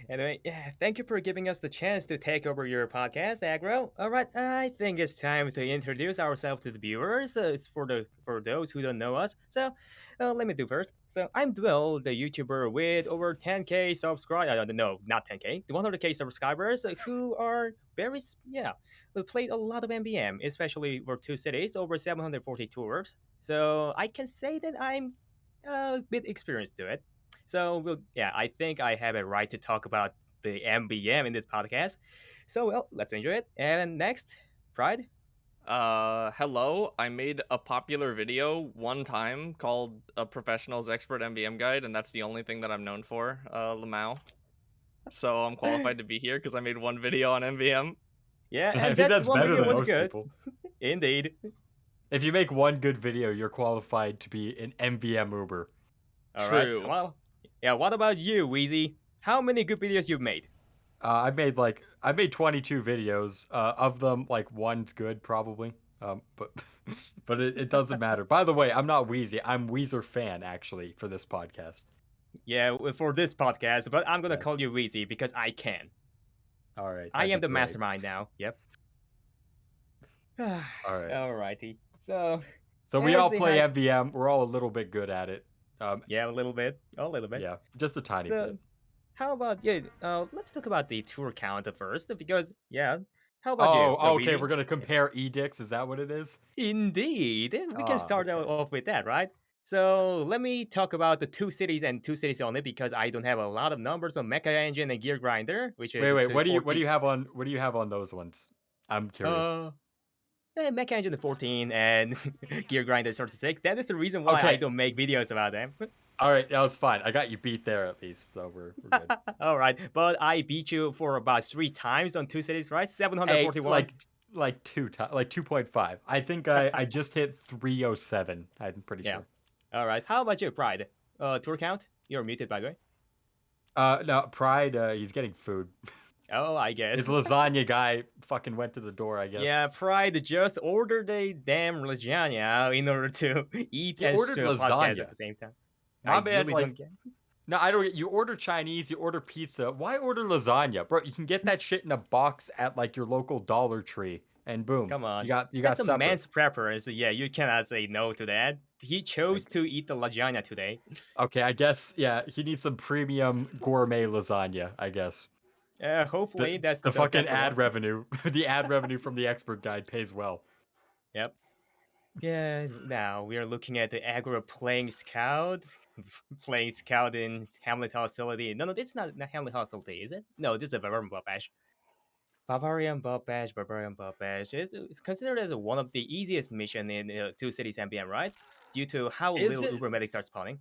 Anyway, yeah, thank you for giving us the chance to take over your podcast, Agro. All right, I think it's time to introduce ourselves to the viewers. It's for those who don't know us. So, let me do first. So, I'm DEWILL, the YouTuber with over 10k subscribers. No, not 10k, 100k subscribers who are we played a lot of MvM, especially for two cities, over 740 tours. So, I can say that I'm a bit experienced to it. So, yeah, I think I have a right to talk about the MvM in this podcast. So, well, let's enjoy it. And next, Pride. Hello. I made a popular video one time called a Professional's Expert MVM Guide, and that's the only thing that I'm known for, Lamau. So I'm qualified to be here because I made one video on MVM. Yeah, I and think that that's one better video than was most good. people. Indeed. If you make one good video, you're qualified to be an MVM Uber. All right. True. Well, yeah, what about you, Wheezy? How many good videos you've made? I made 22 videos. Of them, like one's good probably. But but it doesn't matter. By the way, I'm not Wheezy. I'm Weezer fan actually for this podcast. Yeah, for this podcast, but I'm gonna Yeah. call you Wheezy because I can. All right. I That'd am be the great. mastermind now. Yep. All right. Alrighty. So, So we as all the play hype, MVM. We're all a little bit good at it. yeah, a little bit, a little bit. Yeah, just a tiny bit. So, how about yeah? Let's talk about the tour count first, because yeah. How about you, Oh, okay. Weezy? We're gonna compare edicts. Is that what it is? Indeed, we can start Okay. off with that, right? So let me talk about the two cities and two cities only because I don't have a lot of numbers on Mecha Engine and Gear Grinder, which is Wait. to What do 40. you have on? What do you have on those ones? I'm curious. Uh, Mecha Engine 14 and Gear Grinder 36. That is the reason why I Okay. don't make videos about them. All right. That was fine. I got you beat there at least, so we're good. All right, but I beat you for about 3 times on two cities, right? Hey, 741. like 2.5. I think I just hit 307. I'm pretty Yeah. sure. All right. How about you, Pride? Tour count? You're muted, by the way. No, Pride. He's getting food. Oh, I His guess. lasagna guy fucking went to the door. I guess. Yeah, Pride just ordered a damn lasagna in order to eat You and ordered stream a podcast at lasagna. the same time. My I man, really like, don't get. no, I don't get. You order Chinese, you order pizza. Why order lasagna, bro? You can get that shit in a box at like your local Dollar Tree, and boom, Come on, you got that's a supper. man's preference. Yeah, you cannot say no to that. He chose Like, to eat the lasagna today. okay, I guess yeah, he needs some premium gourmet lasagna. I guess Hopefully that's the fucking the one. ad revenue, the ad revenue from the expert guide pays well. Yep. Yeah. Now we are looking at the aggro playing scout, playing scout in Hamlet hostility. No, this is not Hamlet hostility, is it? No, this is a Barbarian Blood Bash. Barbarian Blood Bash. It's considered as one of the easiest mission in two cities MBM, right? Due to how Is little it? Uber medics are spawning.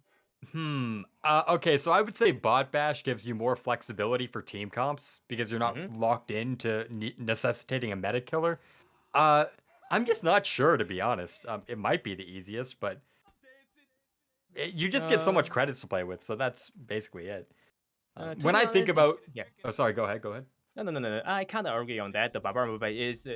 Okay, so I would say bot bash gives you more flexibility for team comps because you're not Mm-hmm. locked into necessitating a meta killer. Uh, I'm just not sure to be honest. It might be the easiest, but you just get so much credits to play with, so that's basically it. To When be I think honest, about, yeah. oh, sorry, go ahead, go ahead. No. I kind of agree on that. The Barbarian Blood is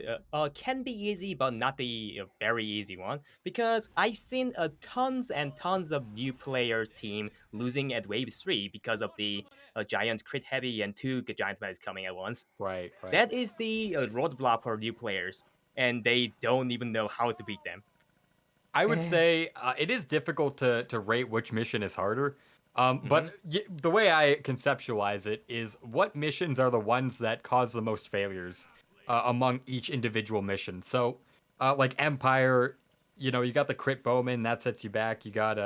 can be easy, but not the very easy one. Because I've seen tons and tons of new players team losing at Wave 3 because of the giant crit heavy and two giant medics coming at once. Right, right. That is the roadblock for new players, and they don't even know how to beat them. I would say it is difficult to rate which mission is harder. But the way I conceptualize it is what missions are the ones that cause the most failures among each individual mission. So, like Empire, you know, you got the crit bowman that sets you back. You got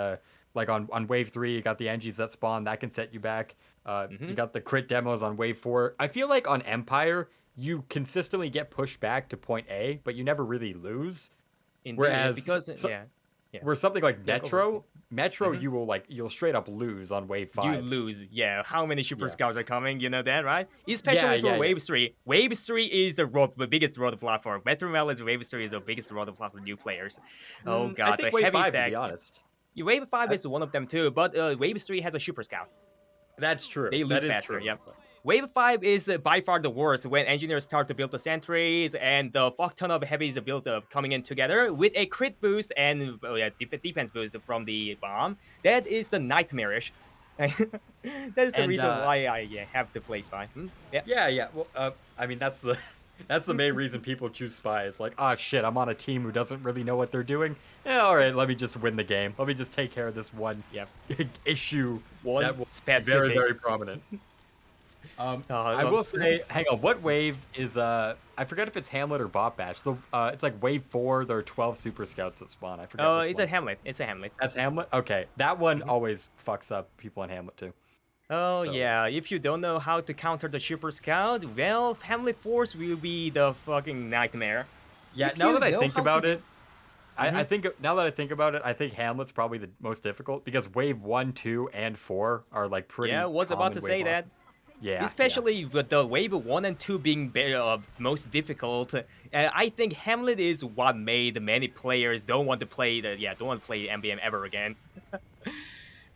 like on wave 3, you got the NGs that spawn that can set you back. You got the crit demos on wave 4. I feel like on Empire you consistently get pushed back to point A, but you never really lose. Indeed, Whereas because yeah. where something like Yeah, go for it. Metro, you'll straight up lose on wave You 5. lose. Yeah, how many super Yeah. scouts are coming? You know that, right? Especially for Yeah. Wave 3. Wave 3 is the biggest road platform. Metro Valley Wave 3 is the biggest road platform for new players. Oh I god, the think wave heavy 5 to stack. be honest. Wave 5 I, is one of them too, but Wave 3 has a super scout. that's true. They lose That is faster, true. yep. Wave 5 is by far the worst when engineers start to build the sentries and the fuck ton of heavies build up coming in together with a crit boost and defense boost from the bomb. That is the nightmarish. That is the And, reason why I have to play spy. Yeah. Yeah. Well, I mean, that's the that's the main reason people choose spy. It's like, oh shit, I'm on a team who doesn't really know what they're doing. Yeah, all right, let me just win the game. Let me just take care of this one Yep. issue One that will be specific. very, very prominent. I will say, hang on, what wave is I forget if it's Hamlet or Bot Bash. It's like wave 4. There are 12 Super Scouts that spawn. I forget. Oh, which it's one. a Hamlet. It's a Hamlet. That's Hamlet. Okay, that one always fucks up people in Hamlet too. Oh So- yeah, if you don't know how to counter the Super Scout, well, Hamlet Force will be the fucking nightmare. Yeah, If now you that I know think how about to- it, I think now that I think about it, I think Hamlet's probably the most difficult because wave 1, 2, and 4 are like pretty. Yeah, was about to common say wave that. bosses. Yeah, Especially with the wave 1 and 2 being most difficult. I think Hamlet is what made many players don't want to play MvM ever again.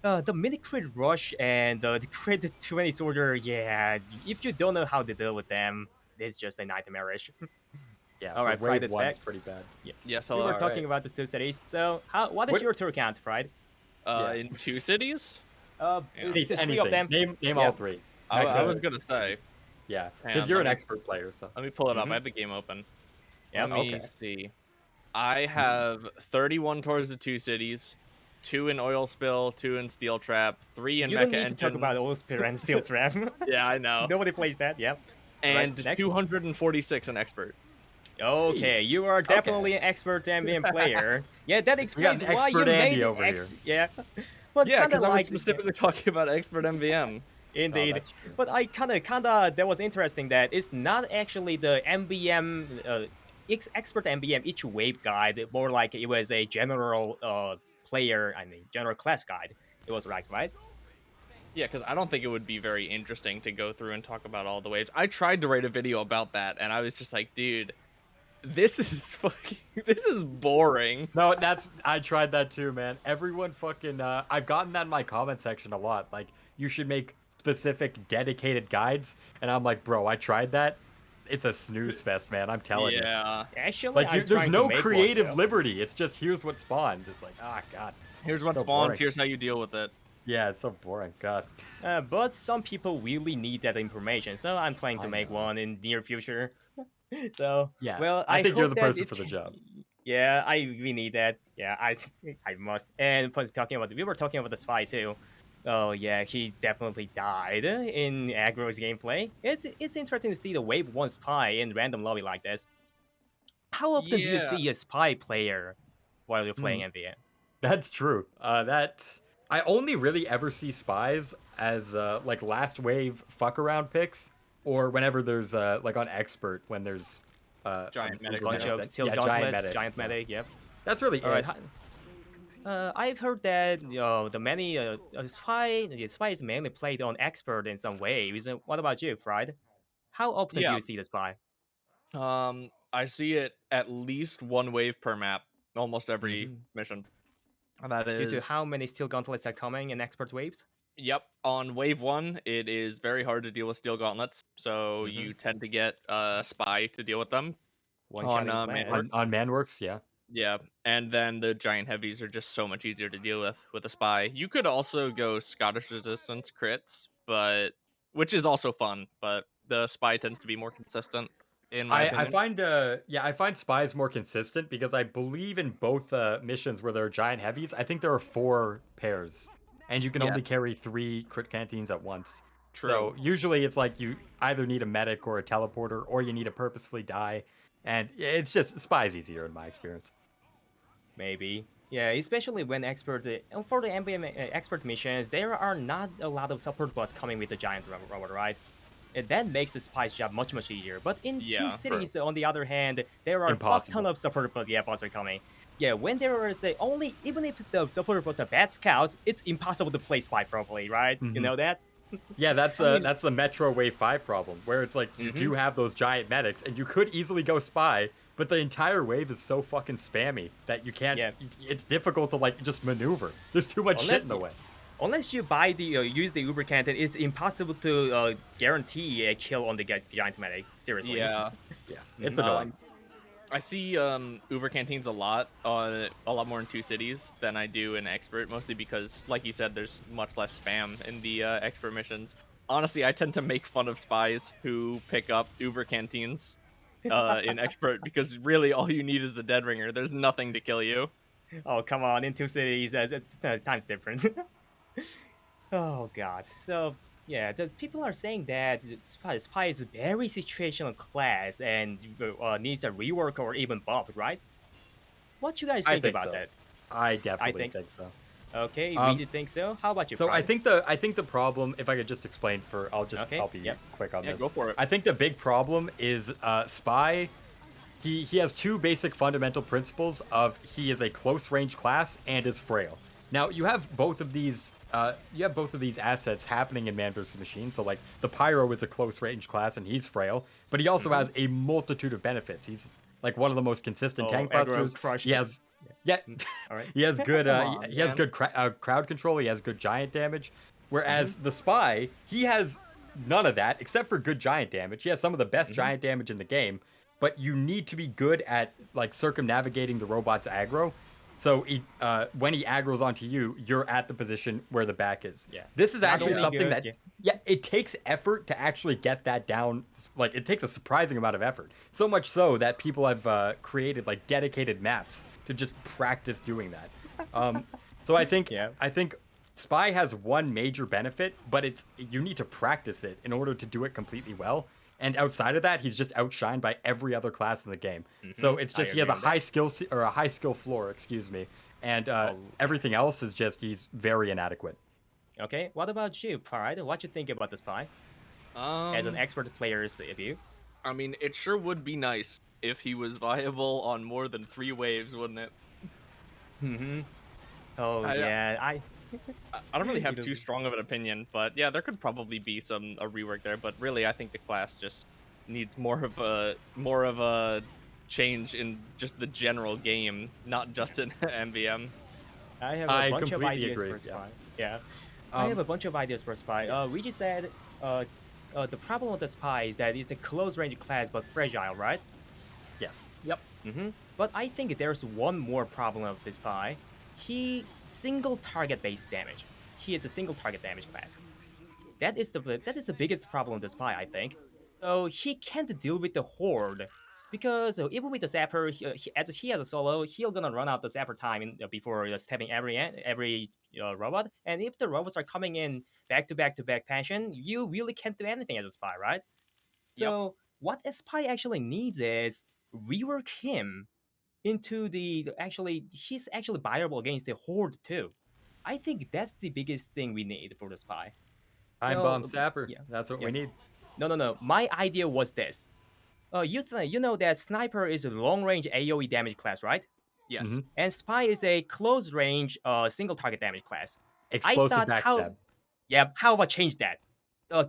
The mini crit rush and the crit 20 soldier, yeah, if you don't know how to deal with them, it's just a nightmarish. Yeah. All right, wave Pride is 1 back. is pretty bad. Yes, We hello. were All talking right. about the two cities. So, what is What- your tour count, Pride? Yeah. In 2 cities? It's the three Anything. of them. Name Yeah. all 3. I was gonna say. Yeah, Hang because on, you're let an me- expert player, so. Let me pull it up. Mhm. I have the game open. Yep. Let me Okay. see. I have 31 towards the 2 cities, 2 in oil spill, 2 in steel trap, 3 in You mecha don't need engine. to talk about oil spill and steel trap. Yeah, I know. Nobody plays that. Yep. And Right, next. 246 in expert. Okay, Jeez. you are definitely an expert MvM player. Yeah, that explains an why you expert made Andy it over here. Yeah, but Yeah, kind because of I was like specifically talking about expert MVM. indeed. that's true. But I kind of that was interesting that it's not actually the MvM expert MvM each wave guide. More like it was a general general class guide. It was right? Yeah, because I don't think it would be very interesting to go through and talk about all the waves. I tried to write a video about that, and I was just like, dude, this is this is boring. No, I tried that too, man. Everyone fucking I've gotten that in my comment section a lot. Like, you should make specific dedicated guides, and I'm like, bro, I tried that. It's a snooze fest, man. I'm telling you. Yeah. Actually, Like, I'm there's trying to no make one, creative so. liberty. It's just here's what spawns. It's like, god. Here's what So spawns. boring. Here's how you deal with it. Yeah, it's so boring. God. But some people really need that information, so I'm planning to I make know. one in near future. So Yeah, well, I think you're hope the that person it for the can- job. Yeah, we need that. Yeah, I must. And plus, we were talking about the spy too. Oh yeah, he definitely died in Aggro's gameplay. It's interesting to see the wave 1 spy in random lobby like this. How often do you Yeah. see a spy player while you're playing MvM? That's true. I only really ever see spies as like last wave fuck around picks, or whenever there's like on expert when there's Giant medic Bunch Yeah, of steel giant gauntlets, medic. giant yeah. medic, yep. That's really All right. it. I've heard that the spy is mainly played on expert in some ways. What about you, Fried? How often do Yeah. you see the spy? I see it at least 1 wave per map, almost every Mhm. mission. And that Due to is how many steel gauntlets are coming in expert waves? Yep. On wave 1, it is very hard to deal with steel gauntlets, so Mhm. you tend to get a spy to deal with them. One On, shot in man, class. On Manworks, yeah. Yeah, and then the giant heavies are just so much easier to deal with a spy. You could also go Scottish resistance crits, but which is also fun, but the spy tends to be more consistent in my opinion. I find spies more consistent because I believe in both missions where there are giant heavies. I think there are 4 pairs, and you can Yeah. only carry 3 crit canteens at once. True. So usually it's like you either need a medic or a teleporter, or you need to purposefully die, and it's just spies easier in my experience. Maybe. Yeah, especially when for the MVM expert missions, there are not a lot of support bots coming with the giant robot, right? And that makes the spy's job much easier. But in Yeah, two cities, on the other hand, there are a fuck Impossible. ton of support bots are coming. Yeah, when there is even if the support bots are bad scouts, it's impossible to play spy properly, right? You Mhm. know that? Yeah, that's I mean- that's the Metro Wave 5 problem, where it's like you do have those giant medics, and you could easily go spy, but the entire wave is so fucking spammy that you can't. Yeah. It's difficult to like just maneuver. There's too much shit in the way. Unless you buy use the Uber canton, it's impossible to guarantee a kill on the giant medic. Seriously. Yeah. Yeah, it's annoying. I see Uber canteens a lot more in Two Cities than I do in Expert, mostly because, like you said, there's much less spam in the Expert missions. Honestly, I tend to make fun of spies who pick up Uber canteens in Expert because really all you need is the Dead Ringer. There's nothing to kill you. Oh, come on, in 2 cities, time's different. Oh god. So yeah, the people are saying that spy is a very situational class and needs a rework or even buff, right? What you guys I think think about so. that? I I definitely think think so. okay, we Um, should think so. How about you, So I Pride? think the problem, if I could just explain for, Okay, I'll be yep. quick on Yeah, this. go for it. I think the big problem is Spy. He has two basic fundamental principles of he is a close range class and is frail. Now you have both of these. You have both of these assets happening in Man vs. Machine. So like the Pyro is a close range class and he's frail, but he also Mm-hmm. has a multitude of benefits. He's like one of the most consistent Oh, tank aggro busters. He crushed. has yeah, All right. he has good Come on, he has man. good crowd control. He has good giant damage. Mm-hmm. Whereas the Spy, he has none of that except for good giant damage. He has some of the best Mm-hmm. giant damage in the game, but you need to be good at like circumnavigating the robot's aggro. So when he aggroes onto you, you're at the position where the back is. Yeah. This is Not actually only something good, that yeah, it takes effort to actually get that down. Like it takes a surprising amount of effort. So much so that people have created like dedicated maps to just practice doing that. So yeah. I think Spy has one major benefit, but it's you need to practice it in order to do it completely well. And outside of that, he's just outshined by every other class in the game. Mm-hmm. So it's I just he has agree a on that. or a high skill floor, excuse me, and Oh, everything else is just he's very inadequate. okay. What about you, Pride? What you think about the spy as an Um, expert player's view? I mean, it sure would be nice if he was viable on more than 3 waves, wouldn't it? Mm-hmm. Oh I yeah, I don't really have It too is- strong of an opinion, but yeah, there could probably be a rework there. But really, I think the class just needs more of a change in just the general game, not just in MVM. I have a I bunch of completely ideas agree. for Yeah. spy. Yeah, I have Um, a bunch of ideas for spy. We just said uh, the problem with the spy is that it's a close range class but fragile, right? yes. Yep. Mm-hmm. But I think there's one more problem of this spy. He single target based damage. He is a single target damage class. That is the biggest problem with the spy, I think. So he can't deal with the horde because even with the zapper, as he has a solo, he'll gonna run out the zapper time before stepping every robot. And if the robots are coming in back to back to back fashion, you really can't do anything as a spy, right? Yep. So what a spy actually needs is rework him into actually he's actually viable against the horde too. I think that's the biggest thing we need for the spy. Time bomb So sapper. yeah, That's what yeah. we need. No. My idea was this. You know that sniper is a long range AOE damage class, right? Yes. hmm And spy is a close range single target damage class. I Explosive thought how backstab. yeah, how about change that?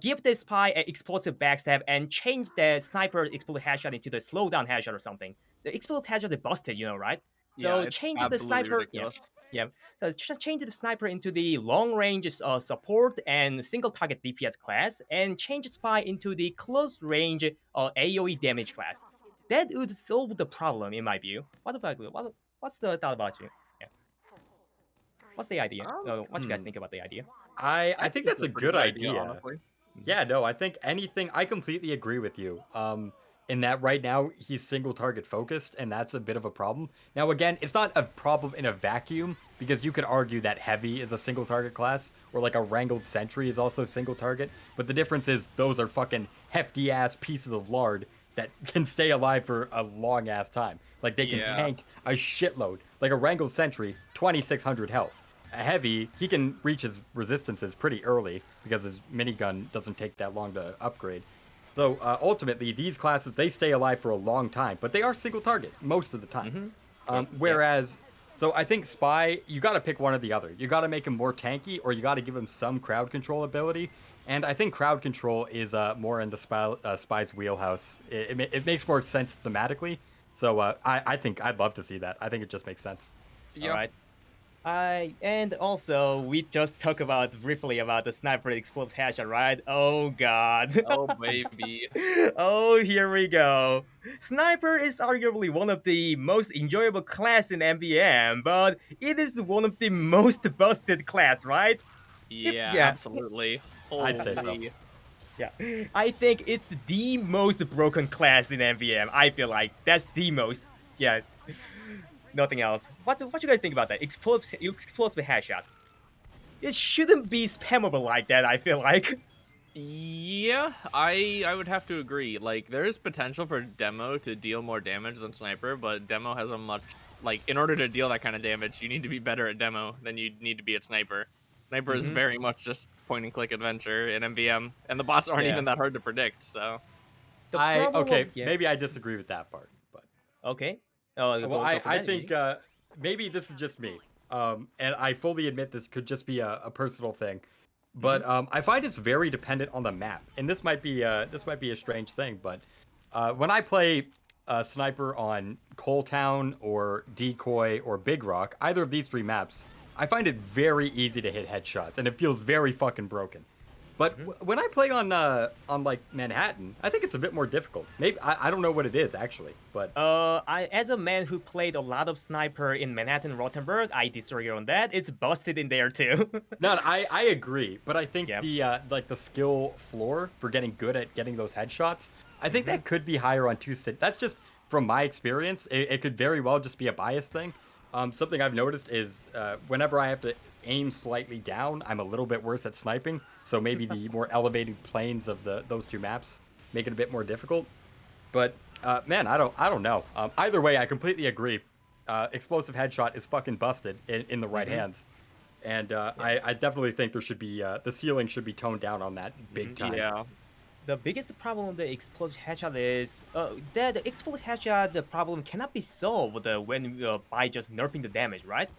Give the spy an explosive backstab and change the sniper explosive headshot into the slowdown headshot or something. The explosive headshot is busted, right? Yeah, So it's change the absolutely sniper, ridiculous. yeah. So change the sniper into the long range support and single target DPS class, and change spy into the close range AOE damage class. That would solve the problem in my view. What's the thought about you? Yeah. What's the idea? What you guys Hmm. think about the idea? I I think think it's that's a a pretty good good idea, idea. honestly. Yeah, no, I think anything. I completely agree with you. In that right now he's single target focused, and that's a bit of a problem. Now, again, it's not a problem in a vacuum because you could argue that heavy is a single target class, or like a wrangled sentry is also single target. But the difference is those are fucking hefty ass pieces of lard that can stay alive for a long ass time. Like they can Yeah. tank a shitload. Like a wrangled sentry, 2600 health. A heavy, he can reach his resistances pretty early because his minigun doesn't take that long to upgrade. So ultimately, these classes they stay alive for a long time, but they are single target most of the time. Mm-hmm. Yeah. Whereas, so I think Spy, you got to pick one or the other. You got to make him more tanky, or you got to give him some crowd control ability. And I think crowd control is more in the Spy's wheelhouse. It makes more sense thematically. So I think I'd love to see that. I think it just makes sense. All Yeah. right. And also we just talked about briefly about the sniper explosive headshot, right? Oh god. Oh baby. Oh, here we go. Sniper is arguably one of the most enjoyable class in MvM, but it is one of the most busted class, right? If Yeah, yeah, absolutely. I'd say so. Holy. yeah. I think it's the most broken class in MvM. I feel like that's the most. Yeah, nothing else. What you guys think about that? Explosive headshot. It shouldn't be spammable like that, I feel like. Yeah, I would have to agree. Like, there is potential for Demo to deal more damage than Sniper, but Demo has a much, like, in order to deal that kind of damage, you need to be better at Demo than you need to be at Sniper. Sniper is Mhm. very much just point and click adventure in MVM, and the bots aren't Yeah. even that hard to predict. So The problem of yeah. Maybe I disagree with that part, but Okay. well, Go for I that, think Eugene. maybe this is just me. And I fully admit this could just be a personal thing, Mhm. but I find it's very dependent on the map, and this might be a strange thing, but when I play Sniper on Coal Town or Decoy or Big Rock, either of these three maps, I find it very easy to hit headshots, and it feels very fucking broken. But Mhm. when I play on like Manhattan, I think it's a bit more difficult. Maybe I don't know what it is actually, but I as a man who played a lot of sniper in Manhattan, Rothenburg, I disagree on that. It's busted in there too. no, I agree. But I think Yep. the like the skill floor for getting good at getting those headshots, I think Mhm. that could be higher on two sit. That's just from my experience. It could very well just be a bias thing. Something I've noticed is whenever I have to aim slightly down, I'm a little bit worse at sniping. So maybe the more elevated planes of the those two maps make it a bit more difficult. But man, I don't know. Either way, I completely agree. Explosive headshot is fucking busted in the right Mhm. hands, and Yeah. I definitely think there should be the ceiling should be toned down on that big Mhm. time. yeah, The biggest problem with the explosive headshot is that the explosive headshot the problem cannot be solved when by just nerfing the damage, right?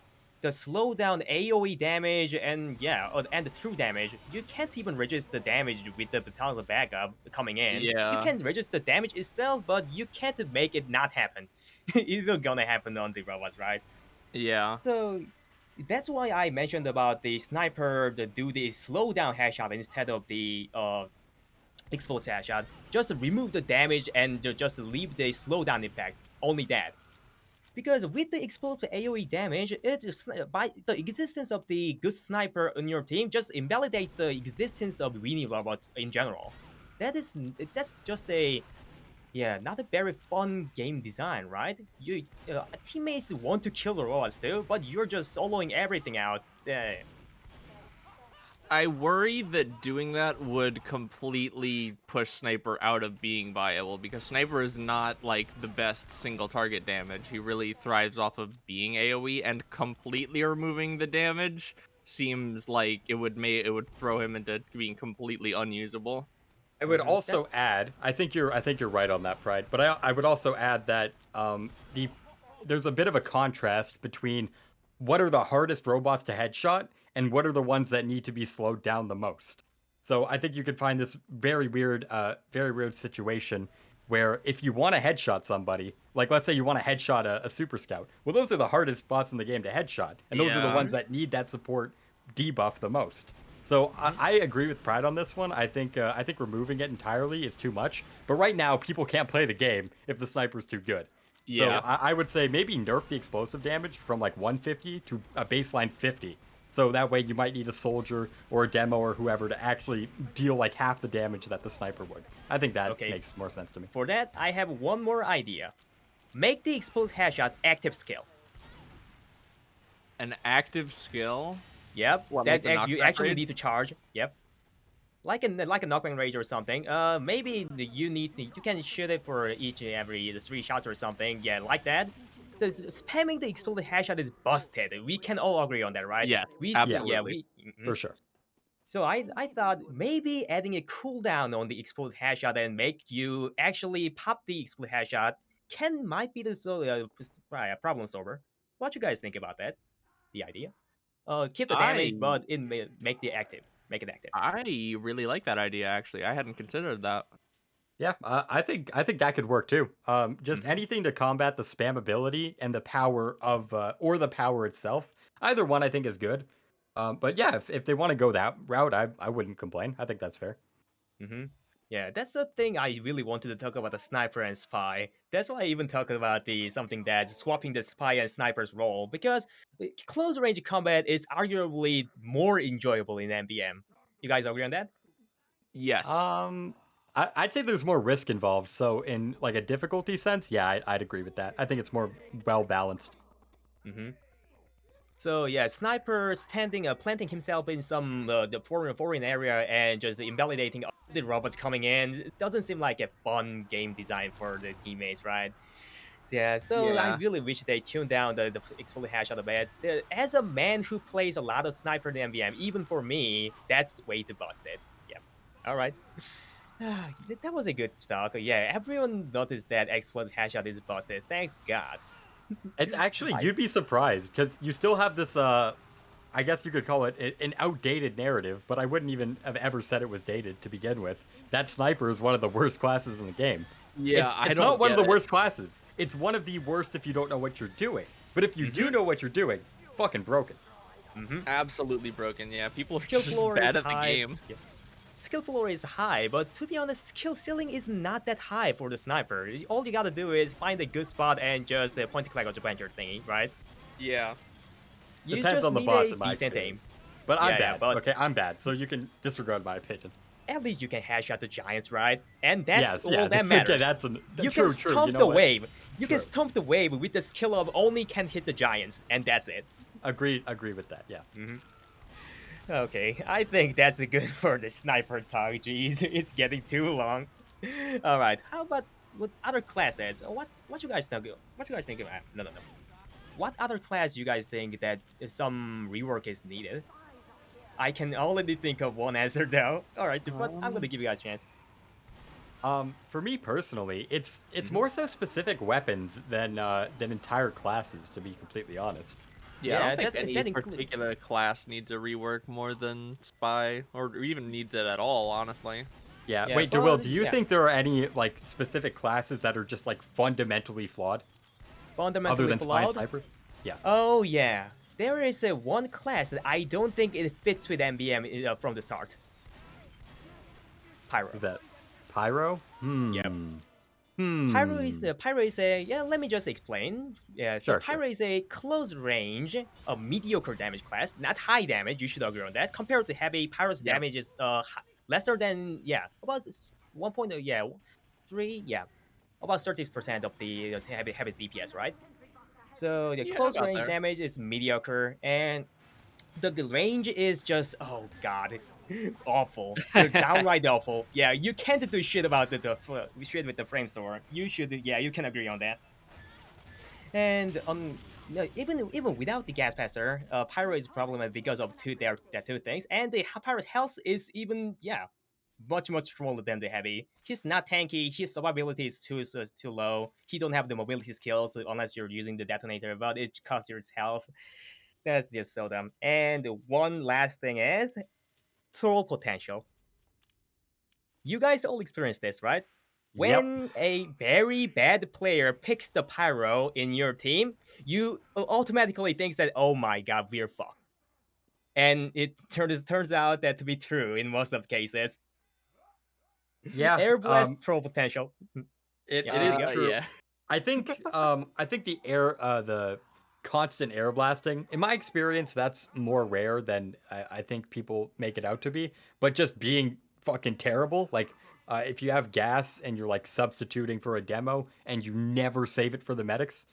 The slowdown AOE damage and yeah, and the true damage, you can't even register the damage with the battalion of backup coming in. You yeah, can register the damage itself, but you can't make it not happen. It's not gonna happen on the robots, right? yeah. So that's why I mentioned about the sniper to do the slowdown headshot instead of the explosive headshot. Just remove the damage and just leave the slowdown effect. Only that. Because with the explosive AoE damage, it is, by the existence of the good sniper on your team just invalidates the existence of winning robots in general. That's just a yeah, not a very fun game design, right? You teammates want to kill the robots too, but you're just soloing everything out. I worry that doing that would completely push Sniper out of being viable because Sniper is not like the best single target damage. He really thrives off of being AoE, and completely removing the damage seems like it would throw him into being completely unusable. I would That's also add, I think you're right on that, Pride. But I would also add that there's a bit of a contrast between what are the hardest robots to headshot and what are the ones that need to be slowed down the most. So I think you could find this very weird situation where if you want to headshot somebody, like let's say you want to headshot a super scout, well, those are the hardest spots in the game to headshot, and those are the Yeah. ones that need that support debuff the most. So mhm. I agree with Pride on this one. I think removing it entirely is too much. But right now, people can't play the game if the sniper's too good. So Yeah. I would say maybe nerf the explosive damage from like 150 to a baseline 50. So that way you might need a soldier or a demo or whoever to actually deal like half the damage that the sniper would. I think that Okay. makes more sense to me. For that, I have one more idea. Make the explosive headshot active skill. An active skill. Yep, What, like that the you knockback actually raid? need to charge. Yep, like a knockback rage or something. Maybe you can shoot it for each and every the 3 shots or something. Yeah, like that. So spamming the explosive headshot is busted. We can all agree on that, right? Yes, Yeah, Yeah absolutely. we. for sure. So I thought maybe adding a cooldown on the explosive headshot and make you actually pop the explosive headshot might be the problem solver. What you guys think about that? The idea? Keep the damage, I but make the active. Make it active. I really like that idea actually. I hadn't considered that. Yeah, I think that could work too. Just Hmm. anything to combat the spammability and the power of or the power itself. Either one I think is good. But yeah, if they want to go that route, I wouldn't complain. I think that's fair. Mm-hmm. Yeah, that's the thing I really wanted to talk about the sniper and spy. That's why I even talked about the something that's swapping the spy and sniper's role because close range combat is arguably more enjoyable in MvM. You guys agree on that? Yes. I'd say there's more risk involved. So in like a difficulty sense, yeah, I'd agree with that. I think it's more well balanced. Mm-hmm. So yeah, sniper standing, planting himself in some the foreign area and just invalidating all the robots coming in. It doesn't seem like a fun game design for the teammates, right? Yeah, so I Yeah. really wish they tuned down the exploded hash out of bed. As a man who plays a lot of sniper in MVM, even for me, that's way too busted. Yeah. All right. That was a good talk. Yeah, everyone noticed that exploded hash out is busted. Thanks God. It's actually I you'd be surprised because you still have this. I guess you could call it an outdated narrative, but I wouldn't even have ever said it was dated to begin with. That sniper is one of the worst classes in the game. Yeah, I It's not don't one of get the it. worst classes. It's one of the worst if you don't know what you're doing. But if you do know what you're doing, fucking broken. Absolutely broken. Yeah, people are skill just floor bad is at the high. game. Yeah. Skill floor is high, but to be honest, skill ceiling is not that high for the sniper. All you gotta do is find a good spot and just point to click on the blanket thingy, right? Yeah. You Depends just on the need bots a in my decent aim. experience. But I'm Yeah, bad. but Okay, I'm bad. So you can disregard my opinion. at least you can hash out the giants, right? And that's Yes, all yeah. that Okay, matters. that's You can true. True. You stomp know the what? wave. You can True. stomp the wave with the skill of only can hit the giants, and that's it. Agree with that. Yeah. Okay, I think that's good for the sniper talk. Jeez, it's getting too long. All right, how about with other classes? What you guys think? What you guys think about? No. What other class you guys think that some rework is needed? I can already think of one answer though. All right, but I'm gonna give you guys a chance. For me personally, it's Mhm. more so specific weapons than entire classes, to be completely honest. Yeah, I Yeah, don't think that any that includes. particular class needs a rework more than Spy, or even needs it at all, honestly. Yeah. Yeah, Wait, DeWill, but do you yeah, think there are any like specific classes that are just like fundamentally flawed, other fundamentally than Spy and flawed. Sniper? Yeah. Oh yeah, there is a one class that I don't think it fits with MBM from the start. Pyro. Who's that? Pyro? Yep. Hmm. Pyro is a yeah. Let me just explain. Yeah, so Sure. Pyro is a close range, a mediocre damage class, not high damage. You should agree on that. Compared to heavy, Pyro's Yep. damage is lesser than about 1. Yeah 3 about 30% of the heavy DPS, right? So the Yeah, close about range there. damage is mediocre, and the range is just god awful. They're downright awful. Yeah, you can't do shit about the shit with the frame store. You should, yeah, you can agree on that. And no, even without the gas passer, pyro is problematic because of that two things, and the pyro's health is even much stronger than the heavy. He's not tanky. His survivability is too low. He don't have the mobility skills unless you're using the detonator, but it costs your health. That's just so dumb. And one last thing is troll potential. You guys all experienced this, right? Yep. When a very bad player picks the pyro in your team, you automatically think that, oh my god, we're fucked. And it turns out that to be true in most of the cases. Yeah. Air blast troll potential. It Yeah, is Indigo. true. Yeah. I think the constant air blasting, in my experience, that's more rare than I think people make it out to be. But just being fucking terrible, like if you have gas and you're like substituting for a demo and you never save it for the medics,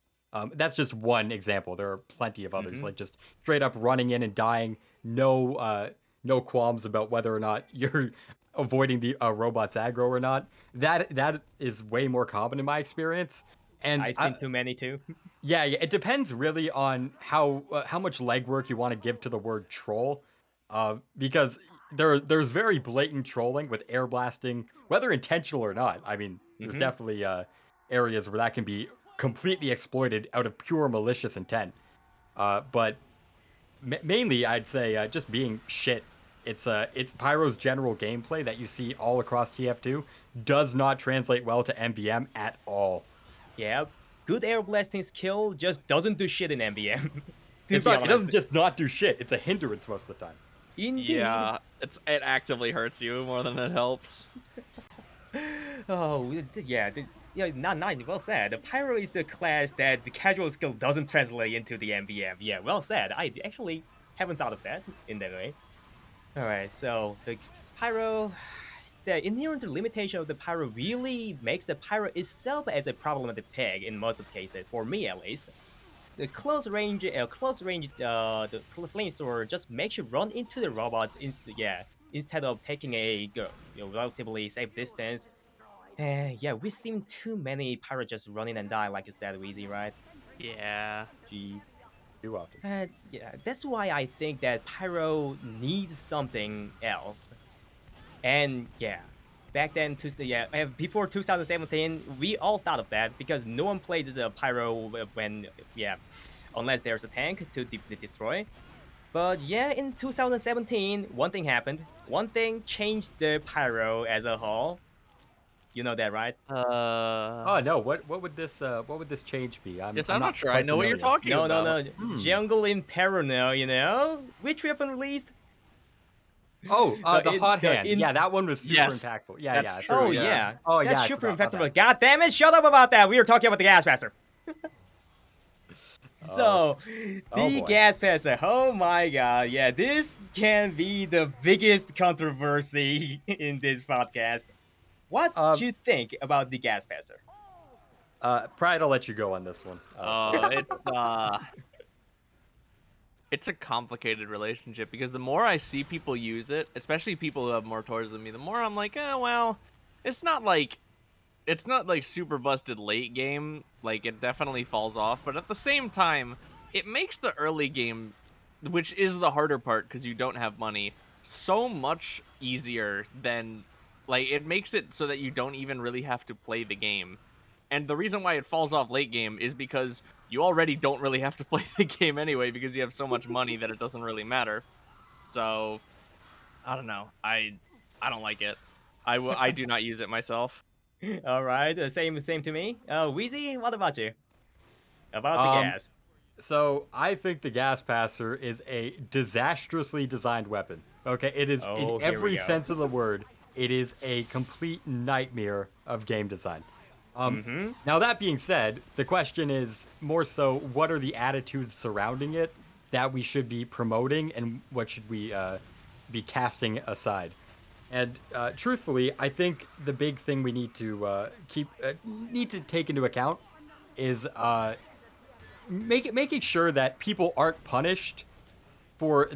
that's just one example. There are plenty of others, like just straight up running in and dying, no qualms about whether or not you're avoiding the robot's aggro or not. That is way more common in my experience. And I've seen too many too. yeah, it depends really on how much legwork you want to give to the word troll, because there's very blatant trolling with air blasting, whether intentional or not. I mean, there's definitely areas where that can be completely exploited out of pure malicious intent. But mainly, I'd say just being shit. It's Pyro's general gameplay that you see all across TF2 does not translate well to MVM at all. Yeah, good air blasting skill just doesn't do shit in MBM. It doesn't just not do shit. It's a hindrance most of the time. Indeed. Yeah, it actively hurts you more than it helps. Oh, yeah. Yeah, not well said. The Pyro is the class that the casual skill doesn't translate into the MvM. Yeah, well said. I actually haven't thought of that in that way. All right, so the Pyro, the inherent limitation of the Pyro really makes the Pyro itself as a problematic peg in most of the cases, for me at least. The close range, the flamethrower just makes you run into the robots. Instead of taking a relatively safe distance. Yeah, we've seen too many pirates just running and die, like you said, Wheezy, right? Yeah. Jeez. You're welcome. Yeah, that's why I think that Pyro needs something else. And yeah, back then, before 2017, we all thought of that because no one played the Pyro unless there's a tank to destroy. But yeah, in 2017, one thing happened. One thing changed the Pyro as a whole. You know that, right? Oh no, what would this change be? I'm not sure I know what you're talking No, about. Jungle Inferno, you know? Which weapon released? Oh, the hot hand. Yeah, that one was super impactful. Yeah, that's yeah. true. Oh yeah. Oh That's yeah. super impactful. God damn it! Shut up about that. We were talking about the gas passer. So, the gas passer. Oh my god. Yeah, this can be the biggest controversy in this podcast. What do you think about the gas passer? Pride, I'll let you go on this one. It's a complicated relationship because the more I see people use it, especially people who have more tours than me, the more I'm like, well, it's not like super busted late game. Like, it definitely falls off, but at the same time, it makes the early game, which is the harder part because you don't have money, so much easier than, like, it makes it so that you don't even really have to play the game. And the reason why it falls off late game is because you already don't really have to play the game anyway because you have so much money that it doesn't really matter. So, I don't know. I don't like it. I do not use it myself. All right, same to me. Wheezy, what about you? About the gas. So I think the gas passer is a disastrously designed weapon. Okay, it is in every sense of the word. It is a complete nightmare of game design. Now that being said, the question is more so, what are the attitudes surrounding it that we should be promoting, and what should we be casting aside? And truthfully, I think the big thing we need to take into account is making sure that people aren't punished for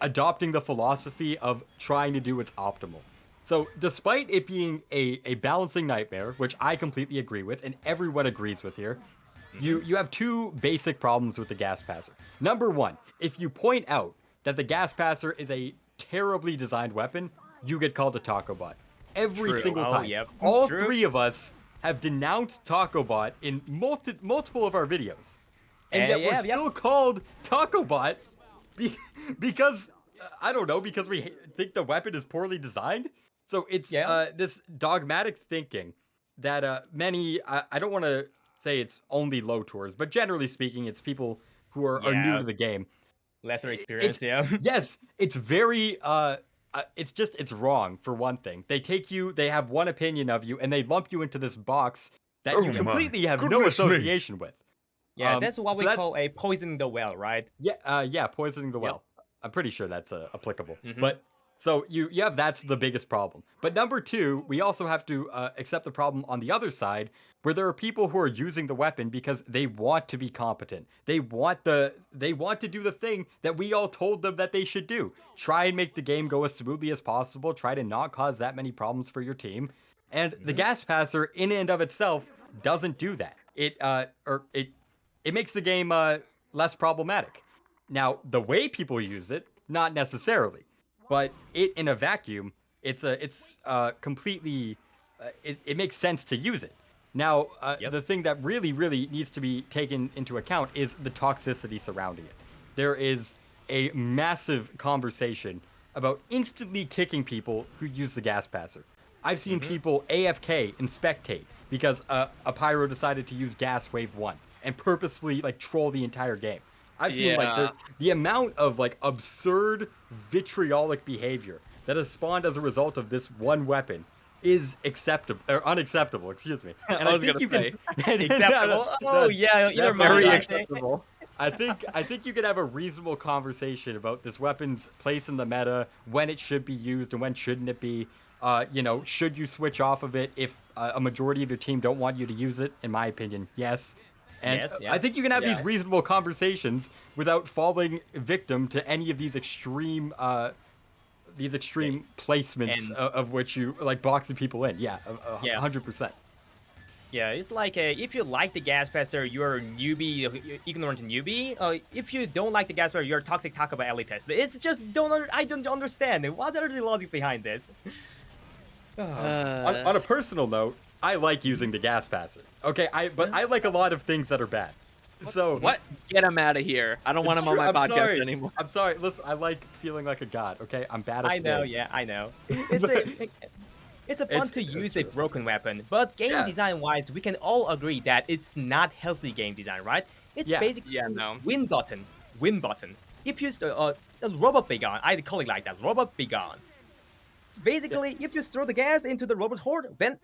adopting the philosophy of trying to do what's optimal. So despite it being a balancing nightmare, which I completely agree with, and everyone agrees with here, you have two basic problems with the gas passer. Number one, if you point out that the gas passer is a terribly designed weapon, you get called a taco bot. Every single time. Yep. All three of us have denounced taco bot in multiple of our videos. And yet we're still called taco bot because, I don't know, because we think the weapon is poorly designed. So it's this dogmatic thinking that many, I don't want to say it's only low tours, but generally speaking, it's people who are new to the game. Lesser experience, Yes, it's very, it's wrong, for one thing. They have one opinion of you, and they lump you into this box that you completely have no association with. Yeah, that's what we call a poisoning the well, right? Yeah, poisoning the well. I'm pretty sure that's applicable. But so you have that's the biggest problem. But number two, we also have to accept the problem on the other side, where there are people who are using the weapon because they want to be competent. They want to do the thing that we all told them that they should do. Try and make the game go as smoothly as possible. Try to not cause that many problems for your team. And the gas passer, in and of itself, doesn't do that. It makes the game less problematic. Now, the way people use it, not necessarily, but it in a vacuum, it's completely. It makes sense to use it. Now, the thing that really needs to be taken into account is the toxicity surrounding it. There is a massive conversation about instantly kicking people who use the gas passer. I've seen people AFK and spectate because a pyro decided to use gas wave 1 and purposefully troll the entire game. I've seen like Yeah. the amount of like absurd vitriolic behavior that has spawned as a result of this one weapon is acceptable or unacceptable, excuse me. And I I was think gonna you can say. Acceptable. Oh no, yeah, inner Very monologue. acceptable. I think you could have a reasonable conversation about this weapon's place in the meta, when it should be used and when shouldn't it be. Should you switch off of it if a majority of your team don't want you to use it? In my opinion, yes. And Yes, I yeah. think you can have Yeah. these reasonable conversations without falling victim to any of these extreme placements And of which you like boxing people in. Yeah, yeah, 100%. yeah. It's like if you like the gas passer, you're a newbie, ignorant newbie. If you don't like the gas passer, you're a toxic Taco Bell elitist. It's just I don't understand. What are the logic behind this? On a personal note, I like using the gas passer. Okay, but I like a lot of things that are bad. So What? Get him out of here. I don't want it's him on true, my I'm podcast sorry. anymore. I'm sorry. Listen, I like feeling like a god. Okay, I'm bad at. I know, the game. yeah, I know. It's a fun to use the true. broken weapon, but game Yeah. design wise, we can all agree that it's not healthy game design, right? It's Yeah. basically Yeah, no. win button. If you a robot be gone, I call it like that, robot be gone. Basically, if you throw the gas into the robot horde, then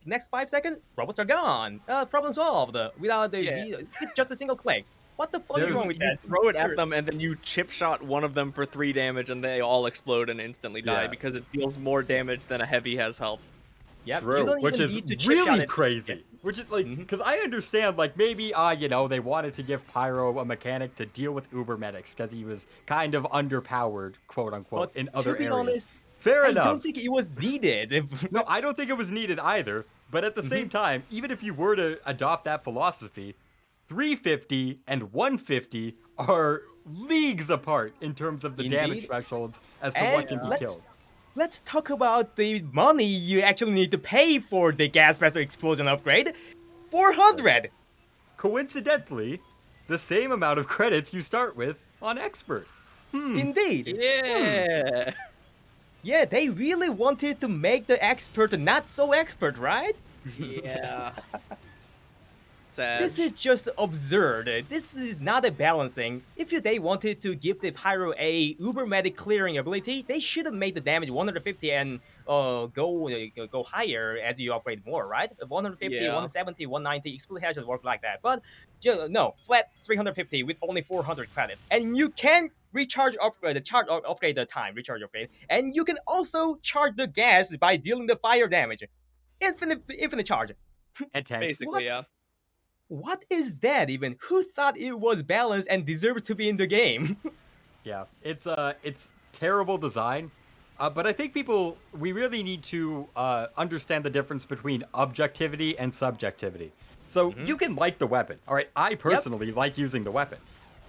next 5 seconds, robots are gone. Problem solved. Without Yeah. it's just a single click. What the fuck is There's- wrong with You that? throw it at Seriously. them, and then you chip shot one of them for 3 damage, and they all explode and instantly die Yeah. because it deals more damage than a heavy has health. Yep, True, you don't which even is need to chip shot really it. crazy. Which is like, because I understand, like maybe, they wanted to give Pyro a mechanic to deal with Uber medics because he was kind of underpowered, quote unquote, But in to other be areas. honest, Fair I enough. don't think it was needed. No, I don't think it was needed either. But at the same time, even if you were to adopt that philosophy, 350 and 150 are leagues apart in terms of the damage Indeed. thresholds as to And what can be let's- killed. Let's talk about the money you actually need to pay for the gas passer explosion upgrade. 400. Coincidentally, the same amount of credits you start with on Expert. Indeed. Yeah. Yeah, they really wanted to make the expert not so expert, right? Yeah. Sad. This is just absurd. This is not a balancing. If they wanted to give the Pyro a uber medic clearing ability, they should have made the damage 150 and go higher as you upgrade more, right? 150, Yeah. 170, 190, Explode Hash should work like that. But no, flat 350 with only 400 credits. And you can recharge upgrade the time, recharge upgrade. And you can also charge the gas by dealing the fire damage. Infinite charge. And tanks. Basically, yeah. What is that even? Who thought it was balanced and deserves to be in the game? Yeah, it's terrible design, but I think we really need to understand the difference between objectivity and subjectivity. So you can like the weapon, all right? I personally like using the weapon,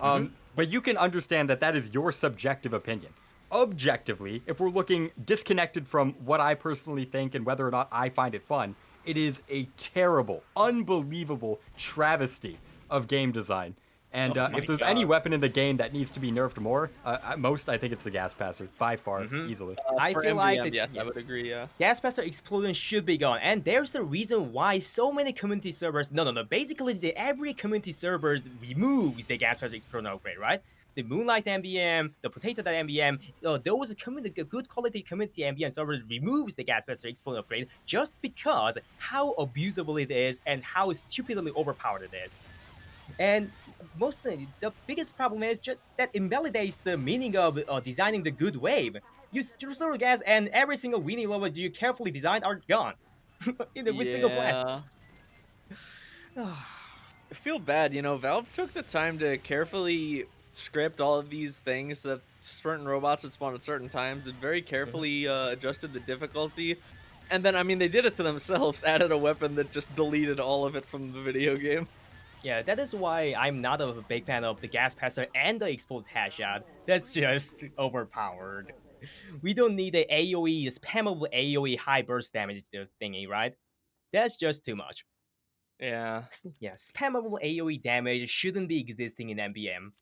but you can understand that is your subjective opinion. Objectively, if we're looking disconnected from what I personally think and whether or not I find it fun, it is a terrible, unbelievable travesty of game design. And Oh my if there's God. any weapon in the game that needs to be nerfed more, at most I think it's the gas passer, by far, easily. I For feel like MvM, the- yes, I would agree. Yeah. Gas Passer Explosion should be gone, and there's the reason why so many community servers. No. Basically, every community servers removes the Gas Passer Explosion upgrade, right? The Moonlight MvM, the Potato MvM, those good quality community MvM servers removes the Gas Passer Explosion upgrade just because how abusable it is and how stupidly overpowered it is. And mostly, the biggest problem is just that invalidates the meaning of designing the good wave. You throw gas, and every single winning level you carefully designed are gone with single blast. I feel bad, Valve took the time to carefully script all of these things that certain robots would spawn at certain times and very carefully adjusted the difficulty. And then, they did it to themselves, added a weapon that just deleted all of it from the video game. Yeah, that is why I'm not a big fan of the gas passer and the explode headshot. That's just overpowered. We don't need the AoE, spammable AoE high burst damage thingy, right? That's just too much. Yeah. Yeah, spammable AoE damage shouldn't be existing in MvM.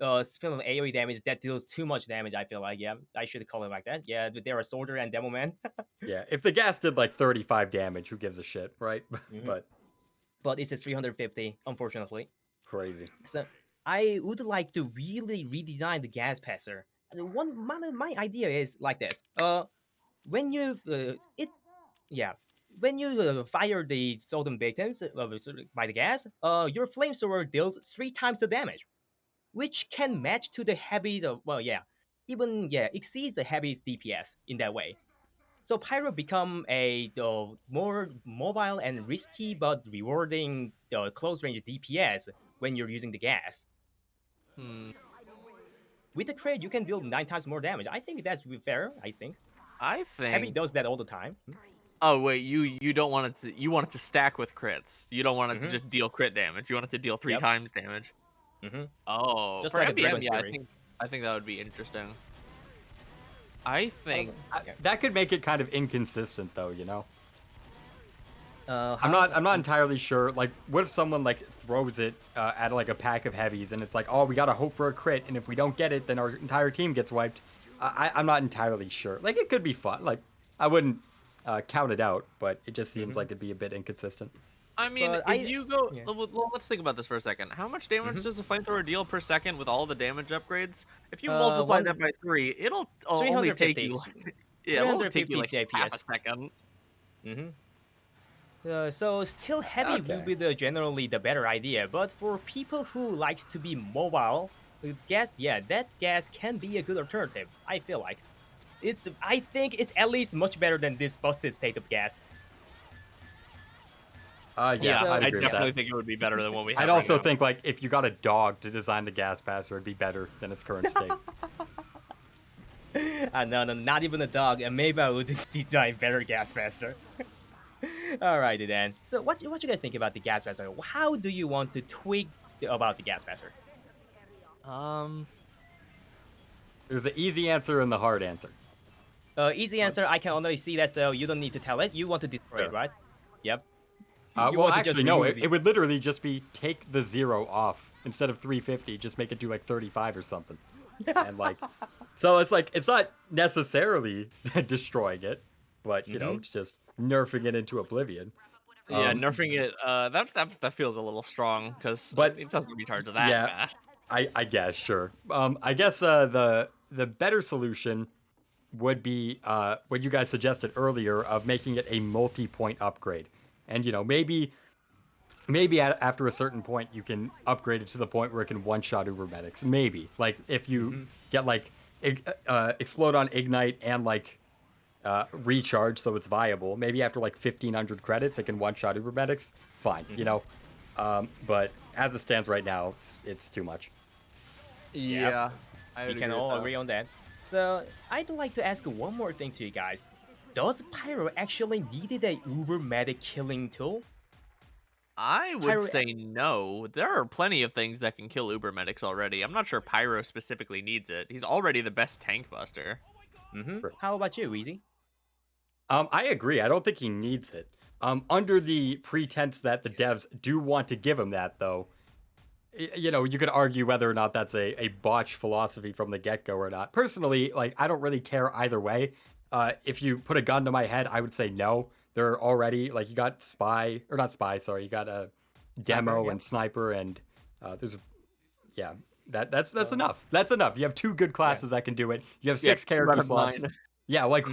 Spammable AoE damage that deals too much damage, I feel like. Yeah, I should call it like that. Yeah, there are Soldier and Demo Man. Yeah, if the gas did like 35 damage, who gives a shit, right? But But it's just 350, unfortunately. crazy. So I would like to really redesign the gas passer. My idea is like this. When you when you fire the Sodom victims by the gas, your flamethrower deals 3 times the damage, which can match to the heavy's. Even exceeds the heavy's DPS in that way. So Pyro become a more mobile and risky but rewarding close range DPS when you're using the gas. Hmm. With the trade, you can deal 9 times more damage. I think that's fair. I think I Heavy think. does that all the time. Oh wait, you don't want it to. You want it to stack with crits. You don't want it to Mm-hmm. just deal crit damage. You want it to deal 3 times damage. Mm-hmm. Oh, Just for like a MvM, Dragon's yeah, Fury. I think that would be interesting. I think. That could make it kind of inconsistent, though. You know. I'm How? not entirely sure. Like, what if someone like throws it at like a pack of heavies, and it's like, oh, we gotta hope for a crit, and if we don't get it, then our entire team gets wiped. I'm not entirely sure. Like, it could be fun. Like, I wouldn't count it out, but it just seems like it'd be a bit inconsistent. I mean, But if you go, yeah. well, let's think about this for a second. How much damage Mhm. does a flamethrower deal per second with all the damage upgrades? If you multiply that by 3, it'll only take 350. you. Yeah, it'll only take you 350 like half a DPS. second. So still heavy will be generally the better idea, but for people who likes to be mobile, that gas can be a good alternative. I feel like I think it's at least much better than this busted state of gas. Yeah, So- I'd I agree with definitely that. think it would be better than what we have. I'd right also now. think like if you got a dog to design the gas passer, it'd be better than its current state. No, not even a dog. Maybe I would design better gas faster. Alrighty then. So what you guys think about the gas passer? How do you want to tweak about the gas passer? There's an easy answer and the hard answer. Easy answer. I can already see that, so you don't need to tell it. You want to destroy it, Sure. right? Yep. Well, want to just actually, no. remove It would literally just be take the 0 off instead of 350. Just make it do like 35 or something. And like, so it's like it's not necessarily destroying it, but you know, it's just nerfing it into oblivion. Yeah, nerfing it. That feels a little strong because But- it doesn't recharge that yeah. fast. I guess sure. I guess the better solution would be what you guys suggested earlier of making it a multi-point upgrade, and you know maybe after a certain point you can upgrade it to the point where it can one-shot Uber medics. Maybe like if you get like explode on ignite and like recharge so it's viable. Maybe after like 1,500 credits it can one-shot Uber medics. Fine, you know. But as it stands right now, it's too much. Yeah, I We can all agree on that. So I'd like to ask one more thing to you guys. Does Pyro actually needed a Uber medic killing tool? I would Pyro- say no. There are plenty of things that can kill Uber medics already. I'm not sure Pyro specifically needs it. He's already the best tank buster. How about you, Weezy? I agree. I don't think he needs it. Under the pretense that the devs do want to give him that, though, you know, you could argue whether or not that's a botch philosophy from the get-go or not. Personally, like, I don't really care either way. If you put a gun to my head, I would say no. They're already, like, you got spy, or not spy, sorry, you got a demo Sniper, and sniper, and that's enough. That's enough. You have 2 good classes that can do it. You have 6 2 out character of slots. 9. Yeah, like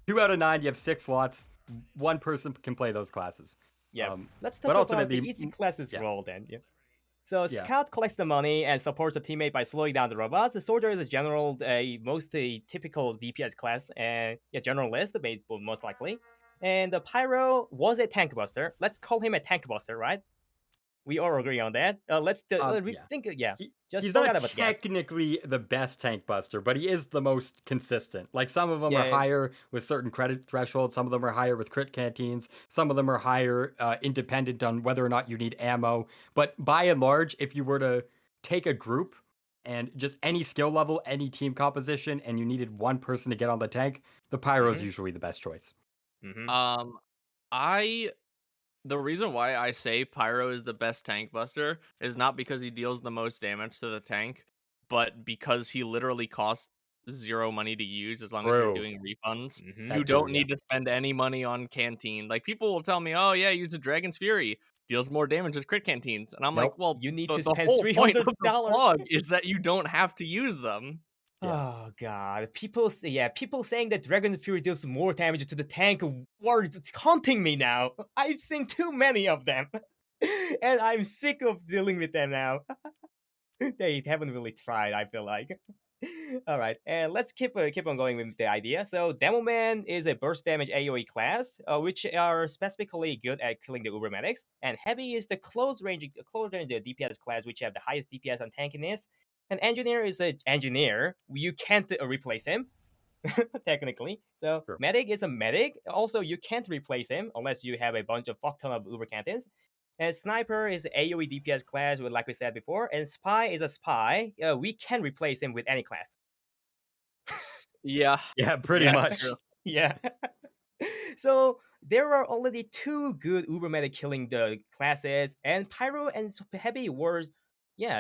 2 out of 9, you have 6 slots. One person can play those classes. Yeah. Let's but talk about ultimately, each class's yeah. role then. Yeah. So Yeah. Scout collects the money and supports a teammate by slowing down the robots. The Soldier is a general, typical DPS class, and generalist, most likely. And the Pyro was a tank buster. Let's call him a tank buster, right? We all agree on that. Let's think. Yeah, just He's forget not about the gas. technically the best tank buster, but he is the most consistent. Like some of them are Yeah. higher with certain credit thresholds, some of them are higher with crit canteens, some of them are higher independent on whether or not you need ammo. But by and large, if you were to take a group and just any skill level, any team composition, and you needed one person to get on the tank, the Pyro is usually the best choice. The reason why I say Pyro is the best tank buster is not because he deals the most damage to the tank, but because he literally costs 0 money to use as long as you're True. doing refunds. Mhm. You That too, don't yeah. need to spend any money on canteen. Like people will tell me, "Oh yeah, use the Dragon's Fury." deals more damage as crit canteens. And I'm Nope. like, well, You need the, to the spend whole point of the $300. plug is that you don't have to use them. Yeah. Oh god, people saying that Dragon Fury deals more damage to the tank are haunting me now. I've seen too many of them, and I'm sick of dealing with them now. They haven't really tried, I feel like. All right, and let's keep on going with the idea. So, Demoman is a burst damage AoE class, which are specifically good at killing the Uber medics, and Heavy is the close range DPS class, which have the highest DPS on tankiness. An Engineer is an engineer. You can't replace him, technically. So, Sure. Medic is a medic. Also, you can't replace him unless you have a bunch of fuck ton of Uber cantons. And Sniper is AoE DPS class, like we said before. And Spy is a spy. We can replace him with any class. Yeah. Yeah, pretty Yeah, much. true. Yeah. So there are already two good Uber medic killing the classes, and Pyro and Heavy were,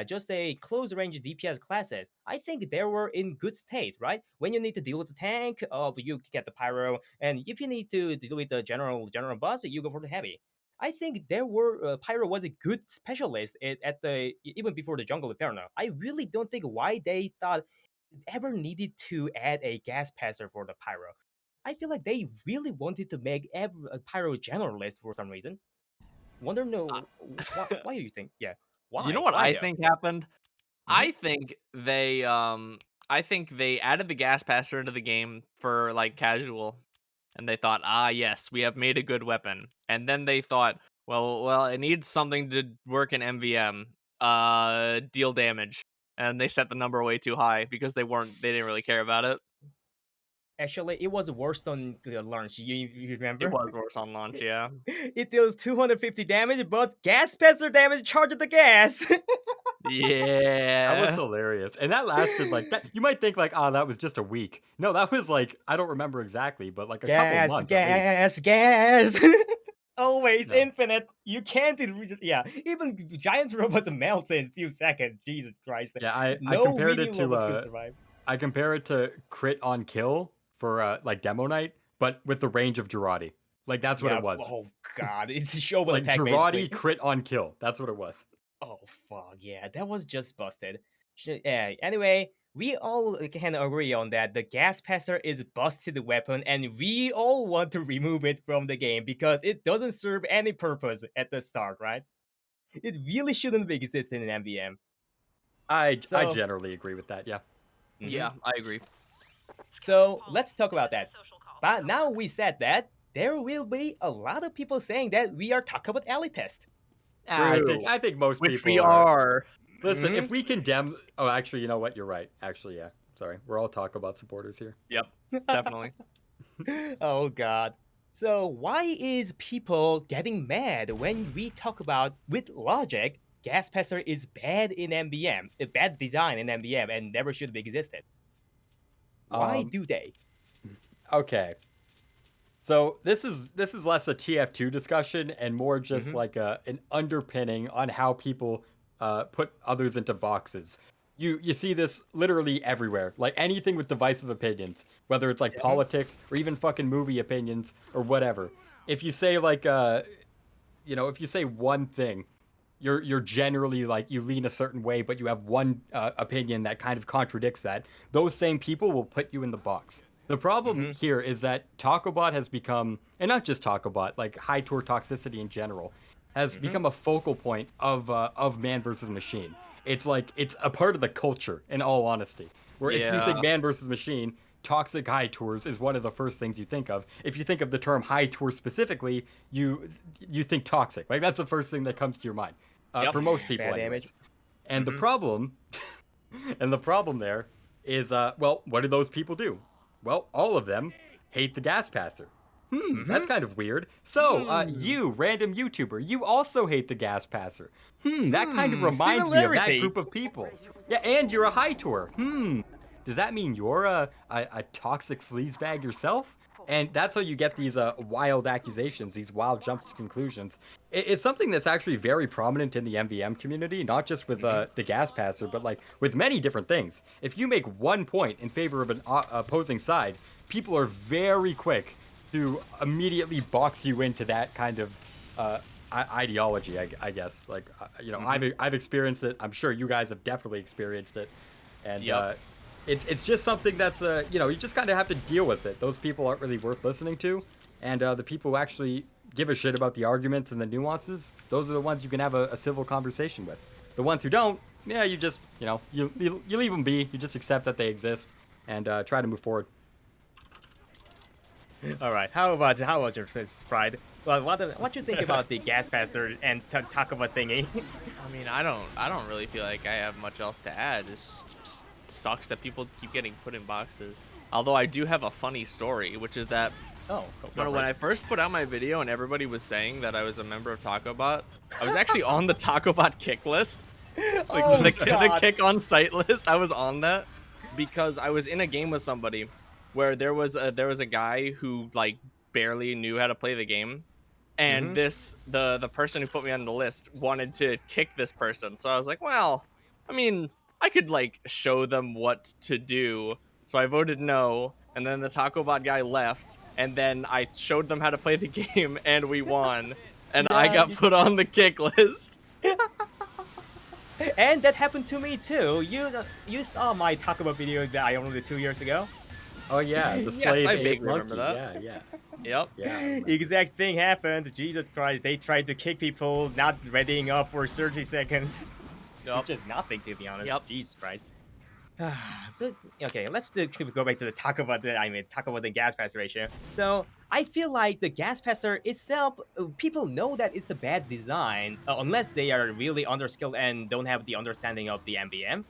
just a close range DPS classes. I think they were in good state, right? When you need to deal with the tank, you get the Pyro, and if you need to deal with the general boss, you go for the Heavy. I think there were Pyro was a good specialist at the even before the Jungle Inferno. I really don't think why they thought it ever needed to add a gas passer for the Pyro. I feel like they really wanted to make a Pyro generalist for some reason. Wonder no why do you think? Yeah. Why? You know what Why I though? think happened? Mhm. I think they added the gas passer into the game for like casual, and they thought, yes, we have made a good weapon. And then they thought, well, it needs something to work in MvM, deal damage. And they set the number way too high because they didn't really care about it. Actually, it was worse on launch. You remember? It was worse on launch, yeah. It deals 250 damage, but gas passer damage charges the gas. That was Yeah. hilarious. And that lasted like that. You might think like, that was just a week. No, that was like, I don't remember exactly, but like a couple gas, months at least. gas. Always No. infinite. You can't. Even giant robots melt in a few seconds. Jesus Christ. Yeah, I No compared it medium robots can to survive. I compare it to crit on kill for like Demo Knight, but with the range of Girardi. Like that's what Yeah. it was. Oh god, it's a show with Like attack Girardi basically. crit on kill. That's what it was. Oh fuck yeah, that was just busted. Yeah. Anyway, we all can agree on that. The gas passer is busted weapon, and we all want to remove it from the game because it doesn't serve any purpose at the start, right? It really shouldn't be existing in MVM. I So, generally agree with that. Yeah. mhm. Yeah, I agree. So let's talk about that. But now we said that, there will be a lot of people saying that we are talking about elitist. True. I think most Which people we are. are. Listen, Mhm. if we condemn, actually, you know what? You're right. Actually, yeah. Sorry, we're all talk about supporters here. Yep, definitely. Oh god. So why is people getting mad when we talk about, with logic, gas passer is bad in MVM, a bad design in MVM, and never should have existed? Why do they? Okay. So this is less a TF2 discussion and more just Mhm. like an underpinning on how people put others into boxes. You see this literally everywhere. Like anything with divisive opinions, whether it's like politics or even fucking movie opinions or whatever. If you say like if you say one thing, you're generally like you lean a certain way, but you have one opinion that kind of contradicts that. Those same people will put you in the box. The problem Mhm. here is that Talkabot has become, and not just Talkabot, like high tour toxicity in general, has become a focal point of Man versus Machine. It's like it's a part of the culture, in all honesty. Where if you think Yeah. Man versus Machine, toxic high tours is one of the first things you think of. If you think of the term high tour specifically, you think toxic. Like that's the first thing that comes to your mind. Yep. For most people, Bad damage. anyways. And the Mhm. problem, there is, well, what do those people do? Well, all of them hate the gas passer. That's kind of weird. So, you, random YouTuber, you also hate the gas passer. That kind of reminds me of that Similarity. group of people. Yeah, and you're a high tour. Does that mean you're a toxic sleazebag yourself? And that's how you get these wild accusations, these wild jumps to conclusions. It's something that's actually very prominent in the MVM community, not just with the gas passer, but like with many different things. If you make one point in favor of an opposing side, people are very quick to immediately box you into that kind of ideology, I guess. Like, you know, I've experienced it. I'm sure you guys have definitely experienced it, and Yep. it's just something that's you know, you just kind of have to deal with it. Those people aren't really worth listening to, and the people who actually give a shit about the arguments and the nuances, those are the ones you can have a civil conversation with. The ones who don't, yeah, you just, you know, you leave them be. You just accept that they exist and try to move forward. All right. How about your Pride? Well, what you think about the gas passer and Takova thingy? I mean, I don't really feel like I have much else to add. It just sucks that people keep getting put in boxes. Although I do have a funny story, which is that Oh, when I first put out my video and everybody was saying that I was a member of TacoBot, I was actually on the TacoBot kick list. Like Oh, the God. kick on site list, I was on that because I was in a game with somebody where there was a guy who like barely knew how to play the game, and the person who put me on the list wanted to kick this person. So I was like, well, I mean, I could like show them what to do. So I voted no, and then the TacoBot guy left, and then I showed them how to play the game, and we won, and I Yeah, got put on the kick list. and that happened to me too. You saw my Takova video that I uploaded 2 years ago. Oh yeah, the Yes, slave I ate vaguely monkey. remember that. Yeah, Yep. yeah, yeah. Exact thing happened. Jesus Christ, they tried to kick people not readying up for 30 seconds. Yep. Which is nothing, to be honest. Yep. Jesus Christ. Okay, let's go back to the talk about the gas pass ratio. So I feel like the gas passer itself, people know that it's a bad design unless they are really underskilled and don't have the understanding of the MvM.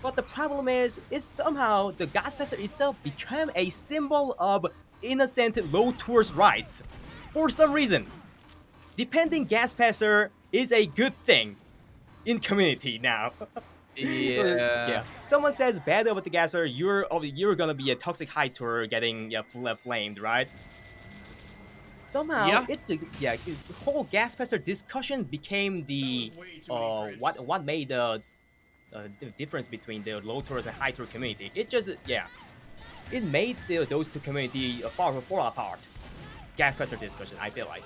But the problem is, it's somehow the gas passer itself became a symbol of innocent low tours rights for some reason. Depending gas passer is a good thing in community now. Yeah. Someone says bad about the gas passer, you're gonna be a toxic high tour getting flamed, right? Somehow, Yeah. the whole gas passer discussion became the what made the difference between the low tours and high tour community. It made those two community far apart. Gas passer discussion, I feel like.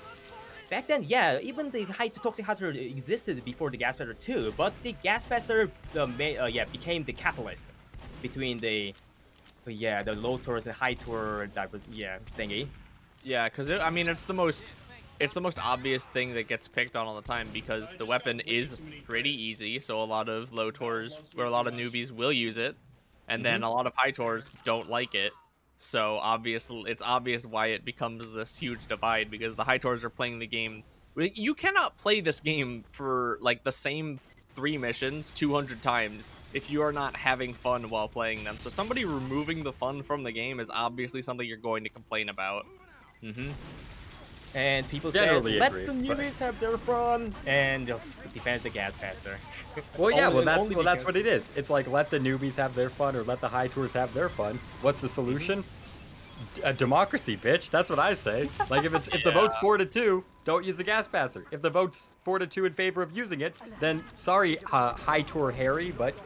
Back then, yeah, even the toxic hunter existed before the gas passer too, but the gas passer became the catalyst between the low tours and high tour thingy. Yeah, because I mean, it's the most obvious thing that gets picked on all the time because the weapon is pretty easy. So a lot of low tours or a lot of newbies will use it, and then a lot of high tours don't like it. So it's obvious why it becomes this huge divide because the high tours are playing the game. You cannot play this game for like the same 3 missions 200 times if you are not having fun while playing them. So somebody removing the fun from the game is obviously something you're going to complain about. And people Generally said, let agree, the but- newbies have their fun, and defend the gas passer. Well, yeah, Only well, that's because- what it is. It's like let the newbies have their fun or let the high tours have their fun. What's the solution? A democracy, bitch. That's what I say. Like if the vote's 4-2, don't use the gas passer. If the vote's 4-2 in favor of using it, then sorry, high tour Harry, but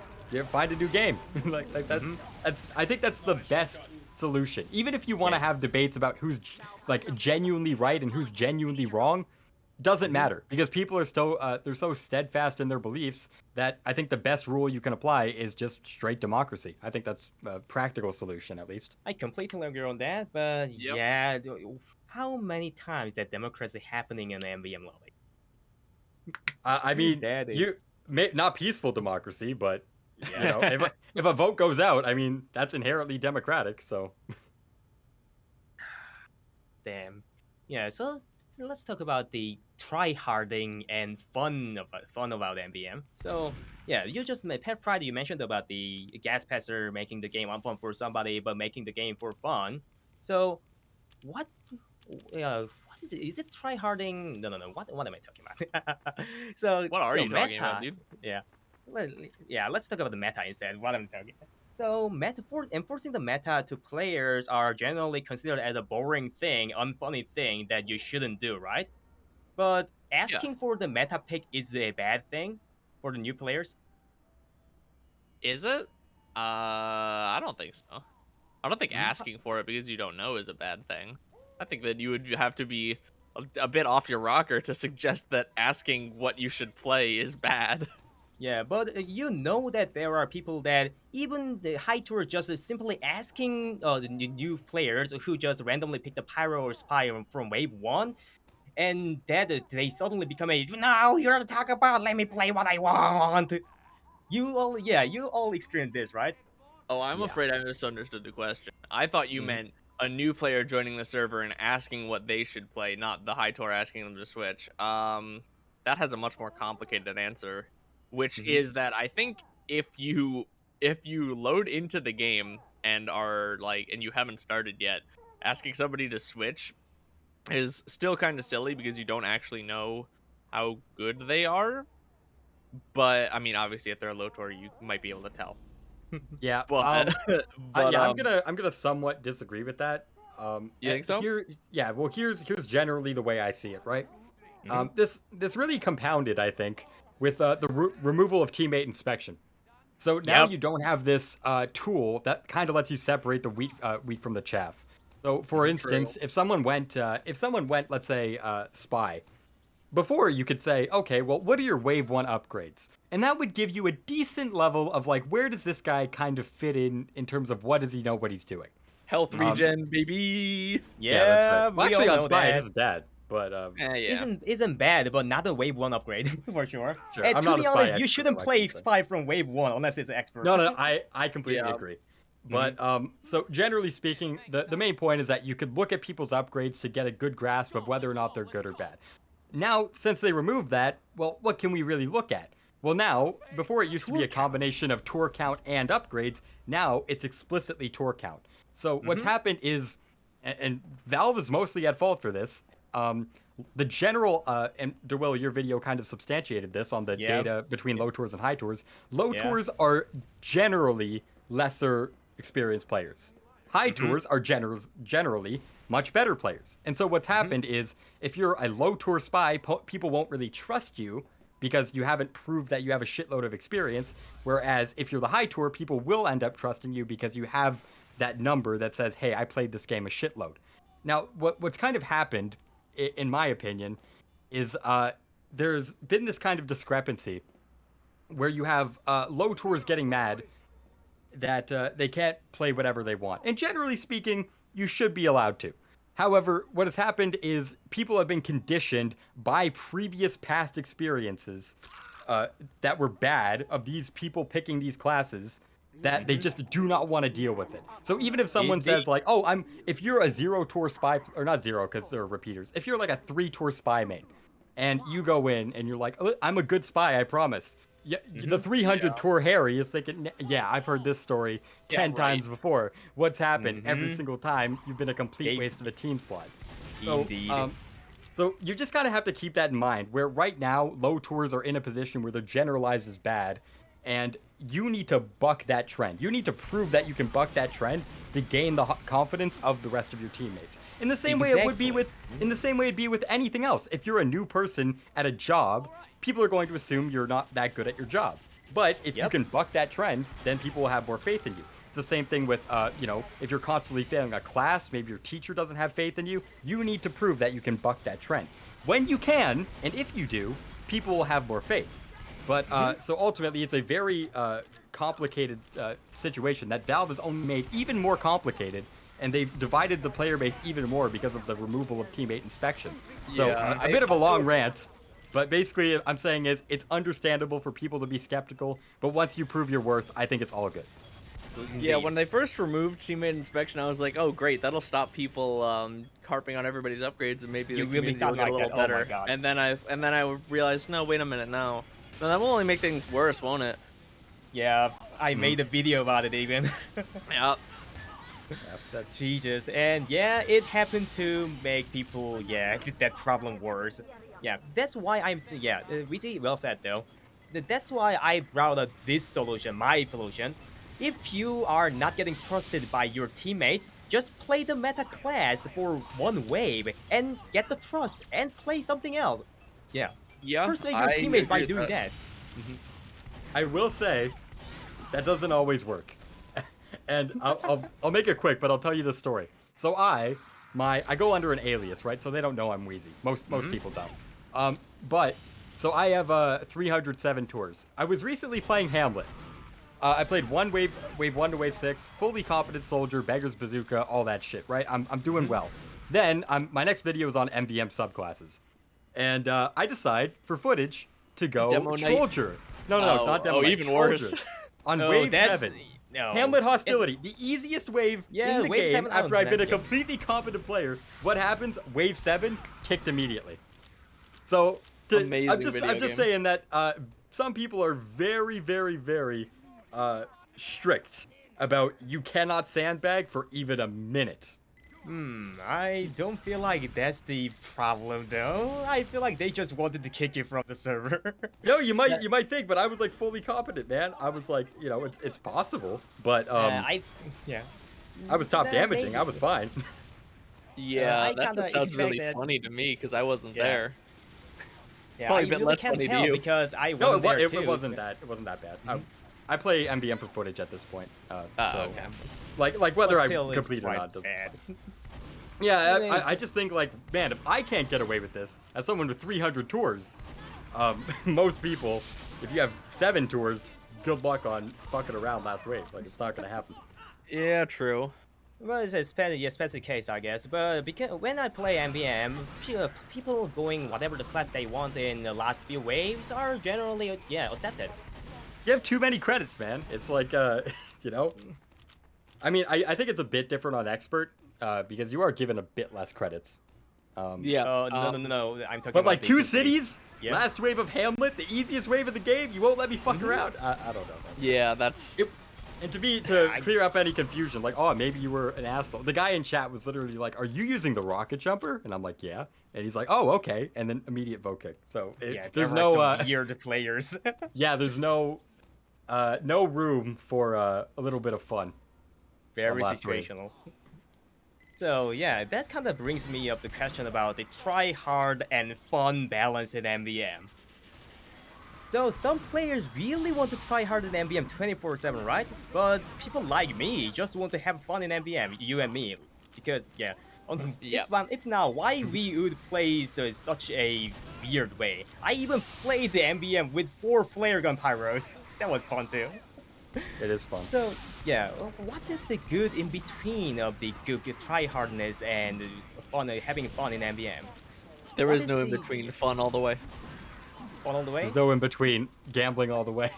find a new game. like that's I think that's the best solution. Even if you want to have debates about who's like genuinely right and who's genuinely wrong, doesn't matter because people are they're so steadfast in their beliefs that I think the best rule you can apply is just straight democracy. I think that's a practical solution, at least. I completely agree on that, but Yep. yeah, how many times that democracy happening in the MvM lobby? I mean, That is- you not peaceful democracy, but you know, if a vote goes out, I mean, that's inherently democratic. So Damn. Yeah, so let's talk about the try-harding and fun about MVM. So yeah, you just Pet Pride. You mentioned about the gas passer making the game unfun for somebody, but making the game for fun. So what? What is it? Is it try-harding? No. What am I talking about? What are you talking meta, about, dude? Let's talk about the meta instead. What I'm talking about. So, enforcing the meta to players are generally considered as a boring thing, unfunny thing that you shouldn't do, right? But asking for the meta pick is a bad thing for the new players. Is it? I don't think so. I don't think asking for it because you don't know is a bad thing. I think that you would have to be a bit off your rocker to suggest that asking what you should play is bad. Yeah, but you know that there are people that even the high tour just simply asking the new players who just randomly pick the pyro or spy from wave one, and that they suddenly become a no, you're to talk about. Let me play what I want. You all experience this, right? Oh, I'm Yeah. afraid I misunderstood the question. I thought you Mhm. meant a new player joining the server and asking what they should play, not the high tour asking them to switch. That has a much more complicated answer, which Mhm. is that I think if you load into the game and are like and you haven't started yet, asking somebody to switch is still kind of silly because you don't actually know how good they are. But I mean, obviously, if they're a low tour, you might be able to tell. Yeah. But but Yeah, I'm gonna somewhat disagree with that. you think so? Yeah. Well, here's generally the way I see it, right? Mhm. This really compounded, I think, with the removal of teammate inspection. So now Yep. you don't have this tool that kind of lets you separate the wheat from the chaff. So, for True. instance, if someone went, let's say, spy, before you could say, okay, well, what are your wave one upgrades? And that would give you a decent level of like, where does this guy kind of fit in terms of what does he know what he's doing? Health Mhm. regen, baby. Yeah, that's right. Yeah, Well, we actually, all on know spy, it that. isn't bad, but Yeah. Isn't bad, but not a wave one upgrade for sure. sure, And I'm to not a be spy honest, you expert, shouldn't so I play couldn't say. spy from wave one unless it's No, expert. no, I completely Yeah. agree. Mhm. But so generally speaking, the main point is that you could look at people's upgrades to get a good grasp of whether or not they're good or bad. Now, since they removed that, well, what can we really look at? Well, now, before it used to be Tour a count. combination of tour count and upgrades, now it's explicitly tour count. So what's Mhm. happened is, and Valve is mostly at fault for this. Um, the general and DeWill, your video kind of substantiated this on the Yeah. data between low tours and high tours. Low Yeah. tours are generally lesser experienced players. High Mhm. tours are generally much better players. And so what's Mhm. happened is if you're a low tour spy, people won't really trust you because you haven't proved that you have a shitload of experience. Whereas if you're the high tour, people will end up trusting you because you have that number that says, "Hey, I played this game a shitload." Now, what's kind of happened, in my opinion, is there's been this kind of discrepancy where you have low tours getting mad that they can't play whatever they want. And generally speaking, you should be allowed to. However, what has happened is people have been conditioned by previous past experiences that were bad of these people picking these classes that they Mhm. just do not want to deal with it. So even if someone Indeed. says like, "Oh, if you're a zero tour spy or not zero because they're repeaters. If you're like a 3 tour spy main and you go in and you're like, oh, I'm a good spy, I promise. Yeah, the Mhm. 300 Yeah. tour Harry is thinking, yeah, I've heard this story Yeah. 10 Right. times before. What's happened? Every Mhm. single time, you've been a complete They waste of a team slot. So, indeed. so you just gotta have to keep that in mind. Where right now, low tours are in a position where they're generalized as bad, and you need to buck that trend. You need to prove that you can buck that trend to gain the confidence of the rest of your teammates. In the same way it would be Exactly. with, in the same way it'd be with anything else. If you're a new person at a job, people are going to assume you're not that good at your job. But if you Yep. can buck that trend, then people will have more faith in you. It's the same thing with, if you're constantly failing a class, maybe your teacher doesn't have faith in you, you need to prove that you can buck that trend. When you can, and if you do, people will have more faith. But Mhm. so ultimately, it's a very complicated situation that Valve has only made even more complicated, and they've divided the player base even more because of the removal of teammate inspection. So Yeah. a bit of a long rant, but basically, I'm saying is it's understandable for people to be skeptical, but once you prove your worth, I think it's all good. Yeah, Indeed. when they first removed teammate inspection, I was like, "Oh, great, that'll stop people harping on everybody's upgrades, and maybe You the really community will thought get a like little that? Oh my better." god. And then I realized, no, wait a minute, no, that will only make things worse, won't it? Yeah, I Mm. made a video about it even. Yeah. Yeah, that's Jesus, and yeah, it happened to make people, yeah, that problem worse. Yeah, that's why really well said though. That's why I brought up this solution, my solution. If you are not getting trusted by your teammates, just play the meta class for one wave and get the trust and play something else. Yeah, Yeah, persuade your I teammates by agree with doing that. that. Mhm. I will say that doesn't always work. And I'll make it quick, but I'll tell you the story. So I I go under an alias, right? So they don't know I'm Wheezy. Most people don't. But so I have 307 tours. I was recently playing Hamlet. I played wave 1 to wave 6, fully competent soldier, beggar's bazooka, all that shit, right? I'm doing well. Then my next video is on MvM subclasses, and I decide for footage to go Demo night? soldier. No, not demo. Oh, night, even soldier. worse. On No, wave that's 7. no. Hamlet hostility, the easiest wave Yeah, in the wave game 7, after I've been a yeah. completely competent player. What happens? Wave 7 kicked immediately. So Amazing I'm video just game. saying that some people are very, very, very strict about you cannot sandbag for even a minute. I don't feel like that's the problem though. I feel like they just wanted to kick you from the server. No, you might think, but I was like fully competent, man. I was like, it's possible, but yeah. I was top That damaging. maybe- I was fine. Yeah, I that kinda sounds really expected- funny to me because I wasn't Yeah. there. Yeah, Probably I a bit really less can't funny to tell you. because I No, wasn't there it too. wasn't that. It wasn't that bad. I play MvM for footage at this point. So Okay. like whether But I still, it's complete it or quite not doesn't. bad. Yeah, I mean- I just think like, man, if I can't get away with this as someone with 300 tours, most people, if you have 7 tours, good luck on fucking around last wave. Like it's not gonna happen. Yeah, true. Well, it's a specific case, I guess. But because when I play MVM, people going whatever the class they want in the last few waves are generally accepted. You have too many credits, man. It's like I mean, I think it's a bit different on expert because you are given a bit less credits. Yeah. No. I'm talking But about like the 2 good cities, Yeah. last wave of Hamlet, the easiest wave of the game. You won't let me fuck around. I don't know. Yeah, that's. And to clear up any confusion, like, oh, maybe you were an asshole. The guy in chat was literally like, "Are you using the rocket jumper?" And I'm like, "Yeah." And he's like, "Oh, okay." And then immediate vote kick. So Yeah, there's there were no some weird players. yeah, there's no room for a little bit of fun. Very last wave. situational. So yeah, that kind of brings me up the question about the try hard and fun balance in MVM. So some players really want to try hard in MVM 24/7, right? But people like me just want to have fun in MVM, you and me, because yeah. Yeah. If not, why we would play such a weird way? I even played the MVM with 4 flare gun pyros. That was fun too. It is fun. So yeah, what is the good in between of the good try hardness and fun, having fun in MVM? There What is is no in the- between. Fun all the way. Fun all the way? There's no in between. Gambling all the way.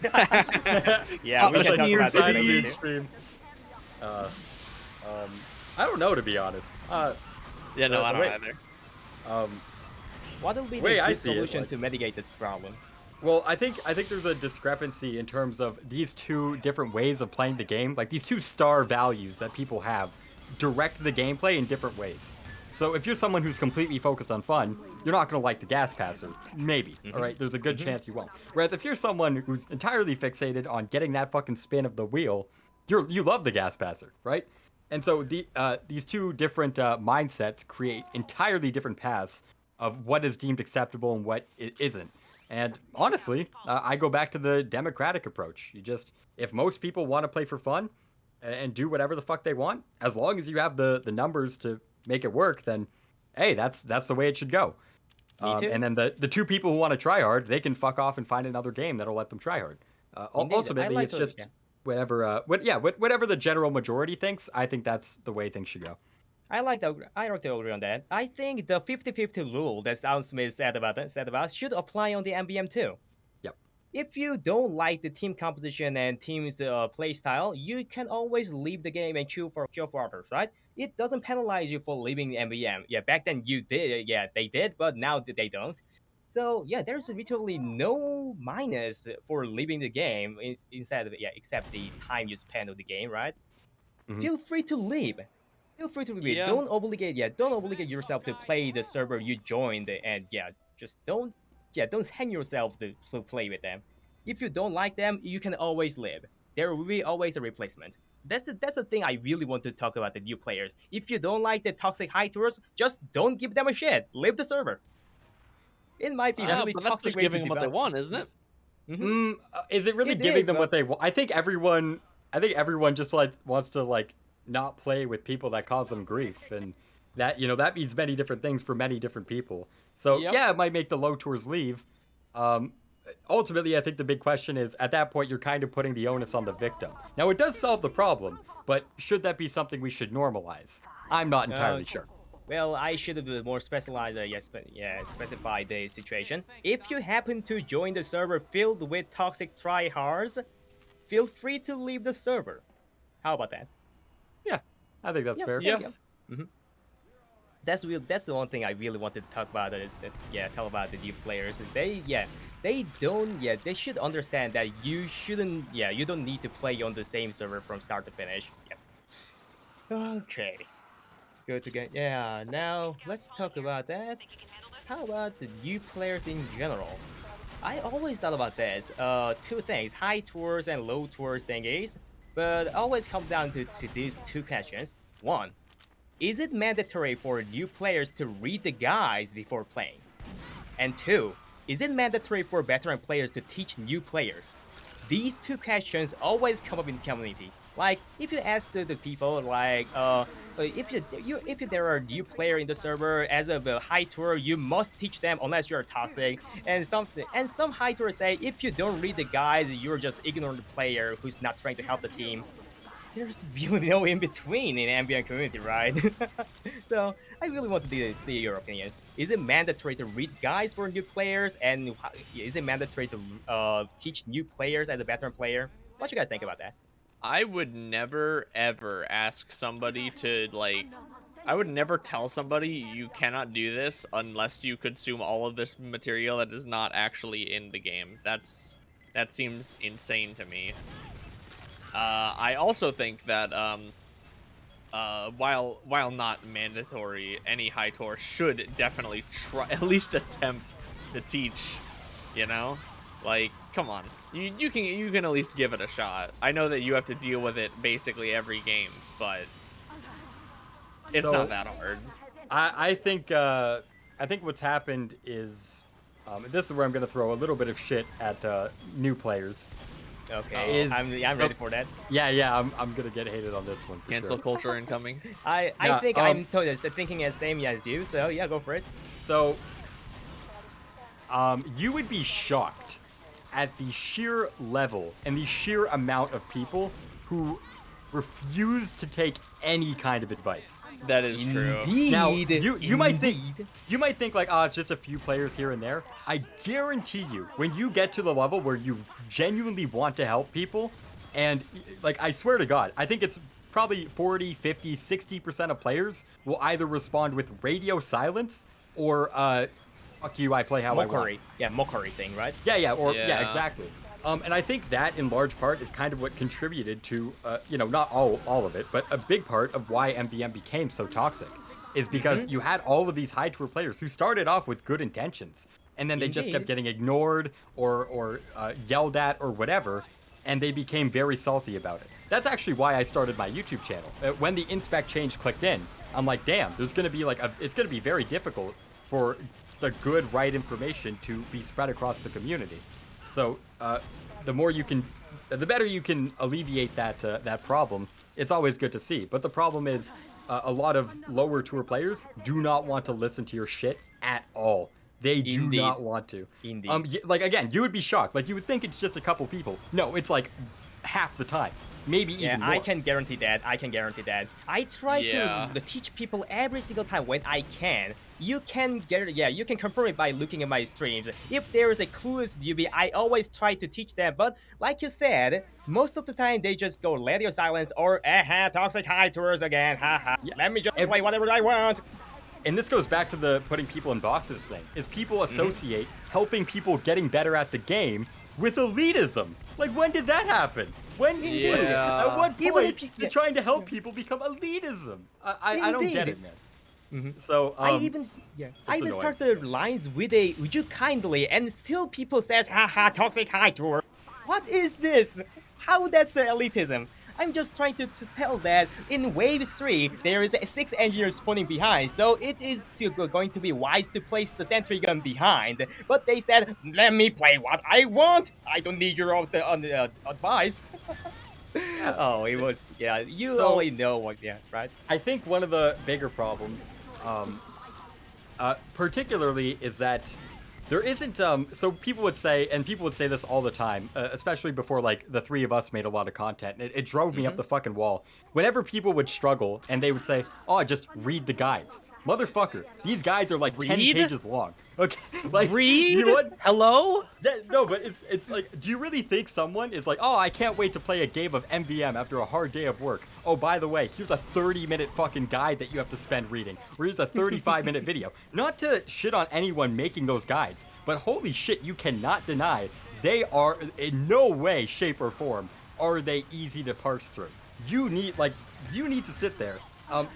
Yeah, we It's can like talk two about that sides of later the too. extreme. I don't know, to be honest. Yeah, no, I don't wait. either. What will be the Way I good see it, solution like- to mitigate this problem? Well, I think there's a discrepancy in terms of these 2 different ways of playing the game. Like these 2 star values that people have direct the gameplay in different ways. So if you're someone who's completely focused on fun, you're not going to like the gas passer. Maybe. All right. There's a good chance you won't. Whereas if you're someone who's entirely fixated on getting that fucking spin of the wheel, you love the gas passer, right? And so these 2 different mindsets create entirely different paths of what is deemed acceptable and what it isn't. And honestly, I go back to the democratic approach. If most people want to play for fun and do whatever the fuck they want, as long as you have the numbers to make it work, then hey, that's the way it should go. Me too. And then the 2 people who want to try hard, they can fuck off and find another game that'll let them try hard. Indeed, I Ultimately, like it's to- just yeah. whatever the general majority thinks. I think that's the way things should go. I like to agree on that. I think the 50-50 rule that Soundsmith said about should apply on the MVM too. Yep. If you don't like the team composition and team's play style, you can always leave the game and queue for others, right? It doesn't penalize you for leaving the MVM. Yeah, back then you did. Yeah, they did, but now they don't. So yeah, there's literally no minus for leaving the game instead of except the time you spend on the game, right? Mhm. Feel free to leave. Feel free to leave. Yeah. Don't obligate yourself to play the server you joined, and just don't hang yourself to play with them. If you don't like them, you can always leave. There will be always a replacement. That's the thing I really want to talk about the new players. If you don't like the toxic high tours, just don't give them a shit. Leave the server. It might be Yeah, really but that's toxic just way to giving them what they develop. want, isn't it? Is it really It giving is, them what but- they want? I think everyone just like wants to like not play with people that cause them grief, and that that means many different things for many different people. So Yep. yeah, it might make the low tours leave. Um, Ultimately, I think the big question is at that point you're kind of putting the onus on the victim. Now it does solve the problem, but should that be something we should normalize? I'm not entirely sure. Well, I should have more specialized, specify the situation. If you happen to join the server filled with toxic tryhards, feel free to leave the server. How about that? Yeah, I think that's fair. Yeah. Mm-hmm. That's the one thing I really wanted to talk about is that tell about the new players. They should understand that you don't need to play on the same server from start to finish. Okay. Good to get. Yeah, now let's talk about that. How about the new players in general? I always thought about this. Two things: high tours and low tours thingies. But always come down to these two questions. One, is it mandatory for new players to read the guides before playing? And two, is it mandatory for veteran players to teach new players? These two questions always come up in the community. Like, if you ask the people, like, if there are new player in the server as of a high tour, you must teach them unless you're toxic. And some high tours say if you don't read the guides, you're just ignoring the player who's not trying to help the team. There's really no in between in MvM community, right? So I really want to see your opinions. Is it mandatory to read guides for new players, and is it mandatory to teach new players as a veteran player? What you guys think about that? I would never ever ask somebody to I would never tell somebody you cannot do this unless you consume all of this material that is not actually in the game. That seems insane to me. I also think that while not mandatory, any high tour should definitely try at least attempt to teach. You know, like come on, you can at least give it a shot. I know that you have to deal with it basically every game, but it's not that hard. I think what's happened is this is where I'm going to throw a little bit of shit at new players. Okay, I'm ready for that. Yeah, I'm gonna get hated on this one. For Cancel sure. culture incoming. I think I'm totally thinking as same as you. So yeah, go for it. So, you would be shocked at the sheer level and the sheer amount of people who refuse to take any kind of advice. That is true. Now, you might think like, oh, it's just a few players here and there. I guarantee you, when you get to the level where you genuinely want to help people, and like, I swear to God, I think it's probably 40, 50, 60% of players will either respond with radio silence or, fuck you, I play how I want. Yeah, mockery thing, right? Yeah, exactly. And I think that, in large part, is kind of what contributed to, not all of it, but a big part of why MvM became so toxic, is because you had all of these high tour players who started off with good intentions, and then they just kept getting ignored or yelled at or whatever, and they became very salty about it. That's actually why I started my YouTube channel. When the inspect change clicked in, I'm like, damn, there's going to be it's going to be very difficult for the good, right information to be spread across the community. So the better you can alleviate that problem, it's always good to see. But the problem is, a lot of lower tour players do not want to listen to your shit at all. They do not want to. Indeed. Like, again, you would be shocked. Like, you would think it's just a couple people. No, it's like half the time. Maybe even more. I can guarantee that. I try to teach people every single time when I can. You can confirm it by looking at my streams. If there is a clueless newbie, I always try to teach them. But like you said, most of the time they just go radio silence or toxic high tours again. Let me just play whatever I want. And this goes back to the putting people in boxes thing. Is people associate helping people getting better at the game with elitism. Like, when did that happen? When did at what point did trying to help people become elitism? I don't get it, man. So I even start the lines with a "Would you kindly?" and still people says toxic high tour. What is this? How that's elitism? I'm just trying to tell that in Wave 3, there is 6 engineers spawning behind, so it is going to be wise to place the sentry gun behind. But they said, let me play what I want. I don't need your advice. Oh, it was, you only know what, right? I think one of the bigger problems particularly is that there isn't so people would say, and people would say this all the time, especially before like the three of us made a lot of content. It drove me up the fucking wall whenever people would struggle and they would say, oh, just read the guides. Motherfucker, these guides are like 10 Read? pages long. Okay, like Read? you know what? Hello? Yeah, no, but it's like, do you really think someone is like, oh, I can't wait to play a game of MvM after a hard day of work? Oh, by the way, here's a 30-minute fucking guide that you have to spend reading, or here's a 35-minute video. Not to shit on anyone making those guides, but holy shit, you cannot deny they are in no way, shape, or form are they easy to parse through. You need to sit there.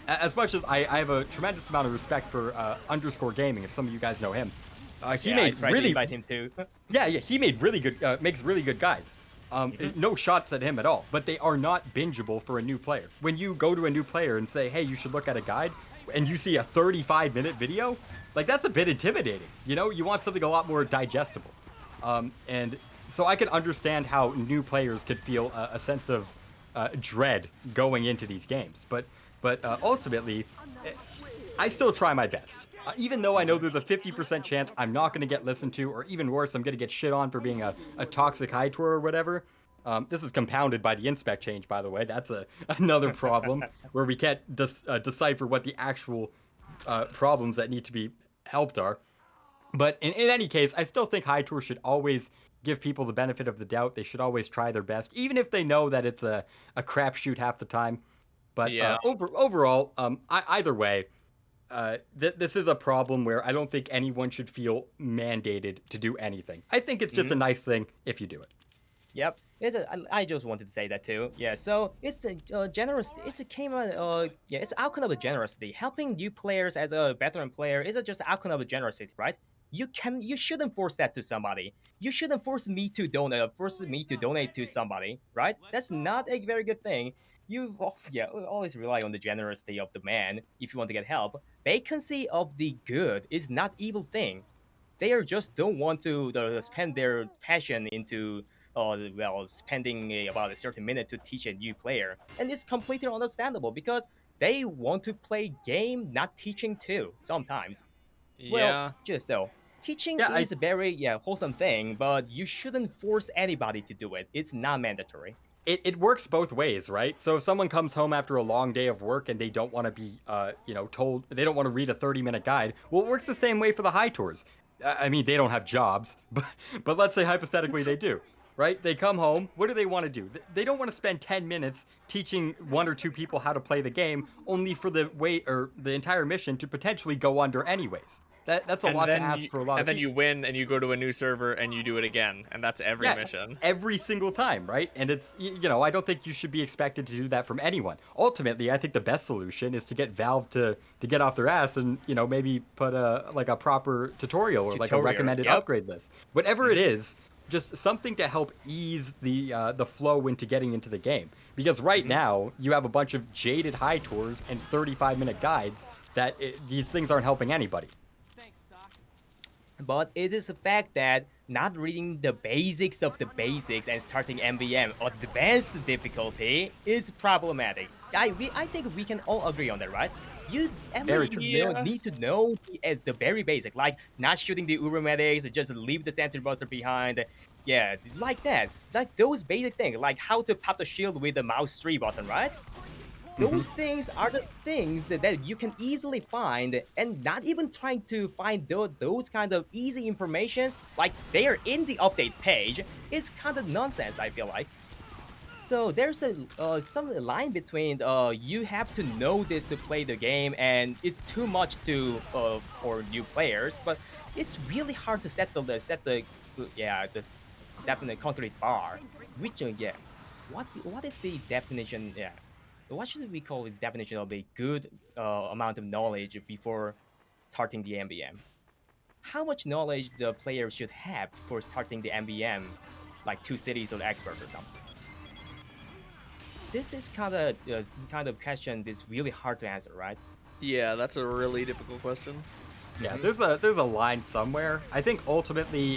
As much as I have a tremendous amount of respect for Underscore Gaming, if some of you guys know him, he I made tried really to invite him too. yeah, he made really good, makes really good guides. No shots at him at all, but they are not bingeable for a new player. When you go to a new player and say, hey, you should look at a guide, and you see a 35-minute video, like that's a bit intimidating. You know, you want something a lot more digestible. And so I can understand how new players could feel a sense of dread going into these games. But ultimately, I still try my best. Even though I know there's a 50% chance I'm not going to get listened to, or even worse, I'm going to get shit on for being a toxic high tour or whatever. This is compounded by the inspec change, by the way. That's another problem where we can't decipher what the actual problems that need to be helped are. But in any case, I still think high tour should always give people the benefit of the doubt. They should always try their best, even if they know that it's a crapshoot half the time. But Yeah. Overall, either way, this is a problem where I don't think anyone should feel mandated to do anything. I think it's just a nice thing if you do it. Yep, I just wanted to say that too. Yeah, so it's a generous. It's it's outcome of generosity. Helping new players as a veteran player is just outcome of generosity, right? You shouldn't force that to somebody. You shouldn't force me to donate to somebody, right? That's not a very good thing. Always rely on the generosity of the man if you want to get help. Vacancy of the good is not evil thing. They are just don't want to spend their passion into spending about a certain minute to teach a new player, and it's completely understandable because they want to play game, not teaching too. Sometimes, well, Yeah. just so teaching Yeah, is a very wholesome thing, but you shouldn't force anybody to do it. It's not mandatory. It works both ways, right? So if someone comes home after a long day of work and they don't want to be, told, they don't want to read a 30-minute guide, well, it works the same way for the high tours. I mean, they don't have jobs, but let's say hypothetically they do, right? They come home, what do they want to do? They don't want to spend 10 minutes teaching one or two people how to play the game, only for the entire mission to potentially go under anyways. That's a lot to ask for a lot of people. And then you win and you go to a new server and you do it again, and that's every mission. Every single time, right? And it's, I don't think you should be expected to do that from anyone. Ultimately, I think the best solution is to get Valve to get off their ass and, maybe put a proper tutorial or like a recommended upgrade list. Whatever it is, just something to help ease the flow into getting into the game. Because right now, you have a bunch of jaded high tours and 35-minute guides that these things aren't helping anybody. But it is a fact that not reading the basics of the basics and starting MvM or advanced difficulty is problematic. I think we can all agree on that, right? You at least need to know the very basic, like not shooting the Uber medics, just leave the Sentry Buster behind. Yeah, like that. Like those basic things, like how to pop the shield with the mouse 3 button, right? Those things are the things that you can easily find, and not even trying to find those kind of easy informations, like they are in the update page, it's kind of nonsense, I feel like. So there's some line between you have to know this to play the game, and it's too much for new players, but it's really hard to set the definite concrete bar. Which what is the definition? Yeah. What should we call the definition of a good amount of knowledge before starting the MvM? How much knowledge the player should have for starting the MvM, like 2 cities or expert or something? This is kind of question that's really hard to answer, right? Yeah, that's a really difficult question. Yeah, there's a line somewhere. I think ultimately,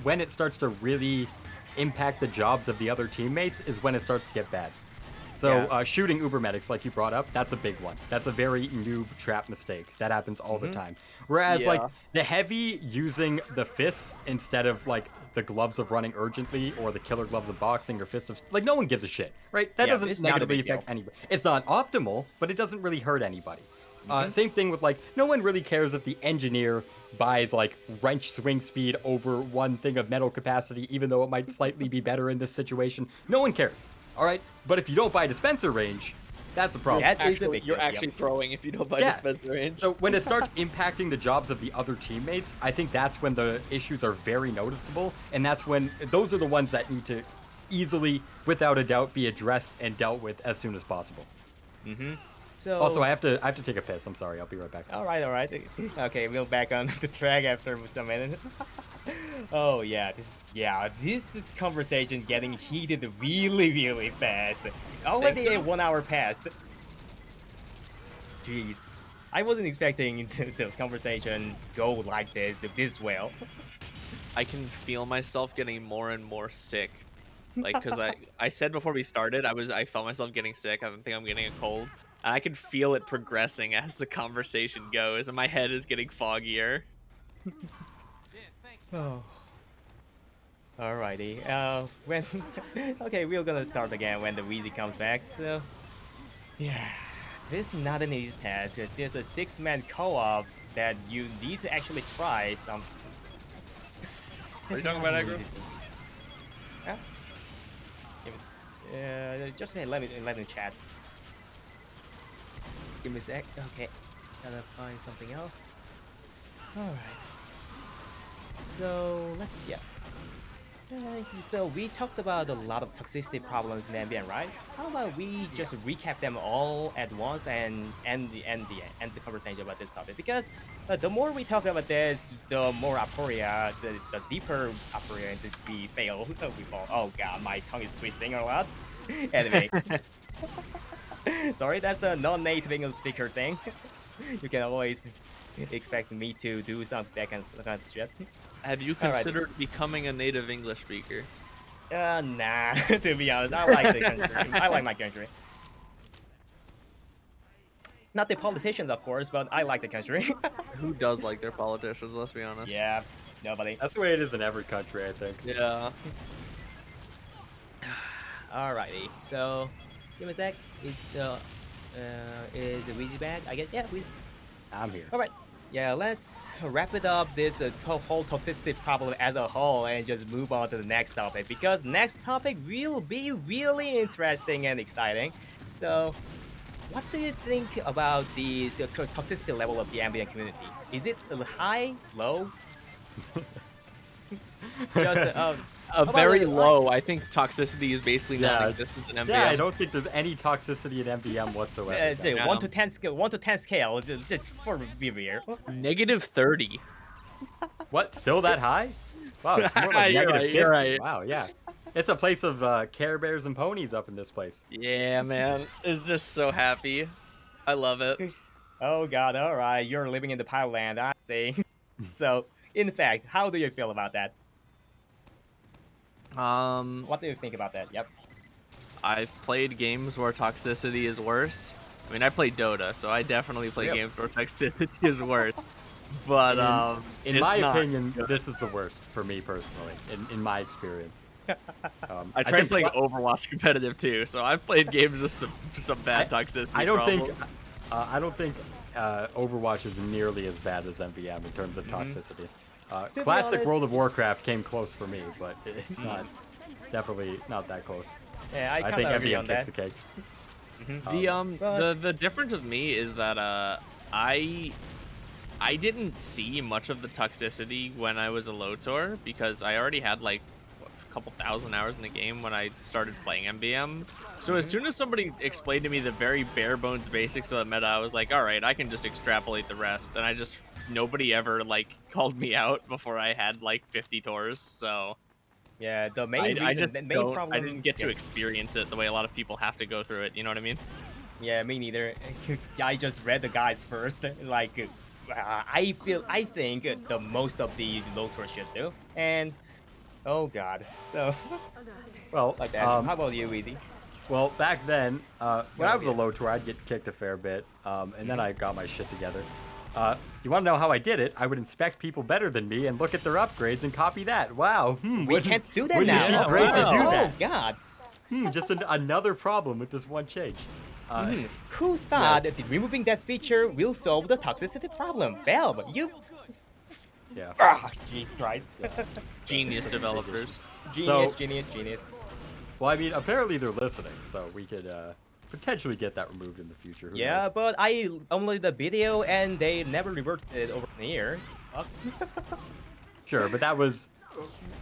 when it starts to really impact the jobs of the other teammates is when it starts to get bad. So Yeah. shooting Uber medics, like you brought up, that's a big one. That's a very noob trap mistake. That happens all the time. Whereas like Yeah. the heavy using the fists instead of like the gloves of running urgently or the killer gloves of boxing or fist of like no one gives a shit, right? That Yeah, doesn't it's not a negatively big deal. affect anybody. It's not optimal, but it doesn't really hurt anybody. Mhm. Same thing with like no one really cares if the engineer buys like wrench swing speed over one thing of metal capacity, even though it might slightly be better in this situation. No one cares. All right, but if you don't buy dispenser range, that's a problem. That is a big You're deal, yep. actually throwing if you don't buy Yeah. dispenser range. So when it starts impacting the jobs of the other teammates, I think that's when the issues are very noticeable, and that's when those are the ones that need to easily, without a doubt, be addressed and dealt with as soon as possible. So Also, I have to take a piss. I'm sorry. I'll be right back. All right. Okay, we'll back on the track after some minutes. Oh yeah, this conversation getting heated really fast. Already so? a 1 hour passed. Jeez, I wasn't expecting the conversation go like this well. I can feel myself getting more and more sick. Like, cause I said before we started, I felt myself getting sick. I think I'm getting a cold. And I can feel it progressing as the conversation goes, and my head is getting foggier. Oh. Alrighty. When okay, we're gonna start again when the Wheezy comes back. So yeah, this is not an easy task. There's a 6-man co-op that you need to actually try. Some. Are you talking about aggro? Huh? Just let me chat. Give me a sec. Okay, gotta find something else. All right. So let's so we talked about a lot of toxicity problems in MvM, right? How about we just recap them all at once and end the conversation about this topic? Because the more we talk about this, the more aporia, the deeper aporia into we fail. We fall. Oh god, my tongue is twisting a lot. Anyway, sorry, that's a non-native English speaker thing. You can always expect me to do some that kind of shit. Have you Alrighty. considered becoming a native English speaker? Nah, to be honest, I like the country. I like my country. Not the politicians, of course, but I like the country. Who does like their politicians? Let's be honest. Yeah, nobody. That's the way it is in every country, I think. Yeah. Alrighty, so give me a sec. Is the Wheezy back? I guess yeah. I'm here. All right. Yeah, let's wrap it up this whole toxicity problem as a whole and just move on to the next topic because next topic will be really interesting and exciting. So, what do you think about the toxicity level of the ambient community? Is it high, low? Just Very low. I think toxicity is basically Yeah. non-existent in MvM. Yeah, I don't think there's any toxicity in MvM whatsoever. say Yeah. 1 to 10 scale, 1 to 10 scale, just for be real. -30. What? Still that high? Wow, it's more like You're negative right, 50. you're right. Wow, yeah. It's a place of Care Bears and ponies up in this place. Yeah, man. It's just so happy. I love it. Oh god, alright, you're living in the pile land, I see. So, in fact, how do you feel about that? What do you think about that? Yep. I've played games where toxicity is worse. I mean, I play Dota, so I definitely play Yep. games where toxicity is worse. But In it's my not opinion, good. this is the worst for me personally, in my experience. I tried think playing Overwatch competitive too, so I've played games with some bad toxicity. I don't think problems. Overwatch is nearly as bad as MvM in terms of toxicity. be Classic honest- World of Warcraft came close for me, but it's not definitely not that close. Yeah, I I kind think of agree on MvM kicks that. the cake. But- The difference with me is that I didn't see much of the toxicity when I was a LOTOR because I already had like a couple thousand hours in the game when I started playing MvM. So as soon as somebody explained to me the very bare bones basics of the meta, I was like, all right, I can just extrapolate the rest. And nobody ever like called me out before I had like 50 tours. So Yeah, the main I reason, just the main problem. I didn't get to yeah. experience it the way a lot of people have to go through it. You know what I mean? Yeah, me neither. I just read the guides first. Like, I think the most of the LOTOR should do. And oh god, so Well, like that. How about you, Easy? Well, back then, when I was a low tour, I'd get kicked a fair bit, and then I got my shit together. You want to know how I did it? I would inspect people better than me and look at their upgrades and copy that. Wow. We can't do that wouldn't now. it be Yeah, great to do wow. that? Oh God. Just another problem with this one change. Who thought Yes. that removing that feature will solve the toxicity problem? Valve, you. Yeah. Ah, Jesus Christ. Genius developers. Genius, So- genius. Well, I mean, apparently they're listening, so we could potentially get that removed in the future. Who Yeah, knows? but I only the video and they never reverted it over here. Sure, but that was.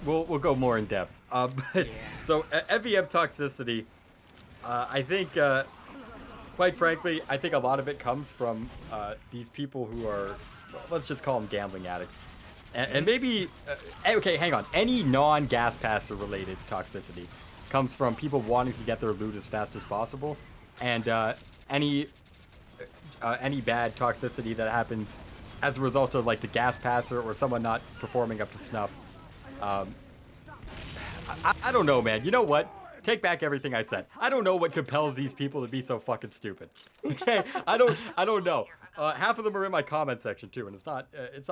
We'll go more in depth. But so MvM toxicity, I think, quite frankly, I think a lot of it comes from these people who are, let's just call them gambling addicts, and maybe okay, hang on. Any non-gas passer related toxicity comes from people wanting to get their loot as fast as possible, and any bad toxicity that happens as a result of like the gas passer or someone not performing up to snuff. I don't know, man. You know what? Take back everything I said. I don't know what compels these people to be so fucking stupid. Okay, I don't know. Half of them are in my comment section too, and it's not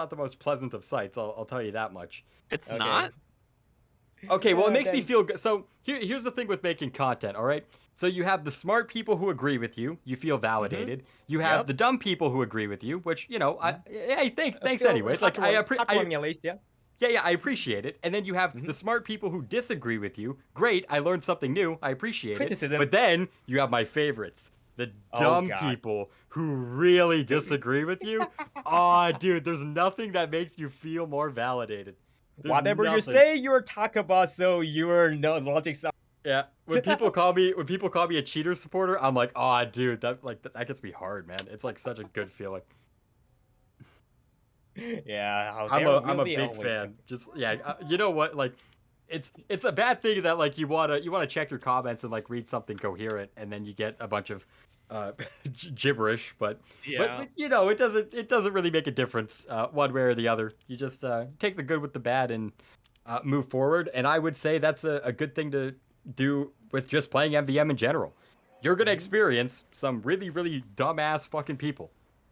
the most pleasant of sights. I'll tell you that much. It's Okay. not. Okay, well, it makes me Then- feel good. So here's the thing with making content, all right? So you have the smart people who agree with you. You feel validated. You have Yep. the dumb people who agree with you, which, you know, hey, thanks Feel anyway. Like, heartwarming at least, yeah. yeah, I appreciate it. And then you have the smart people who disagree with you. Great, I learned something new. I appreciate Criticism. it. But then you have my favorites. The Oh, dumb God. people who really disagree with you. Aw, dude, there's nothing that makes you feel more validated. There's Whatever you nothing. say, you're talk about, so you're no logic. Yeah, when people call me a cheater supporter, I'm like, oh, dude, that gets me hard, man. It's like such a good feeling. Yeah, I'm there a will be big always- fan. Just yeah, you know what? Like, it's a bad thing that like you wanna check your comments and like read something coherent, and then you get a bunch of gibberish. But you know, it doesn't really make a difference one way or the other. You just take the good with the bad and move forward. And I would say that's a good thing to do with just playing MvM in general. You're gonna experience some really, really dumbass fucking people.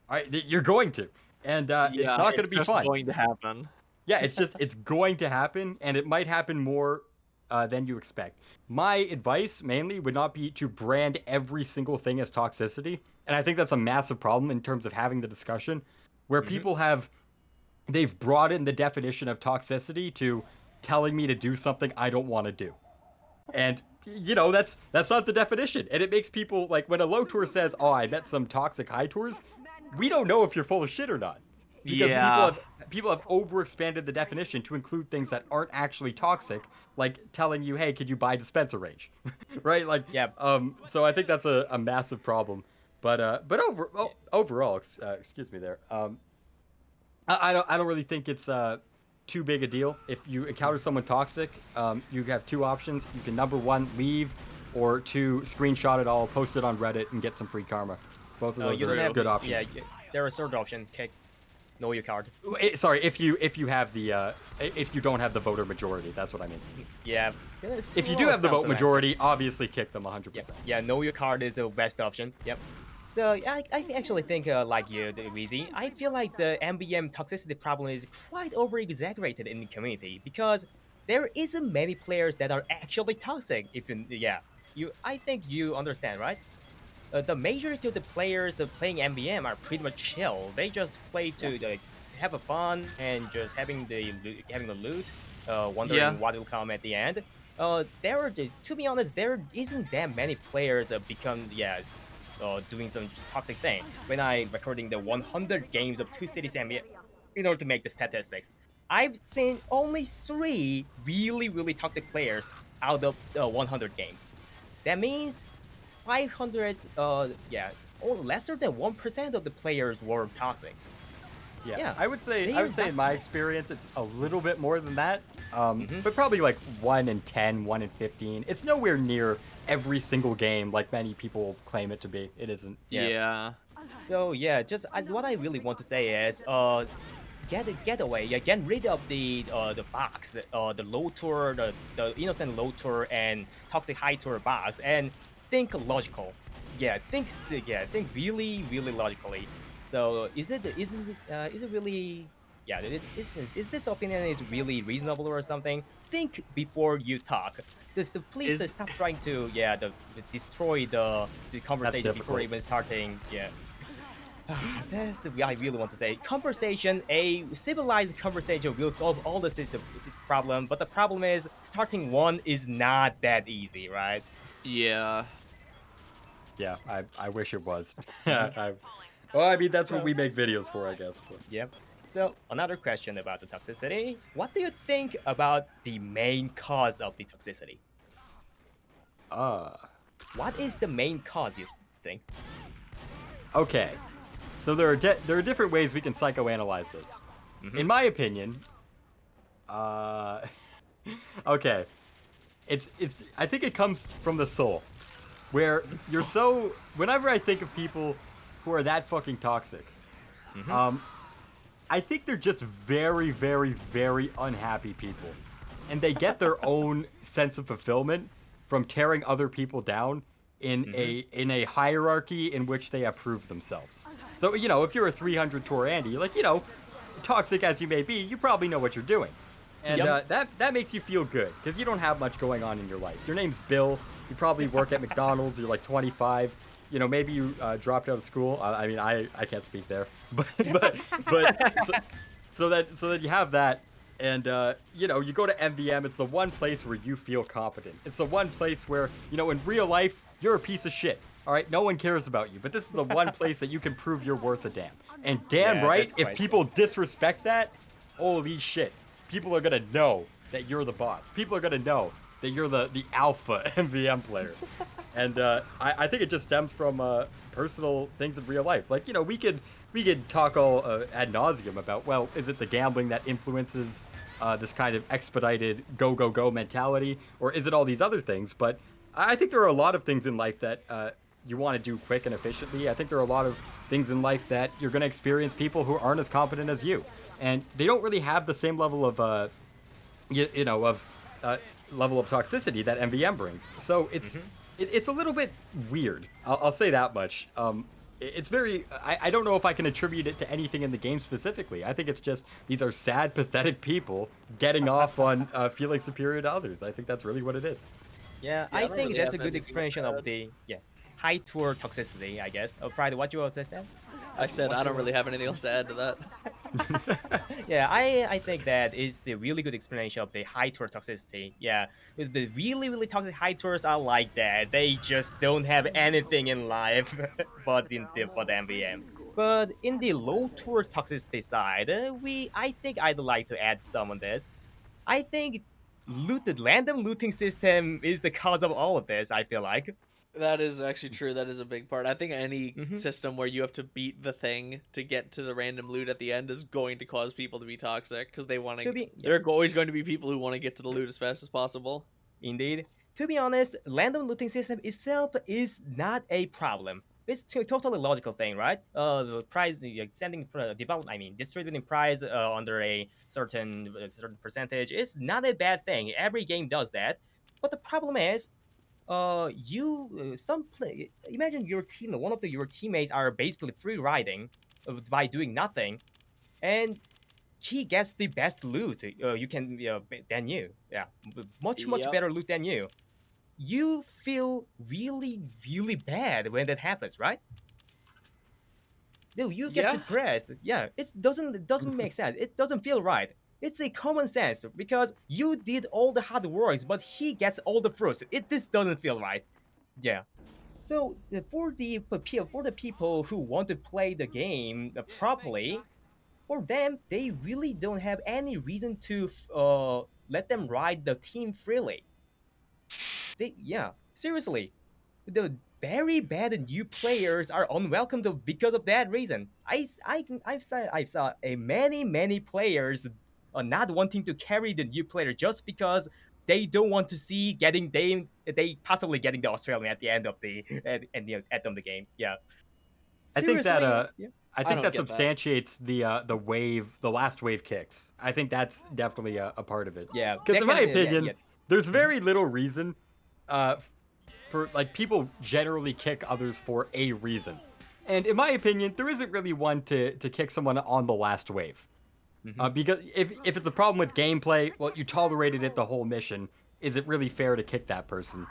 All right, you're going to, and it's not gonna be just fun. going to happen. Yeah, it's going to happen, and it might happen more than you expect. My advice mainly would not be to brand every single thing as toxicity, and I think that's a massive problem in terms of having the discussion, where people they've broadened the definition of toxicity to telling me to do something I don't want to do. And you know, that's not the definition. And it makes people like when a low tour says, "Oh, I met some toxic high tours," we don't know if you're full of shit or not. Because Yeah. people have overexpanded the definition to include things that aren't actually toxic, like telling you, "Hey, could you buy dispenser range?" Right? Like Yep. so I think that's a massive problem. But overall, excuse me there. I don't really think it's too big a deal. If you encounter someone toxic, you have two options. You can number one, leave, or two, screenshot it all, post it on Reddit, and get some free karma. Both of those you don't are have good options. Yeah, there is a third option. Okay, know your card. Sorry, if you have the if you don't have the voter majority, that's what I mean. Yeah. If you do have the vote majority, obviously kick them 100%. Yeah, know your card is the best option. Yep. So I actually think like you, Weezy, I feel like the MvM toxicity problem is quite over-exaggerated in the community because there isn't many players that are actually toxic. I think you understand, right? The majority of the players playing MvM are pretty much chill. They just play to have a fun and just having the loot, wondering what will come at the end. To be honest, there isn't that many players that become doing some toxic thing. When I recording the 100 games of Two Cities MvM in order to make the statistics, I've seen only 3 really, really toxic players out of 100 games. That means 500, or lesser than 1% of the players were toxic. Yeah, I would say they are in my experience it's a little bit more than that. But probably like 1 in 10, 1 in 15. It's nowhere near every single game like many people claim it to be. It isn't. Yeah. So what I really want to say is get away, get rid of the box, the low tour, the innocent low tour and toxic high tour box, and think logical. Yeah, think really, really logically. So is it really? Yeah, is this opinion is really reasonable or something? Think before you talk. Just please Is stop trying to destroy the That's conversation before difficult. even starting. Yeah. That's what I really want to say. Conversation, a civilized conversation will solve all the problem, but the problem is starting one is not that easy, right? yeah. Yeah, I wish it was. Mhm. Well, I mean, that's what So, we make videos for, I guess. But. yep. So another question about the toxicity. What do you think about the main cause of the toxicity? Uh, What is the main cause you think? okay. So there are different ways we can psychoanalyze this. Mm-hmm. In my opinion, uh, okay, it's I think it comes from the soul, where you're so. Whenever I think of people who are that fucking toxic, Mm-hmm. um, I think they're just very, very, very unhappy people. And they get their own sense of fulfillment from tearing other people down Mm-hmm. in a hierarchy in which they approve themselves. So, if you're a 300 tour Andy, like, toxic as you may be, you probably know what you're doing. And Yep. that makes you feel good because you don't have much going on in your life. Your name's Bill. You probably work at McDonald's. You're like 25. Maybe you dropped out of school. I mean, I can't speak there, but so that you have that, and you go to MvM. It's the one place where you feel competent. It's the one place where in real life you're a piece of shit. All right, no one cares about you, but this is the one place that you can prove you're worth a damn. And damn Yeah, right, that's if quite people true. disrespect that, holy shit, people are gonna know that you're the boss. People are gonna know that you're the alpha MvM player. And I think it just stems from personal things in real life. Like we could talk all ad nauseum about, well, is it the gambling that influences this kind of expedited go go go mentality, or is it all these other things? But I think there are a lot of things in life that you want to do quick and efficiently. I think there are a lot of things in life that you're going to experience people who aren't as competent as you, and they don't really have the same level of uh, level of toxicity that MVM brings. So Mm-hmm. it's a little bit weird. I'll say that much. It's very. I don't know if I can attribute it to anything in the game specifically. I think it's just these are sad, pathetic people getting off on feeling superior to others. I think that's really what it is. Yeah, Yeah, I I don't think really that's have a good anything to explanation of add. the high tour toxicity, I guess. Oh, Pride, what you want to say? I said I don't really have anything else to add to that. Yeah, I think that is a really good explanation of the high tour toxicity. Yeah, the really really toxic high tours are like that. They just don't have anything in life, but MVM. But in the low tour toxicity side, I think I'd like to add some on this. I think the random looting system is the cause of all of this. I feel like. That is actually true. That is a big part. I think any Hmm. system where you have to beat the thing to get to the random loot at the end is going to cause people to be toxic because they want To to. be yeah, There are always going to be people who want to get to the loot as fast as possible. indeed. To be honest, random looting system itself is not a problem. It's a totally logical thing, right? The prize, sending development, I mean, distributing prize under a certain percentage is not a bad thing. Every game does that. But the problem is, imagine your team, one of your teammates are basically free riding by doing nothing, and he gets the best loot you can than you. Yeah, much Yep. better loot than you. You feel really really bad when that happens, right? Dude, you get Yeah. depressed. Yeah, it doesn't make sense. It doesn't feel right. It's a common sense because you did all the hard works, but he gets all the fruits. This doesn't feel right. Yeah. So for the people who want to play the game properly, for them, they really don't have any reason to let them ride the team freely. Yeah, seriously, the very bad new players are unwelcome because of that reason. I've saw a many players not wanting to carry the new player just because they don't want to see they possibly getting the Australian at the end of the game. Yeah, I think that seriously. Yeah. I I think don't that get that. substantiates the last wave kicks. I think that's definitely a part of it. Yeah, Because that in my can yeah, yeah. opinion, there's Mhm. very little reason uh, for like people generally kick others for a reason. And in my opinion, there isn't really one to kick someone on the last wave. Because if it's a problem with gameplay, well, you tolerated it the whole mission. Is it really fair to kick that person?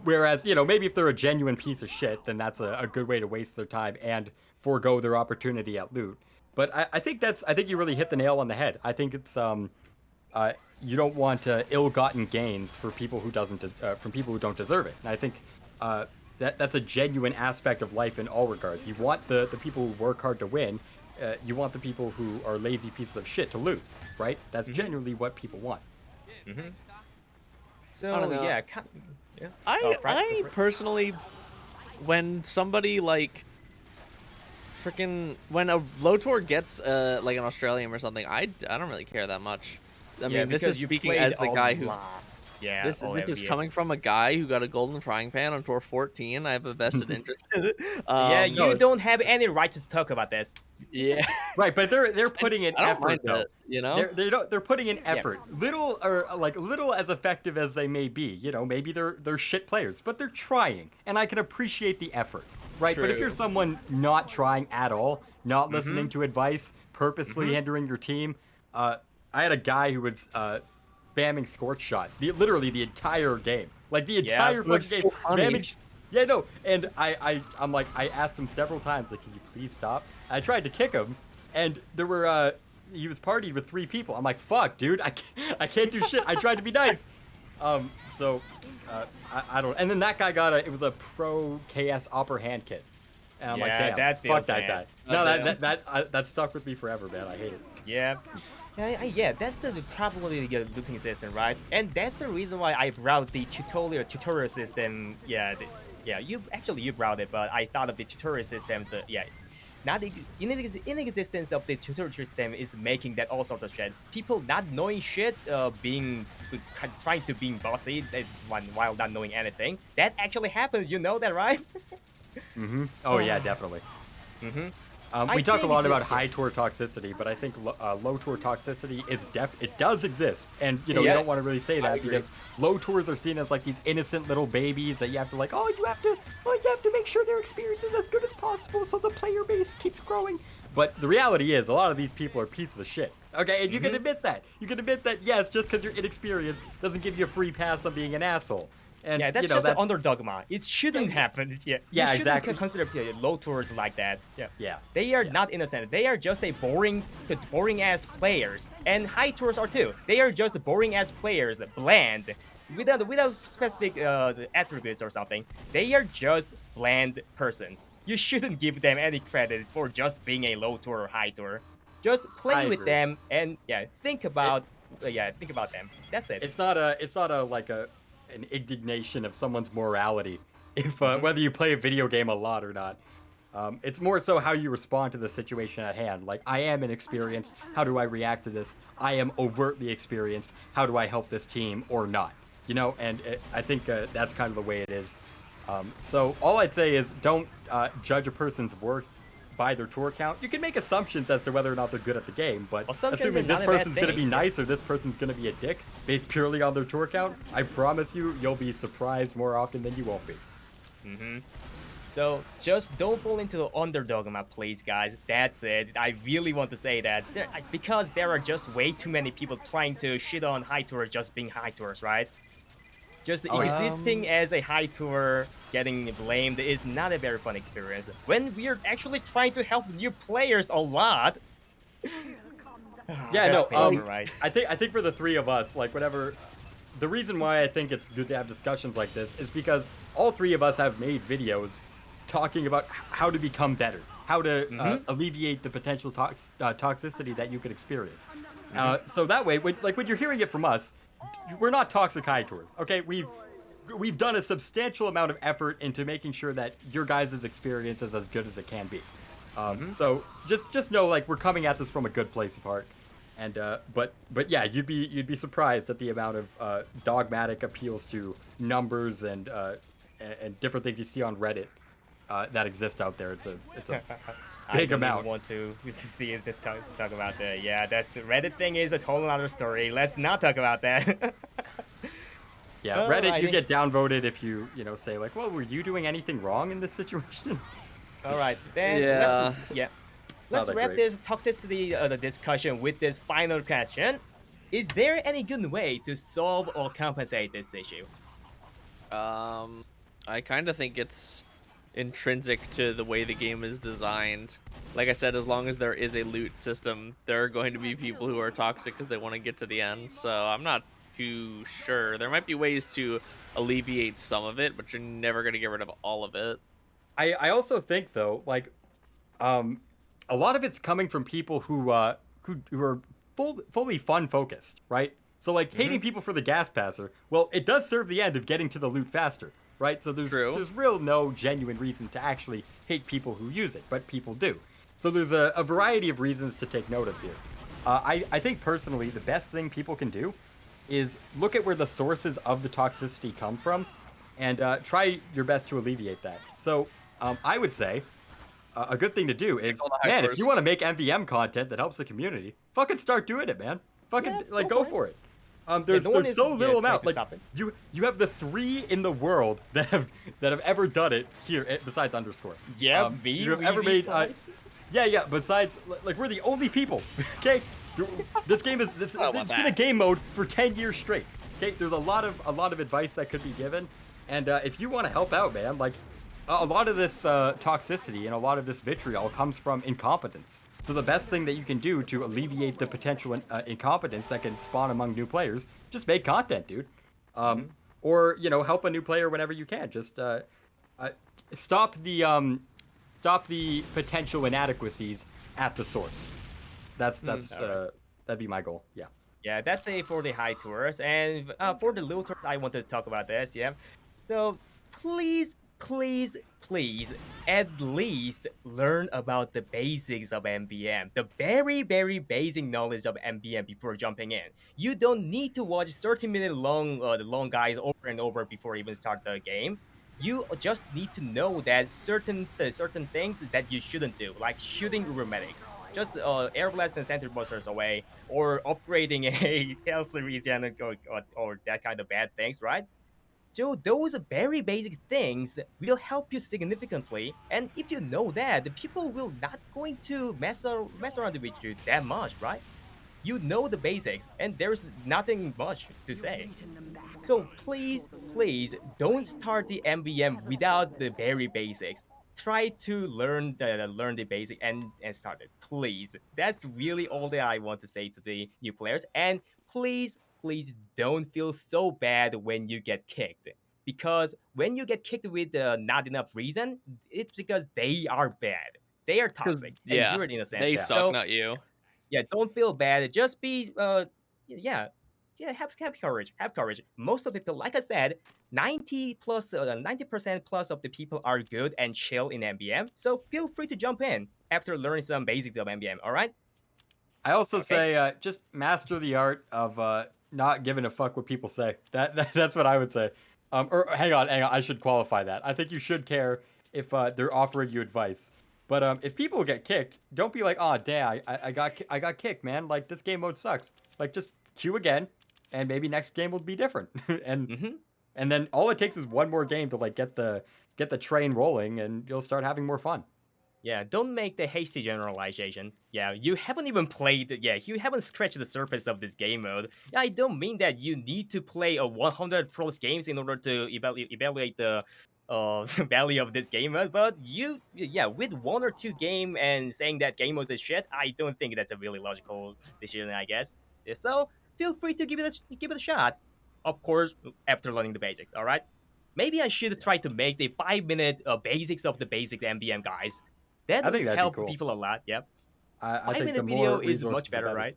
Whereas, maybe if they're a genuine piece of shit, then that's a good way to waste their time and forego their opportunity at loot. But I think you really hit the nail on the head. I think it's you don't want ill-gotten gains for people who from people who don't deserve it. And I think that's a genuine aspect of life in all regards. You want the people who work hard to win. You want the people who are lazy pieces of shit to lose, right? That's genuinely what people want. So I don't know. yeah. I personally, when somebody like when a Lotor gets like an Australian or something, I don't really care that much. I mean, this is speaking as the guy who. Yeah, this is coming from a guy who got a golden frying pan on tour 14. I have a vested interest in it. You don't have any right to talk about this. Yeah. Right, but they're putting in effort though. It, They're putting in effort. Little as effective as they may be. Maybe they're shit players, but they're trying, and I can appreciate the effort. Right, True. But if you're someone not trying at all, not listening to advice, purposefully hindering your team, I had a guy who was spamming Scorch Shot, literally the entire game, like the entire fucking game. So funny. Yeah, no, and I'm like, I asked him several times, like, can you please stop? I tried to kick him, and there were he was partied with 3 people. I'm like, fuck, dude, I can't do shit. I tried to be nice. So I don't. And then that guy got it was a pro KS upper hand kit. And I'm like, damn, fuck that guy. No, that stuck with me forever, man. I hate it. Yeah. Yeah, that's the problem with the looting system, right? And that's the reason why I brought the tutorial system. You brought it, but I thought of the tutorial system. So yeah, not the inexistence of the tutorial system is making that all sorts of shit. People not knowing shit, trying to be bossy while not knowing anything. That actually happens. You know that, right? Oh yeah, definitely. We talk a lot about high tour toxicity, but I think low tour toxicity it does exist, and you don't want to really say that because low tours are seen as like these innocent little babies that you have to you have to make sure their experience is as good as possible so the player base keeps growing. But the reality is, a lot of these people are pieces of shit. Okay, and you can admit that. You can admit that. Yes, just because you're inexperienced doesn't give you a free pass on being an asshole. And, that's just the underdogma. It shouldn't happen. Yeah, yeah, you exactly. Consider low tours like that. Yeah. They are not innocent. They are just a boring ass players. And high tours are too. They are just boring ass players, bland, without specific attributes or something. They are just bland person. You shouldn't give them any credit for just being a low tour or high tour. Just play with them and think about them. That's it. It's not an indignation of someone's morality if whether you play a video game a lot or not. It's more so how you respond to the situation at hand. Like, I am inexperienced. How do I react to this? I am overtly experienced. How do I help this team or not? And I think that's kind of the way it is. So all I'd say is don't judge a person's worth by their tour count. You can make assumptions as to whether or not they're good at the game, but assuming this person's going to be nice or this person's going to be a dick based purely on their tour count, I promise you'll be surprised more often than you won't be. So just don't fall into the underdogma, please, guys. That's it. I really want to say that because there are just way too many people trying to shit on high tour just being high tours, right? Just existing as a high tour, getting blamed is not a very fun experience. When we're actually trying to help new players a lot. Right. I think for the 3 of us, like whatever, the reason why I think it's good to have discussions like this is because all 3 of us have made videos talking about how to become better, how to alleviate the potential toxicity that you could experience. So that way, when you're hearing it from us, we're not toxic high tours, okay? We've done a substantial amount of effort into making sure that your guys' experience is as good as it can be. So just know, like, we're coming at this from a good place of heart. And but yeah, you'd be surprised at the amount of dogmatic appeals to numbers and different things you see on Reddit that exist out there. It's a big amount. I don't want to see if talk about that. That's the Reddit thing is a whole other story. Let's not talk about that. Yeah, Reddit, you Alrighty. get downvoted if you say like, well, were you doing anything wrong in this situation? All right, then Yeah. let's that wrap great. this toxicity the discussion with this final question. Is there any good way to solve or compensate this issue? I kind of think it's intrinsic to the way the game is designed. Like I said, as long as there is a loot system, there are going to be people who are toxic because they want to get to the end. So I'm not too sure. There might be ways to alleviate some of it, but you're never going to get rid of all of it. I also think though, like, a lot of it's coming from people who are fully fun focused, right? So like hating people for the gas passer, well, it does serve the end of getting to the loot faster, right? So True. there's real no genuine reason to actually hate people who use it, but people do. So there's a variety of reasons to take note of here. I think personally the best thing people can do is look at where the sources of the toxicity come from, and try your best to alleviate that. So I would say a good thing to do is, all the man, if hypers. you want to make MVM content that helps the community, fucking start doing it, man. Fucking Yeah, like go go for for it. There's no one there's is, so little trying amount. to Like stop it. you have the 3 in the world that have ever done it here besides underscore. Yeah, you have ever made yeah. Besides, like we're the only people. Okay, this game is this. I don't It's want been a that. game mode for 10 years straight. Okay, there's a lot of advice that could be given, and if you want to help out, man, like a lot of this toxicity and a lot of this vitriol comes from incompetence. So the best thing that you can do to alleviate the potential incompetence that can spawn among new players, just make content, dude. Or help a new player whenever you can. Just stop the potential inadequacies at the source. That's alright. that'd be my goal. Yeah. Yeah, that's it for the high tours. And for the low tours, I want to talk about this. Yeah. So please, at least learn about the basics of MVM. The very, very basic knowledge of MVM before jumping in. You don't need to watch 30-minute long the long guys over and over before even start the game. You just need to know that certain things that you shouldn't do, like shooting medics, just air blast and center busters away, or upgrading a health regen or that kind of bad things, right? So those very basic things will help you significantly, and if you know that, the people will not going to mess around with you that much, right? You know the basics, and there's nothing much to say. So please don't start the MVM without the very basics. Try to learn the basic and start it, please. That's really all that I want to say to the new players. And please don't feel so bad when you get kicked, because when you get kicked with not enough reason, it's because they are bad. They are Because toxic, and yeah, you're innocent. they Yeah. suck, So not you. yeah, don't feel bad. Just be yeah. Have courage. Have courage. Most of the people, like I said, 90% plus of the people are good and chill in MBM. So feel free to jump in after learning some basics of MBM. All right. I also Okay. say just master the art of not giving a fuck what people say. That's what I would say. Or hang on, I should qualify that. I think you should care if they're offering you advice. But if people get kicked, don't be like, oh damn, I got kicked, man. Like this game mode sucks. Like just queue again, and maybe next game will be different. Mm-hmm. And then all it takes is one more game to like get the train rolling, and you'll start having more fun. Yeah, don't make the hasty generalization. Yeah, you haven't even played. Yeah, you haven't scratched the surface of this game mode. I don't mean that you need to play a 100 plus games in order to evaluate the value of this game mode. But yeah, with 1 or 2 game and saying that game mode is shit, I don't think that's a really logical decision. I guess. Yeah, so feel free to give it a shot. Of course, after learning the basics. All right. Maybe I should try to make the 5 minute basics of the basic MBM guys. That I would think that'd be help cool. people a lot. Yep. I Five think the minute video more is resources, much better, the better. right?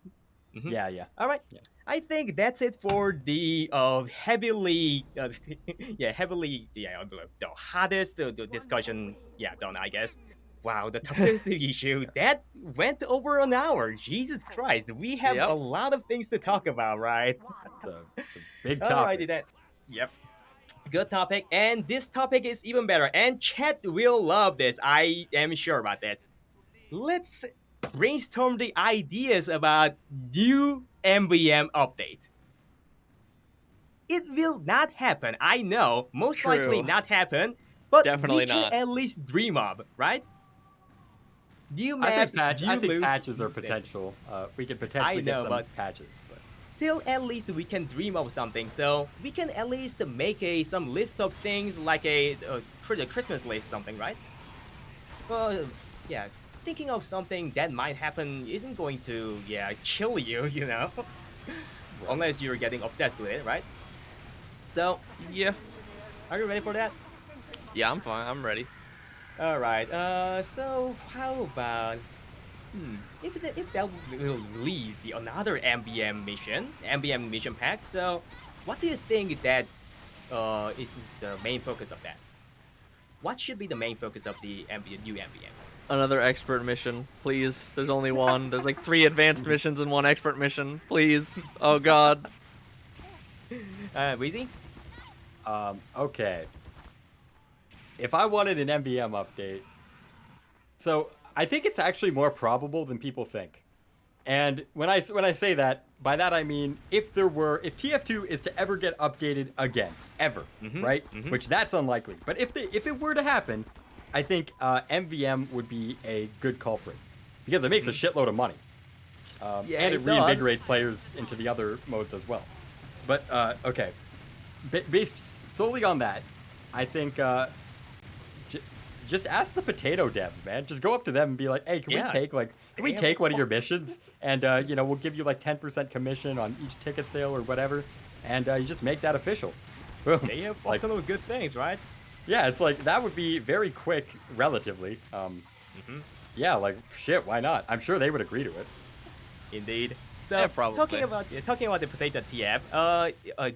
Mhm. Yeah. All right. Yeah. I think that's it for the heavily, the hottest the discussion. Yeah, done. I guess. Wow, the toxicity issue that went over an hour. Jesus Christ, we have Yep. a lot of things to talk about, right? It's a big topic. Alrighty then. Yep. Good topic, and this topic is even better. And chat will love this. I am sure about this. Let's brainstorm the ideas about new MVM update. It will not happen. I know, most likely True. not happen, but Definitely we can not. at least dream of, right? New I maps, I new think loops, patches new are systems. potential. We could I potentially get know, some but patches, but still at least we can dream of something. So we can at least make some list of things like a Christmas list, something, right? Well, yeah, thinking of something that might happen isn't going to, kill you, unless you're getting obsessed with it, right? So, Yeah. are you ready for that? Yeah, I'm fine. I'm ready. All right. So how about if that will release the another MvM mission pack? So, what do you think that is the main focus of that? What should be the main focus of the new MvM? Another expert mission, please. There's only one. There's like 3 advanced missions and 1 expert mission. Please. Oh god. Weezy? okay. If I wanted an MVM update, so I think it's actually more probable than people think. And when I say that, by that I mean if TF2 is to ever get updated again, ever, right? Which that's unlikely. But if it were to happen, I think MVM would be a good culprit because it makes a shitload of money, Yeah, and it it does. reinvigorates players into the other modes as well. But okay, based solely on that, I think just ask the potato devs, man. Just go up to them and be like, "Hey, can we take one of your missions? And we'll give you like 10% commission on each ticket sale or whatever, and you just make that official." Boom. They have Like, fucking good things, right? yeah, it's like that would be very quick, relatively. Yeah, like shit, why not? I'm sure they would agree to it. Indeed. So Yeah, probably. talking about the potato TF,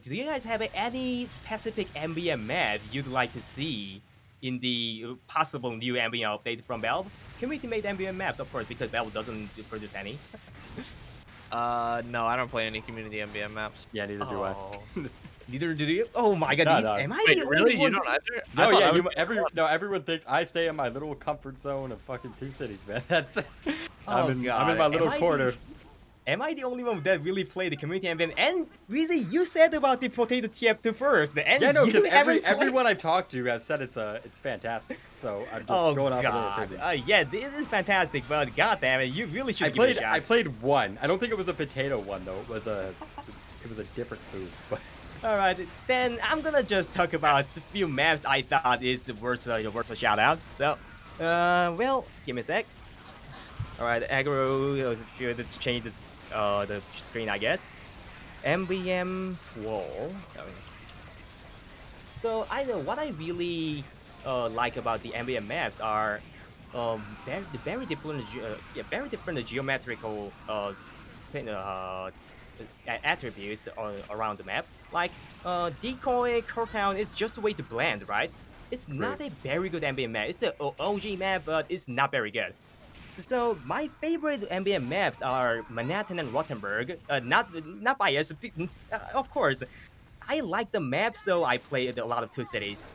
do you guys have any specific MVM maps you'd like to see in the possible new MVM update from Valve? Community made MVM maps, of course, because Valve doesn't produce any. No, I don't play any community MVM maps. Yeah, neither do I. Neither do you? Oh my god, No. am I Wait, the really? only You one? don't either? I No, thought yeah, I was- everyone thinks I stay in my little comfort zone of fucking 2 cities, man. That's I'm in God. my little Am I corner. Am I the only one that really played the community MVM? And Weezy, you said about the potato TF2 first, and Yeah, no, you because haven't played- everyone I've talked to has said it's fantastic. So I'm just going off of their opinion. Yeah, this is fantastic, but goddamn it, you really should give it a shot. I played one. I don't think it was a potato one though. It was a different food. But Alright, then I'm gonna just talk about a few maps I thought is worth a shout out. So, well, give me a sec. Alright, aggro should change the screen, I guess. MvM Swole. So I know what I really like about the MvM maps are very different, very different geometrical attributes around the map. Like decoy, curtown is just a way to blend, right? It's not a very good MvM map. It's an OG map, but it's not very good. So my favorite MvM maps are Manhattan and Rothenburg. Not biased, of course. I like the map, so I played a lot of 2 cities.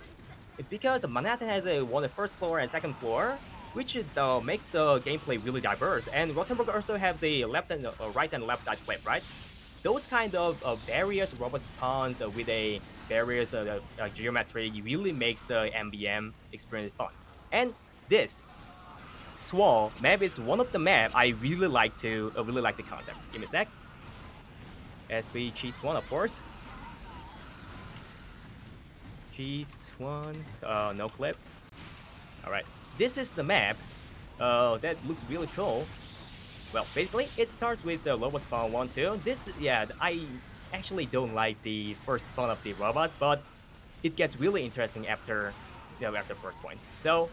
Because Manhattan has the first floor and second floor, which makes the gameplay really diverse. And Rothenburg also have the left and right and left side flip, right? Those kind of various robot spawns with a various geometry really makes the MvM experience fun. And this Swall map is one of the map I really like the concept. Give me a sec. SB cheese one, of course. Cheese one. No clip. All right. This is the map. That looks really cool. Well, basically, it starts with the robot spawn 1, 2. I actually don't like the first spawn of the robots, but it gets really interesting after first point. So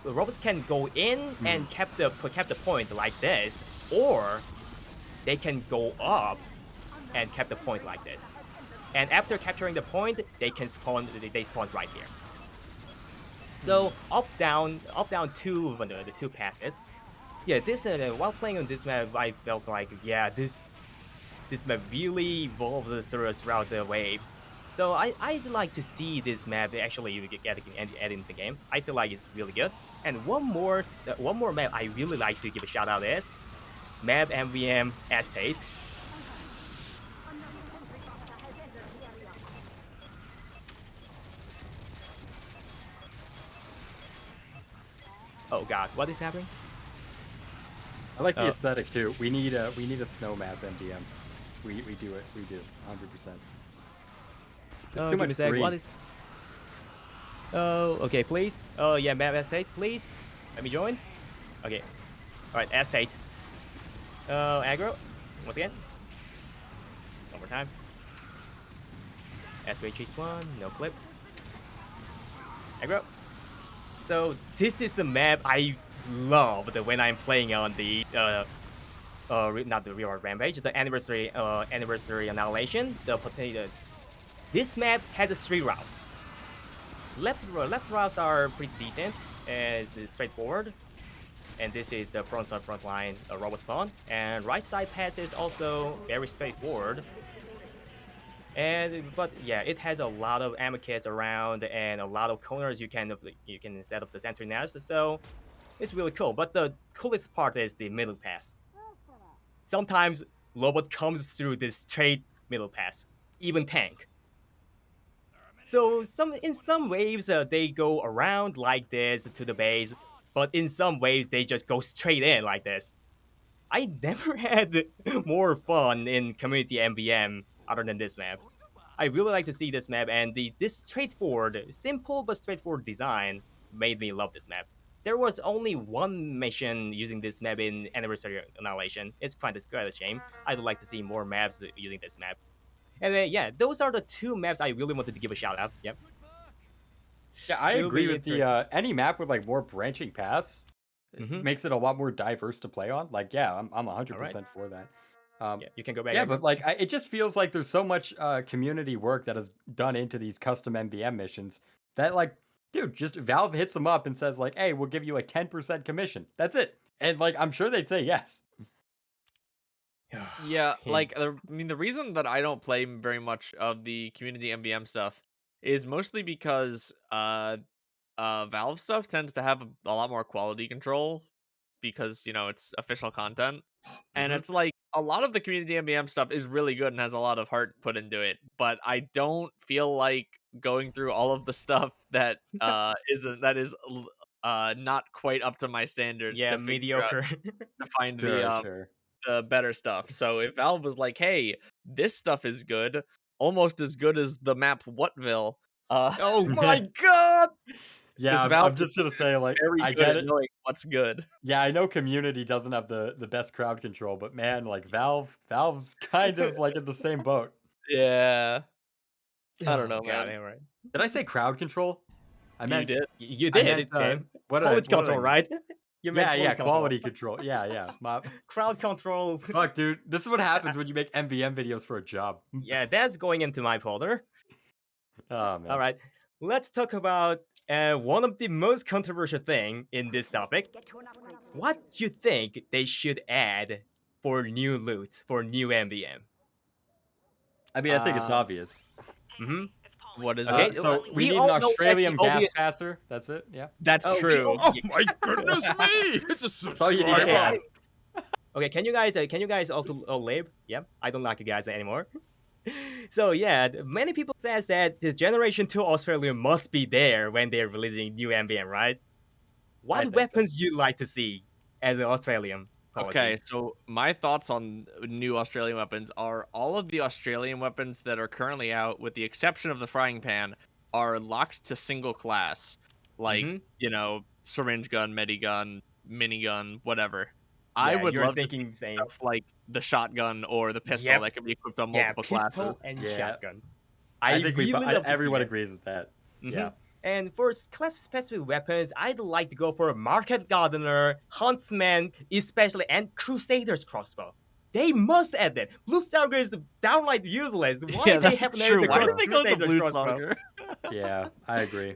the robots can go in and kept the point like this, or they can go up and kept the point like this. And after capturing the point, they spawn right here. So up down the 2 passes. Yeah, this while playing on this map, I felt like this map really evolves throughout the waves. So I'd like to see this map actually get added into the game. I feel like it's really good. And one more map I really like to give a shout out is map MvM Estate. Oh God, what is happening? I like the Oh. aesthetic too. We need a snow map MVM. We do it. We do 100%. There's Oh, too give me a much sec. green. What is? Oh, okay, please. Oh yeah, map estate, please. Let me join. Okay. All right, estate. Aggro. Once again. One more time. SVH1, no clip. Aggro. So this is the map I loved when I'm playing on the not the real rampage, the anniversary annihilation. The potato. This map has 3 routes. Left routes are pretty decent and it's straightforward. And this is the front line robot spawn. And right side pass is also very straightforward. But yeah, it has a lot of ammo kits around and a lot of corners you can set up the center nest. So it's really cool. But the coolest part is the middle pass. Sometimes robot comes through this straight middle pass, even tank. So in some waves they go around like this to the base, but in some waves they just go straight in like this. I never had more fun in community MVM other than this map. I really like to see this map, and this straightforward, simple but straightforward design made me love this map. There was only one mission using this map in Anniversary Annihilation. It's quite a shame. I'd like to see more maps using this map. And yeah, those are the 2 maps I really wanted to give a shout out. Yep. Yeah, I It'll agree be with the any map with like more branching paths. It makes it a lot more diverse to play on. Like, yeah, I'm 100% for that. Yeah, you can go back. Yeah, but like, it just feels like there's so much community work that is done into these custom MVM missions that, like, dude, just Valve hits them up and says like, "Hey, we'll give you like 10% commission." That's it, and like, I'm sure they'd say yes. Yeah, like I mean, the reason that I don't play very much of the community MVM stuff is mostly because Valve stuff tends to have a lot more quality control because it's official content, and it's like a lot of the community MVM stuff is really good and has a lot of heart put into it, but I don't feel like going through all of the stuff that not quite up to my standards yeah, to figure out mediocre. to find Sure. the better stuff. So if Valve was like, "Hey, this stuff is good, almost as good as the map Whatville," Oh my God! because Yeah, Valve I'm is just gonna say like, very I good get at it. knowing what's good. Yeah, I know community doesn't have the best crowd control, but man, like Valve's kind of like in the same boat. Yeah, I don't know, Oh God, man. alright. Did I say crowd control? I You meant did. You I did meant it, game. what did Quality what did I control, mean? right? You meant Yeah, quality quality control. Yeah. Crowd control. Fuck, dude. This is what happens when you make MVM videos for a job. Yeah, that's going into my folder. Oh man. All right, let's talk about one of the most controversial thing in this topic. What you think they should add for new loot for new MVM? I mean, I think it's obvious. Mm-hmm. What is Okay, it? So we we need an all know that the Australian gas obvious. passer. That's it. Yeah. That's Oh, true. Oh my goodness me! It's a That's all you need to Okay, add. okay, can you guys also live? Yeah, I don't like you guys anymore. So yeah, many people says that the Generation 2 Australia must be there when they're releasing new MVM, right? I What think so. weapons you like to see as an Australian quality? Okay, so my thoughts on new Australian weapons are all of the Australian weapons that are currently out, with the exception of the frying pan, are locked to single class. Like, syringe gun, medigun, minigun, whatever. I Yeah, would you're love to see thinking same. stuff like the shotgun or the pistol Yep. that can be equipped on Yeah, multiple pistol classes. and Yeah. shotgun. I think really love to see everyone that. agrees with that. Mhm. Yeah. And for class-specific weapons, I'd like to go for a Market Gardener, Huntsman, especially, and Crusader's crossbow. They must add that. Blue Stalker is downright useless. Why Yeah, they that's have true. the Why did they go with the Crusader's blue crossbow? slugger? Yeah, I agree.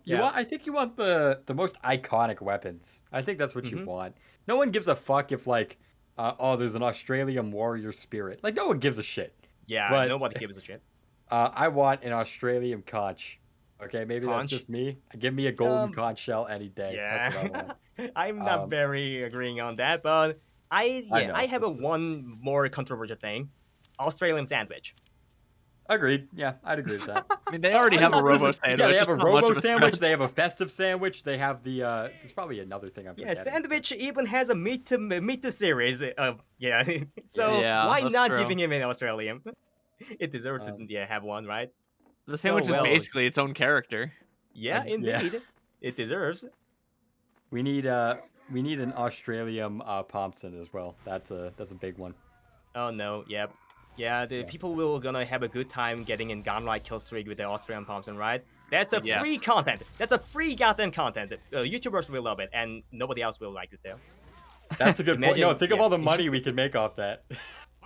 Yeah. I think you want the most iconic weapons. I think that's what you Mhm. want. No one gives a fuck if like, there's an Australian warrior spirit. Like, no one gives a shit. Yeah, But nobody gives a shit. I want an Australian conch. Okay, maybe Conch? that's just me. Give me a golden Um, conch shell any day. That's what I want. Yeah, I'm not very agreeing on that, but I know, I have a but still. one more controversial thing: Australian sandwich. Agreed. Yeah, I'd agree with that. I mean, they already have a robo sandwich. Yeah, they have a it's not much robo of a sandwich. stretch. They have a festive sandwich. They have the. There's probably another thing I'm Yeah, forgetting. Sandwich even has a meet to series. Yeah, so Yeah, why that's not true. giving him an Australian? It deserves to Um, have one, right? The sandwich well, is basically its own character. Yeah, yeah. indeed, it deserves. We need an Australian Thompson as well. That's a big one. Oh no, yep. Yeah, the people will gonna have a good time getting in Gunlight kill streak with the Austrian Thompson, right? That's a free Yes. content. That's a free goddamn content. YouTubers will love it, and nobody else will like it though. That's a good point. No, Imagine- think of yeah. all the money we could make off that.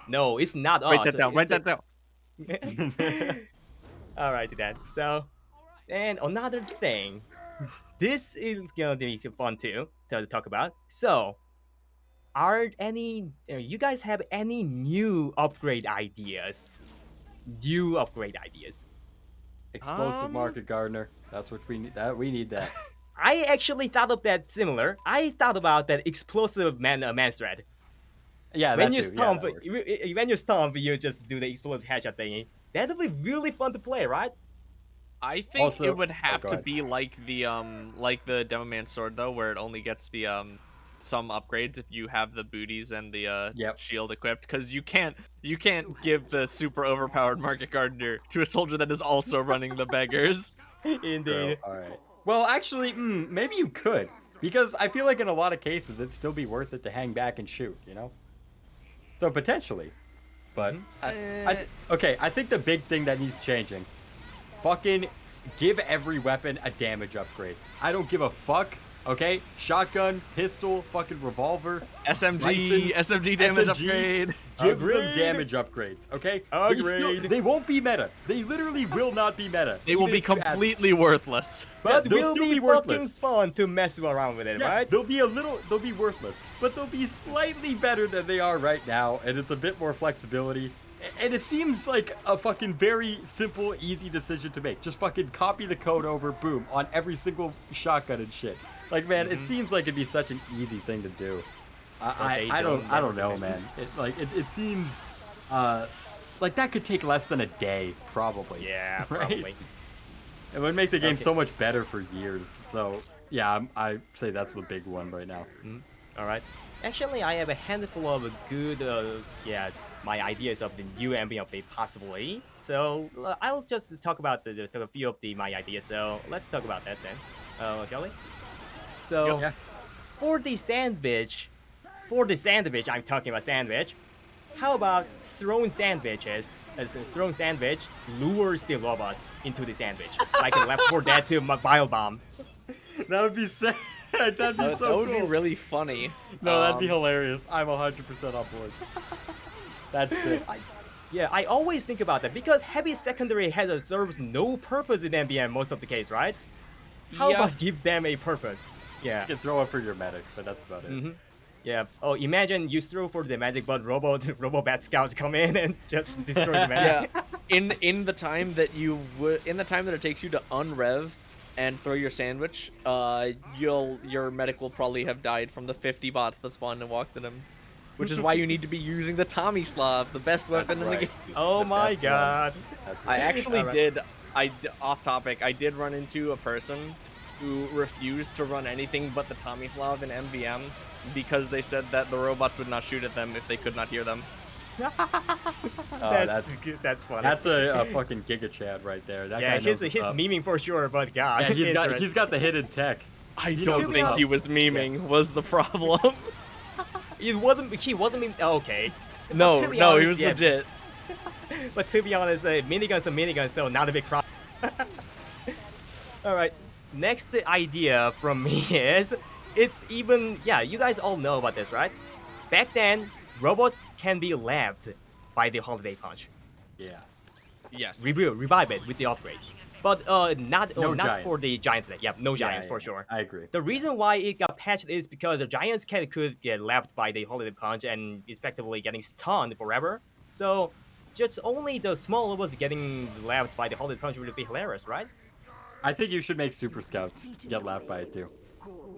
No, it's not us. Write that down. It's Write the- that down. All right, then. So, and another thing, this is gonna be fun too to talk about. So, are any you guys have any new upgrade ideas? New upgrade ideas. Explosive market gardener. That's what we need. We need that. I actually thought of that similar. I thought about that explosive man thread. Yeah, When that you too. Yeah, stomp, that works. when you stomp, you just do the explosive headshot thingy. That'll be really fun to play, right? I think Also- it would oh, have go to ahead. be like the Demo Man sword though, where it only gets the some upgrades if you have the booties and the Yep. shield equipped, because you can't give the super overpowered market gardener to a soldier that is also running the beggars. Indeed. All right. Well, actually, maybe you could, because I feel like in a lot of cases it'd still be worth it to hang back and shoot. You know. So potentially, but okay. I think the big thing that needs changing. Fucking give every weapon a damage upgrade. I don't give a fuck. Okay, shotgun, pistol, fucking revolver, SMG, Bison, SMG damage SMG. upgrade. Give them Agreed. damage upgrades. Okay, Agreed. They won't be meta. They literally will not be meta. They will even be if you add them. completely worthless. But they'll will still be be fucking worthless. fun to mess around with it, Yeah, right? they'll be worthless, but they'll be slightly better than they are right now, and it's a bit more flexibility. And it seems like a fucking very simple, easy decision to make. Just fucking copy the code over, boom, on every single shotgun and shit. Like, man, it seems like it'd be such an easy thing to do. I don't know, man. It seems like that could take less than a day, probably. Yeah, Right? probably. It would make the game Okay. so much better for years. So yeah, I say that's the big one right now. All right. Actually, I have a handful of good, my ideas of the new MvM update possibly. So I'll just talk about a few of my ideas. So let's talk about that then, shall we? So Yeah. for the sandwich, I'm talking about sandwich. How about thrown sandwiches? As the thrown sandwich lures the robots into the sandwich, like a Left 4 Dead 2 bile bomb. That would be sick. That'd be That so would cool. be really funny. No, that'd be hilarious. I'm 100% on board. That's sick. Yeah, I always think about that because heavy secondary header serves no purpose in MvM most of the case, right? How Yeah. about give them a purpose? Yeah. You can throw it for your medic, but that's about it. Yeah. Oh, imagine you throw for the magic, but robo bat scouts come in and just destroy the magic. Yeah. In the time that it takes you to unrev and throw your sandwich, your medic will probably have died from the 50 bots that spawned and walked at him. Which is why you need to be using the Tomislav, the best weapon in the game. Oh my best one. god. That's I right. actually Alright. off topic, I did run into a person who refused to run anything but the Tomislav in MvM because they said that the robots would not shoot at them if they could not hear them. That's funny. That's a fucking Giga Chad right there. That yeah, guy knows he's what's up. memeing for sure, but god. Yeah, he's got the hidden tech. I You don't know, think well- he was memeing was the problem. He wasn't memeing. Okay. No, To be he honest, was yeah. legit. But to be honest, minigun's a minigun, so not a big problem. Alright, next idea from me is, it's even, you guys all know about this, right? Back then, robots can be left by the Holiday Punch. Yeah. Yes. Revive it with the upgrade. But not for giants. the giants. Yeah, no giants Yeah, for yeah, sure. I agree. The reason why it got patched is because the giants could get left by the Holiday Punch and effectively getting stunned forever. So just only the small robots getting left by the Holiday Punch would be hilarious, right? I think you should make Super Scouts get laughed by it too.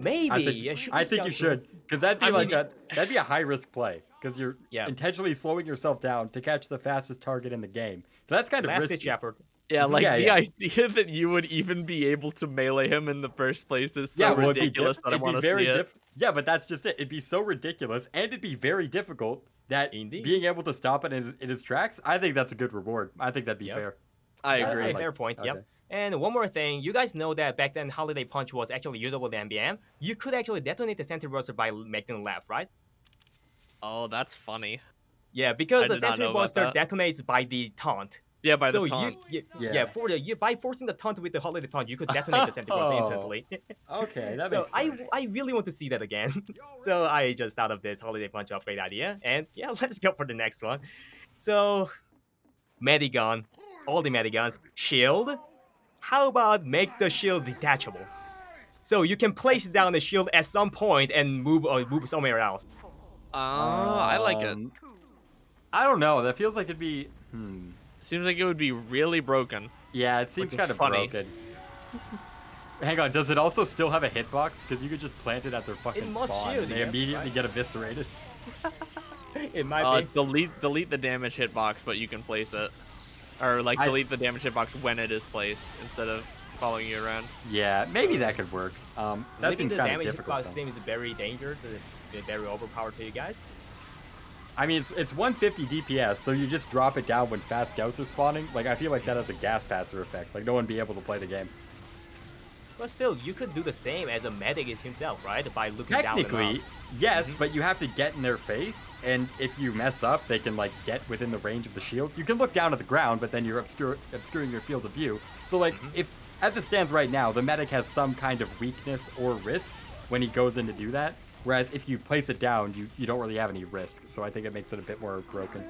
Maybe. I think you should, because that'd be I like mean- that'd be a high risk play, because you're Yeah. intentionally slowing yourself down to catch the fastest target in the game. So that's kind of Last risky. ditch effort. Yeah, like Yeah, the yeah. idea that you would even be able to melee him in the first place is so well, ridiculous that I want to see it. Yeah, but that's just it. It'd be so ridiculous, and it'd be very difficult that Indeed. being able to stop it in its tracks, I think that's a good reward. I think that'd be Yep. fair. I That's agree. a fair point. Yep. Okay. And one more thing, you guys know that back then Holiday Punch was actually usable in MvM. You could actually detonate the Sentry Buster by making a left, right? Oh, that's funny. Yeah, because I the did not Sentry know about Buster that. detonates by the taunt. Yeah, by so the taunt. yeah, by forcing the taunt with the Holiday Punch, you could detonate the Sentry Buster Oh. instantly. Okay, that So makes sense. I really want to see that again. So I just thought of this Holiday Punch upgrade idea, and yeah, let's go for the next one. So, Medigun, all the Medigons, shield. How about make the shield detachable? So you can place down the shield at some point and move somewhere else. I like it. I don't know. That feels like it'd be. Seems like it would be really broken. Yeah, it seems it's kind of funny. broken. Hang on, does it also still have a hitbox? Because you could just plant it at their fucking It must spawn, shield, and they yeah, immediately right. get eviscerated. It might be. Delete the damage hitbox, but you can place it. Or like delete the damage hitbox when it is placed instead of following you around. Yeah, maybe that could work. That Maybe seems the kind of damage difficult. hitbox though. seems very dangerous, very overpowered to you guys. I mean, it's 150 DPS, so you just drop it down when fast scouts are spawning. Like, I feel like that has a gas passer effect. Like, no one would be able to play the game. But still, you could do the same as a medic is himself, right? By looking down and Technically, up. yes, but you have to get in their face, and if you mess up, they can, like, get within the range of the shield. You can look down at the ground, but then you're obscuring your field of view. So, like, if, as it stands right now, the medic has some kind of weakness or risk when he goes in to do that. Whereas if you place it down, you don't really have any risk. So I think it makes it a bit more broken.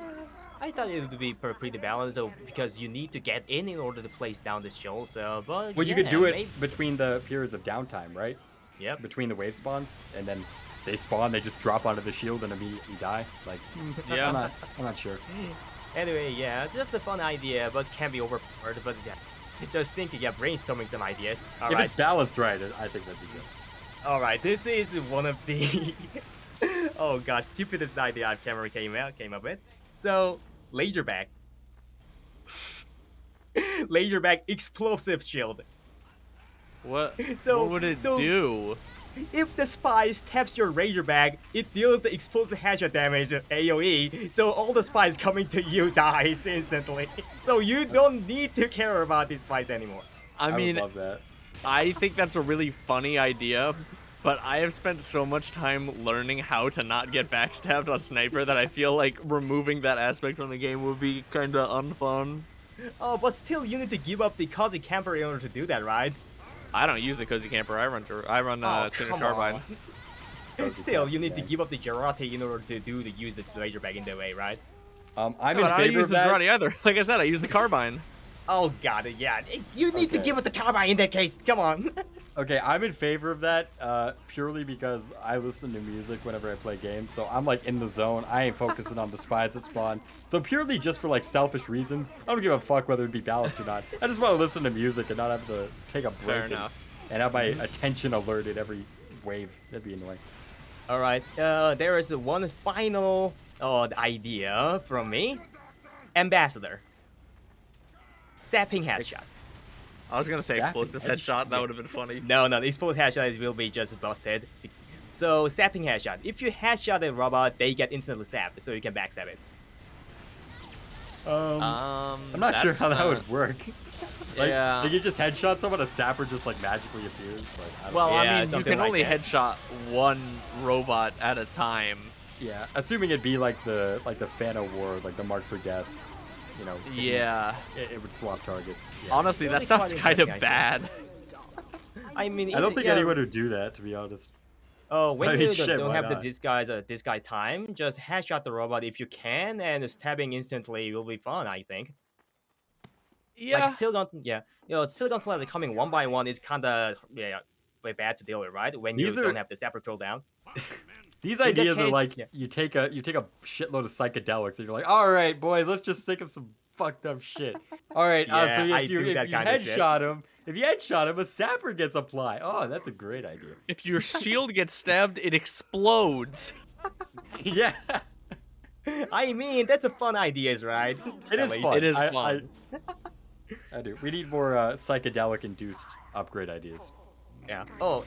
I thought it would be pretty balanced, though, because you need to get in order to place down the shield. So, but Well, yeah, you could do it maybe. between the periods of downtime, right? Yep. Between the wave spawns, and then they spawn, they just drop onto the shield and immediately die. Like, Yeah. I'm not sure. Anyway, yeah, just a fun idea, but can be overpowered. But yeah, just thinking, yeah, brainstorming some ideas. All If right. it's balanced right, I think that'd be good. All right, this is one of the oh god, stupidest idea I've ever came up with. So, Laserback. Laserback explosive shield. What? So- what would it so- do? If the spies taps your Razorback, it deals the explosive headshot damage AoE, so all the spies coming to you dies instantly. So you don't need to care about these spies anymore. I mean, would love that. I think that's a really funny idea, but I have spent so much time learning how to not get backstabbed on Sniper that I feel like removing that aspect from the game would be kind of unfun. Oh, but still, you need to give up the Cozy Camper in order to do that, right? I don't use the Cozy Camper. I run Tinker's come Carbine. on. Still, you need to give up the Gerati in order to use the Razorback in that way, right? I'm No, in but I don't favor use of the that. Karate either. Like I said, I use the Carbine. Oh god, yeah. You need to Okay. give up the Carbine in that case. Come on. Okay, I'm in favor of that purely because I listen to music whenever I play games, so I'm like in the zone. I ain't focusing on the spies that spawn. So purely just for like selfish reasons, I don't give a fuck whether it be balanced or not. I just want to listen to music and not have to take a Fair break enough. and have my attention alerted every wave. That'd be annoying. All right. There is one final idea from me. Ambassador. Zapping headshot. I was gonna say Zapping explosive headshot. That would have been funny. No, the explosive headshot will be just busted. So, zapping headshot. If you headshot a robot, they get instantly zapped, so you can backstab it. I'm not sure that's how that not- would work. Like, Yeah. Like you just headshot someone, a sapper just like magically appears. Like, I don't Well, know. I Yeah, mean, you something can like only that. headshot one robot at a time. Yeah, assuming it'd be like the Fano War, like the Mark for Death. You know. Yeah. It would swap targets. Yeah. Honestly, Really that sounds quite kind of interesting bad. I mean, I don't think yeah, anyone would do that, to be honest. when I mean, you shit, don't why have not? this guy time, just headshot the robot if you can, and stabbing instantly will be fun, I think. Yeah. Like still don't, yeah, still don't let it coming one by one is kind of very bad to deal with, right? When you These are- don't have the zapper curl down. These In that ideas are case- like yeah. you take a shitload of psychedelics and you're like, all right, boys, let's just think of some fucked up shit. All right, so Yeah, I if you do that kind of shit. headshot him, a sapper gets applied. Oh, that's a great idea. If your shield gets stabbed, it explodes. Yeah, I mean, that's a fun ideas, right? it At is least. fun. It is I fun. do. We need more psychedelic induced upgrade ideas. Yeah. Oh,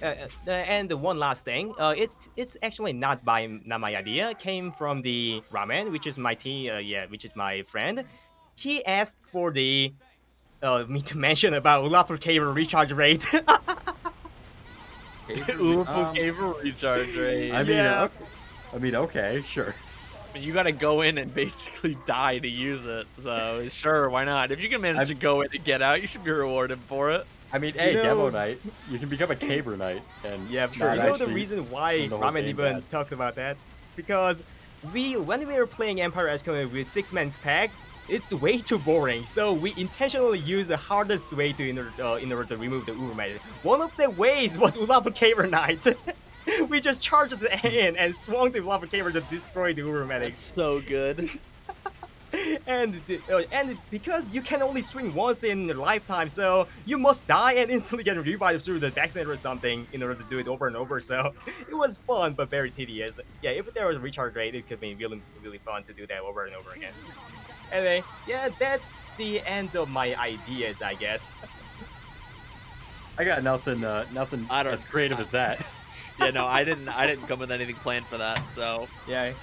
and one last thing. It's actually not my idea. It came from the ramen, which is my which is my friend. He asked for the me to mention about Ulapper Cave recharge rate. Uber Caver recharge rate. I mean, Yeah. okay, sure. You gotta go in and basically die to use it. So sure, why not? If you can manage to go in and get out, you should be rewarded for it. I mean, hey, know- demo night. You can become a caber knight, and Yeah, not sure. You know the actually reason why run the whole Ramen game even bad. talked about that? Because when we were playing Empire Escalade with 6-man tag, it's way too boring. So we intentionally used the hardest way in order to remove the Uber Medic. One of the ways was Ulapper Caver Knight. We just charged in and swung the Ulapper Caver to destroy the Uber Medic. It's so good. And because you can only swing once in your lifetime, so you must die and instantly get revived through the backsnare or something in order to do it over and over. So it was fun but very tedious. Yeah, if there was a recharge rate, it could be really, really fun to do that over and over again. Anyway, yeah, that's the end of my ideas, I guess. I got nothing. Nothing I don't- as creative as that. Yeah, no, I didn't come with anything planned for that. So Yeah,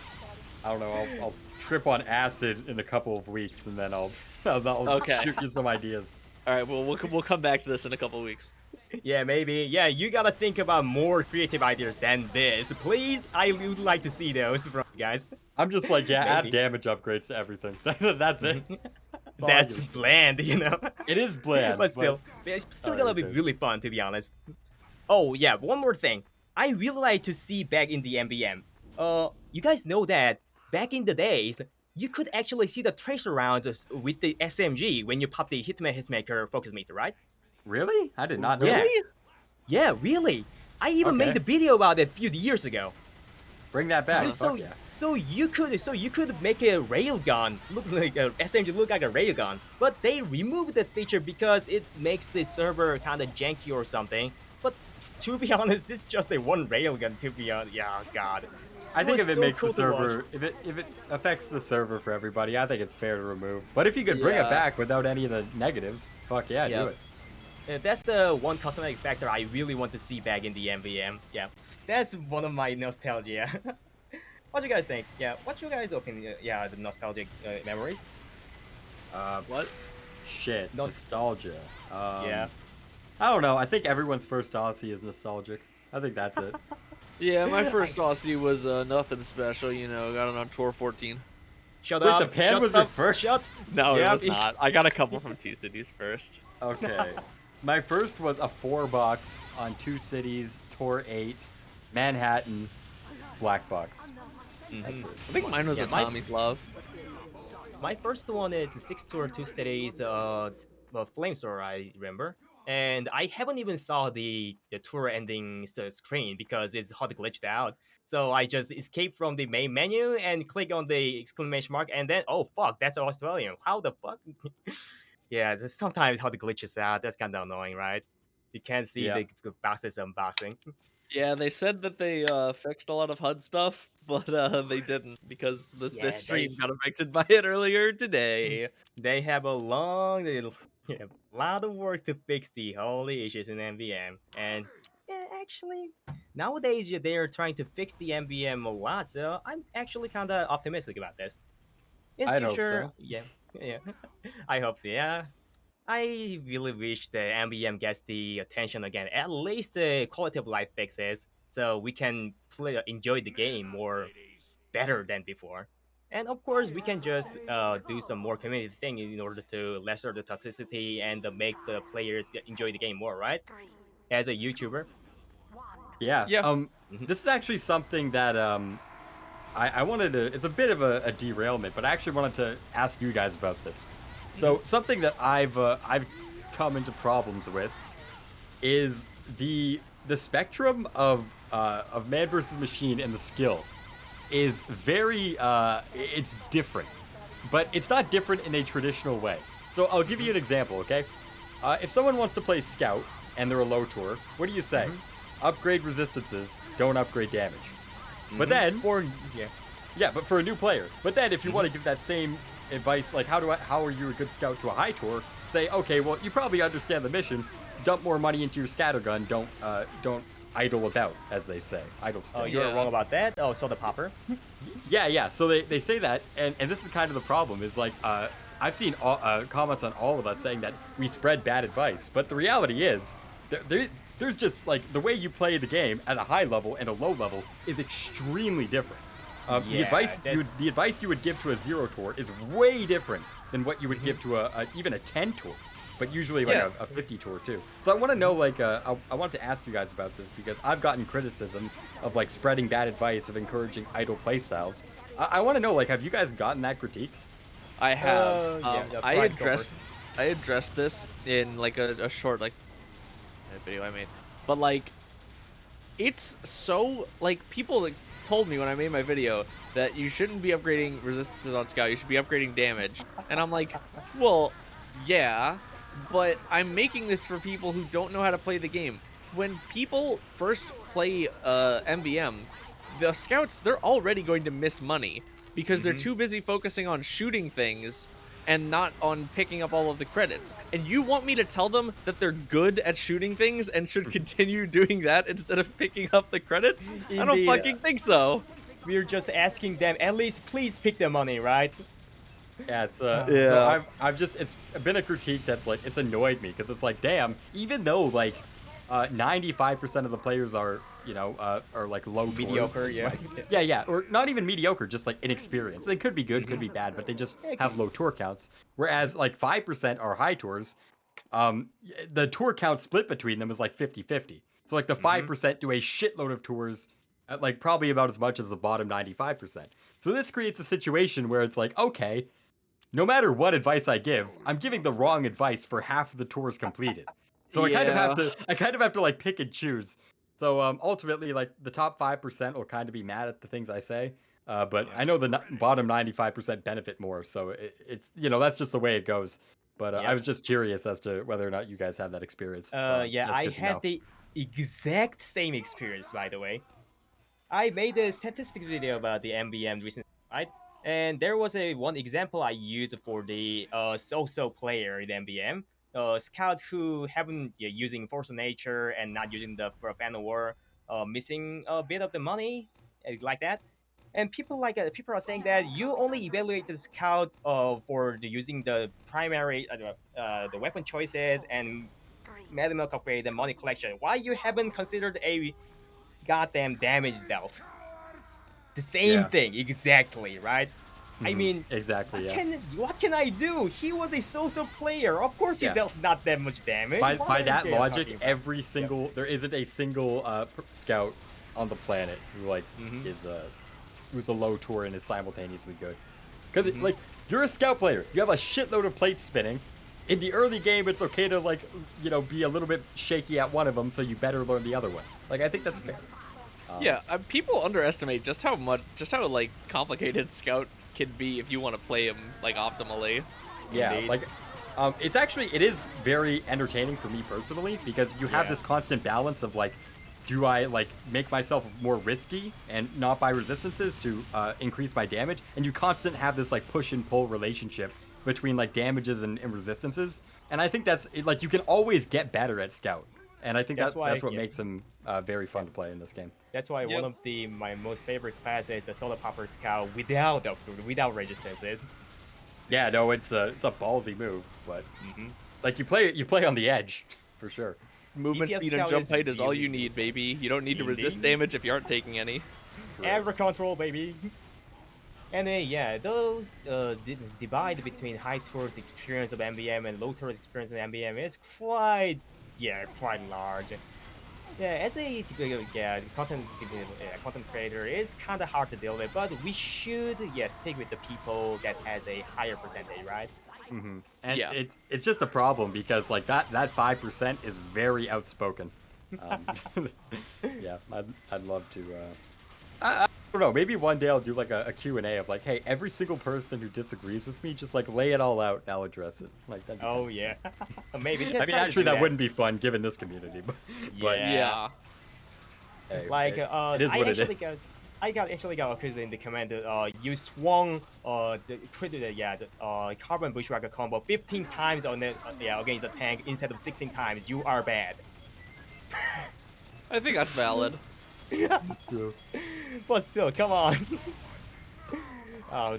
I don't know. I'll trip on acid in a couple of weeks, and then I'll Okay. shoot you some ideas. all right, well we'll come back to this in a couple weeks. yeah, maybe. Yeah, you gotta think about more creative ideas than this. Please, I would like to see those from you guys. I'm just like, yeah, add Maybe. damage upgrades to everything. That's it. all I That's give. bland, you know? It is bland, But still, it's still Oh, gonna be okay. really fun, to be honest. Oh yeah, one more thing. I really like to see back in the MvM. You guys know that back in the days, you could actually see the tracer rounds with the SMG when you pop the Hitmaker focus meter, right? Really? I did not know. Yeah. that. Yeah, really. I even Okay. made a video about it a few years ago. Bring that back. So, Fuck yeah. so you could make a railgun look like a SMG look like a railgun, but they removed the feature because it makes the server kind of janky or something. But to be honest, it's just a one railgun. To be honest, yeah, God. I think was if it so makes cool the to watch. server, if it affects the server for everybody, I think it's fair to remove. But if you could bring it Yeah. back without any of the negatives, fuck yeah, Yeah. do it. That's the one cosmetic factor I really want to see back in the MvM. Yeah, that's one of my nostalgia. What do you guys think? Yeah, what's your guys' opinion? Yeah, the nostalgic memories. What? Shit, No- nostalgia. Yeah. I don't know. I think everyone's first Aussie is nostalgic. I think that's it. Yeah, my first Aussie was nothing special. You know, got it on tour 14. Shut Wait, up. the pan shut was your up, first? Shut. No, Yeah, it was not. I got a couple from Two Cities first. Okay. My first was a 4-box on 2 cities, Tour 8, Manhattan, Black Box. That's it. I think mine was Yeah, a my- Tommy's Love. My first one is 6 tour 2 cities. Flame Store, I remember. And I haven't even saw the tour ending screen because it's hot glitched out. So I just escape from the main menu and click on the exclamation mark, and then oh fuck, that's Australian. How the fuck? Yeah, just sometimes how the glitches out. That's kind of annoying, right? You can't see Yeah. the bosses unboxing. Yeah, they said that they fixed a lot of HUD stuff, but they didn't because Yeah, the stream they- got affected by it earlier today. They have a lot of work to fix the holy issues in MVM. And yeah, actually, nowadays they are trying to fix the MVM a lot, so I'm actually kind of optimistic about this. In I'd hope future, so. yeah, I hope so. Yeah, I really wish the MVM gets the attention again. At least the quality of life fixes, so we can enjoy the game more better than before. And of course, we can just do some more community thing in order to lesser the toxicity and make the players enjoy the game more, right? As a YouTuber. Yeah. Yeah. Mhm. This is actually something that I wanted to. It's a bit of a derailment, but I actually wanted to ask you guys about this. So something that I've come into problems with is the spectrum of man versus machine and the skill is very it's different, but it's not different in a traditional way. So I'll give you an example, okay? If someone wants to play scout and they're a low tour, what do you say? Upgrade resistances, don't upgrade damage. But then, but for a new player. But then if you want to give that same advice, like how are you a good scout to a high tour? Say, okay, well you probably understand the mission. Dump more money into your scattergun. Don't idle about, as they say. Idle Oh, stand. you're wrong about that. Oh, so the popper. Yeah. So they say that, and this is kind of the problem. Is like I've seen comments on all of us saying that we spread bad advice, but the reality is there's just like the way you play the game at a high level and a low level is extremely different. The advice you would give to a 0 tour is way different than what you would give to even a 10 tour, but usually like a 50 tour too. So I want to know, like, I want to ask you guys about this because I've gotten criticism of like spreading bad advice, of encouraging idle playstyles. I want to know, like, have you guys gotten that critique? I have. I addressed addressed this in like a short video I made, but like it's so like people like told me when I made my video that you shouldn't be upgrading resistances on scout, you should be upgrading damage, and I'm like, well, yeah, but I'm making this for people who don't know how to play the game. When people first play MvM, the scouts, they're already going to miss money because they're too busy focusing on shooting things and not on picking up all of the credits. And you want me to tell them that they're good at shooting things and should continue doing that instead of picking up the credits? I don't fucking think so. We're just asking them, at least please pick the money, right? Yeah, it's So I've just, it's been a critique that's like, it's annoyed me because it's like, damn, even though like 95% of the players are, you know, are like low Mediocre, tours. Yeah, or not even mediocre, just like inexperienced. They could be good, could be bad, but they just have low tour counts. Whereas like 5% are high tours. The tour count split between them is like 50-50. So like the 5% do a shitload of tours at like probably about as much as the bottom 95%. So this creates a situation where it's like, okay, no matter what advice I give, I'm giving the wrong advice for half of the tours completed. So I kind of have to like pick and choose. So ultimately, like the top 5% will kind of be mad at the things I say, but I know the bottom 95% benefit more. So it's, you know, that's just the way it goes. But I was just curious as to whether or not you guys had that experience. I had the exact same experience, by the way. I made a statistic video about the MvM recently, right? And there was one example I used for the so-so player in MvM. Scout who haven't using Force of Nature and not using the Fan of War, missing a bit of the money, like that. And people are saying that you only evaluate the scout for using the primary the weapon choices and medical upgrade and money collection. Why you haven't considered a goddamn damage dealt? The same thing exactly, right? I mean, exactly. What can I do? He was a social player. Of course, he dealt not that much damage. By that logic, every single there isn't a single scout on the planet who like is who's a low tour and is simultaneously good. Because like you're a scout player, you have a shitload of plates spinning. In the early game, it's okay to like be a little bit shaky at one of them, so you better learn the other ones. Like I think that's fair. People underestimate just how like complicated scout can be if you want to play him like optimally. Yeah, indeed. Like it is very entertaining for me personally because you have this constant balance of like, do I like make myself more risky and not buy resistances to increase my damage, and you constantly have this like push and pull relationship between like damages and resistances, and I think that's like you can always get better at scout. And I think that's what makes him very fun to play in this game. That's why one of my most favorite classes is the Solar Popper Scout without resistances. Yeah, no, it's a ballsy move, but like you play on the edge for sure. Movement speed and jump height is all you need, baby. You don't need to resist damage if you aren't taking any. Aggro control, baby. And those divide between high tours experience of MvM and low tours experience of MvM is quite large. Yeah, as a content creator, it's kind of hard to deal with, but we should stick with the people that has a higher percentage, right? And it's just a problem because like that 5% is very outspoken. Yeah, I'd love to. I don't know. Maybe one day I'll do like a Q&A of like, hey, every single person who disagrees with me, just like lay it all out and I'll address it. Like that'd be Oh fun. yeah, maybe. I mean, actually, that wouldn't be fun given this community, but Yeah. Yeah. hey, Like it is what it is. I actually got accused in the command that you swung the carbon bushwhacker combo 15 times on it against a tank instead of 16 times. You are bad. I think that's valid. But still, come on.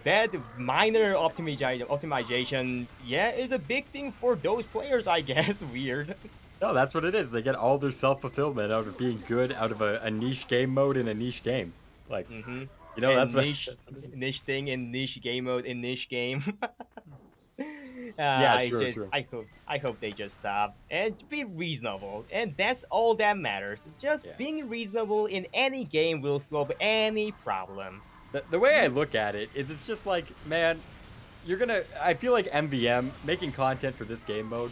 That minor optimization, yeah, is a big thing for those players, I guess. Weird. No, that's what it is. They get all their self-fulfillment out of being good out of a niche game mode in a niche game. Like, Mm-hmm. you know, that's niche, what it is. niche thing in niche game mode in niche game. Yeah, true, true. I hope they just stop and be reasonable, and that's all that matters. Just being reasonable in any game will solve any problem. The way I look at it is it's just like, man, I feel like MvM, making content for this game mode,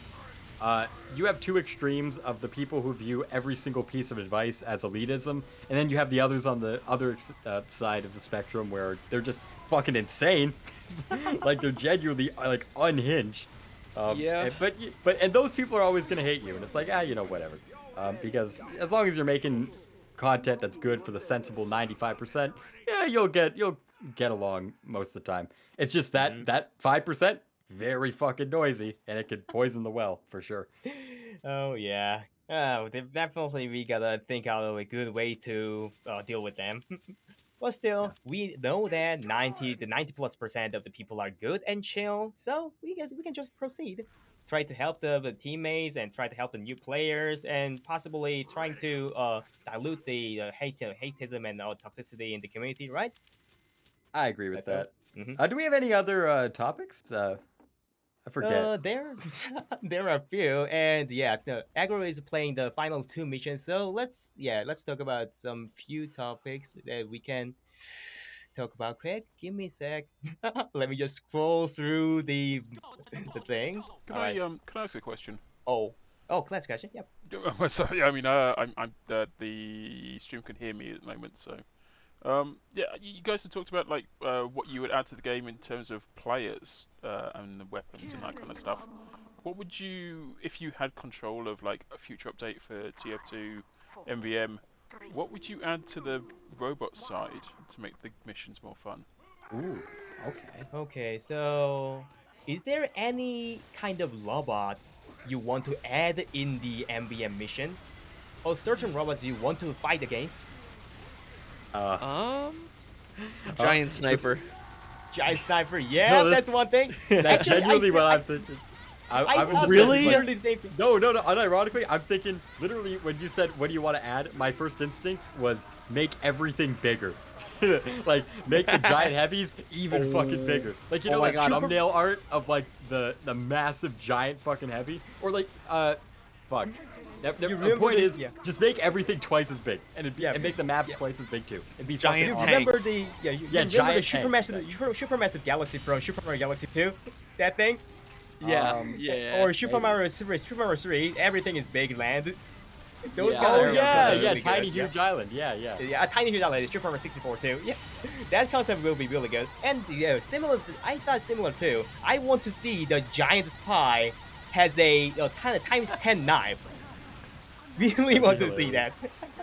you have two extremes of the people who view every single piece of advice as elitism, and then you have the others on the other side of the spectrum where they're just fucking insane. Like, they're genuinely, like, unhinged. Yeah. And those people are always going to hate you, and it's like, you know, whatever. Because as long as you're making content that's good for the sensible 95%, yeah, you'll get along most of the time. It's just that 5%, very fucking noisy, and it could poison the well for sure. Oh yeah. Oh, definitely we gotta think out of a good way to deal with them. But still, we know that 90+ % of the people are good and chill, so we can just proceed. Try to help the teammates and try to help the new players, and possibly trying to dilute the hateism and toxicity in the community, right? I agree with that. Mm-hmm. Do we have any other topics? I forget. There are a few, and yeah, Agro is playing the final 2 missions. So let's talk about some few topics that we can talk about. Quick, give me a sec. Let me just scroll through the thing. Can I ask a question? Oh, class question. Yep. Sorry, I mean, I'm the stream can hear me at the moment, so. Yeah, you guys have talked about like what you would add to the game in terms of players and the weapons and that kind of stuff. What would you, if you had control of like a future update for TF2 MvM, what would you add to the robot side to make the missions more fun? Ooh, okay. Okay, so is there any kind of robot you want to add in the MvM mission, or certain robots you want to fight against? Giant sniper. Giant sniper, yeah, No, that's one thing. That's Actually, genuinely what I'm thinking. I was thought Really? literally the same thing. No. Unironically, I'm thinking literally when you said what do you want to add, my first instinct was make everything bigger. Like make the giant heavies even fucking bigger. Like you know, my like God. thumbnail art of like the massive giant fucking heavy, or like fuck. The remember point the- is, yeah. just make everything twice as big, and Yeah. and make the maps twice as big too. It'd be Giant You fucking tank. remember Tanks. the remember giant the supermassive galaxy from Super Mario Galaxy 2? That thing? Yeah. Yeah. Or Super Mario 3, everything is big land. Those Yeah. guys Oh are yeah, really tiny good. huge island. Yeah. Yeah, a tiny huge island is Super Mario 64 too. Yeah, that concept will be really good. And I thought similar too. I want to see the giant spy has a kind of times 10 knife. Really want to see that.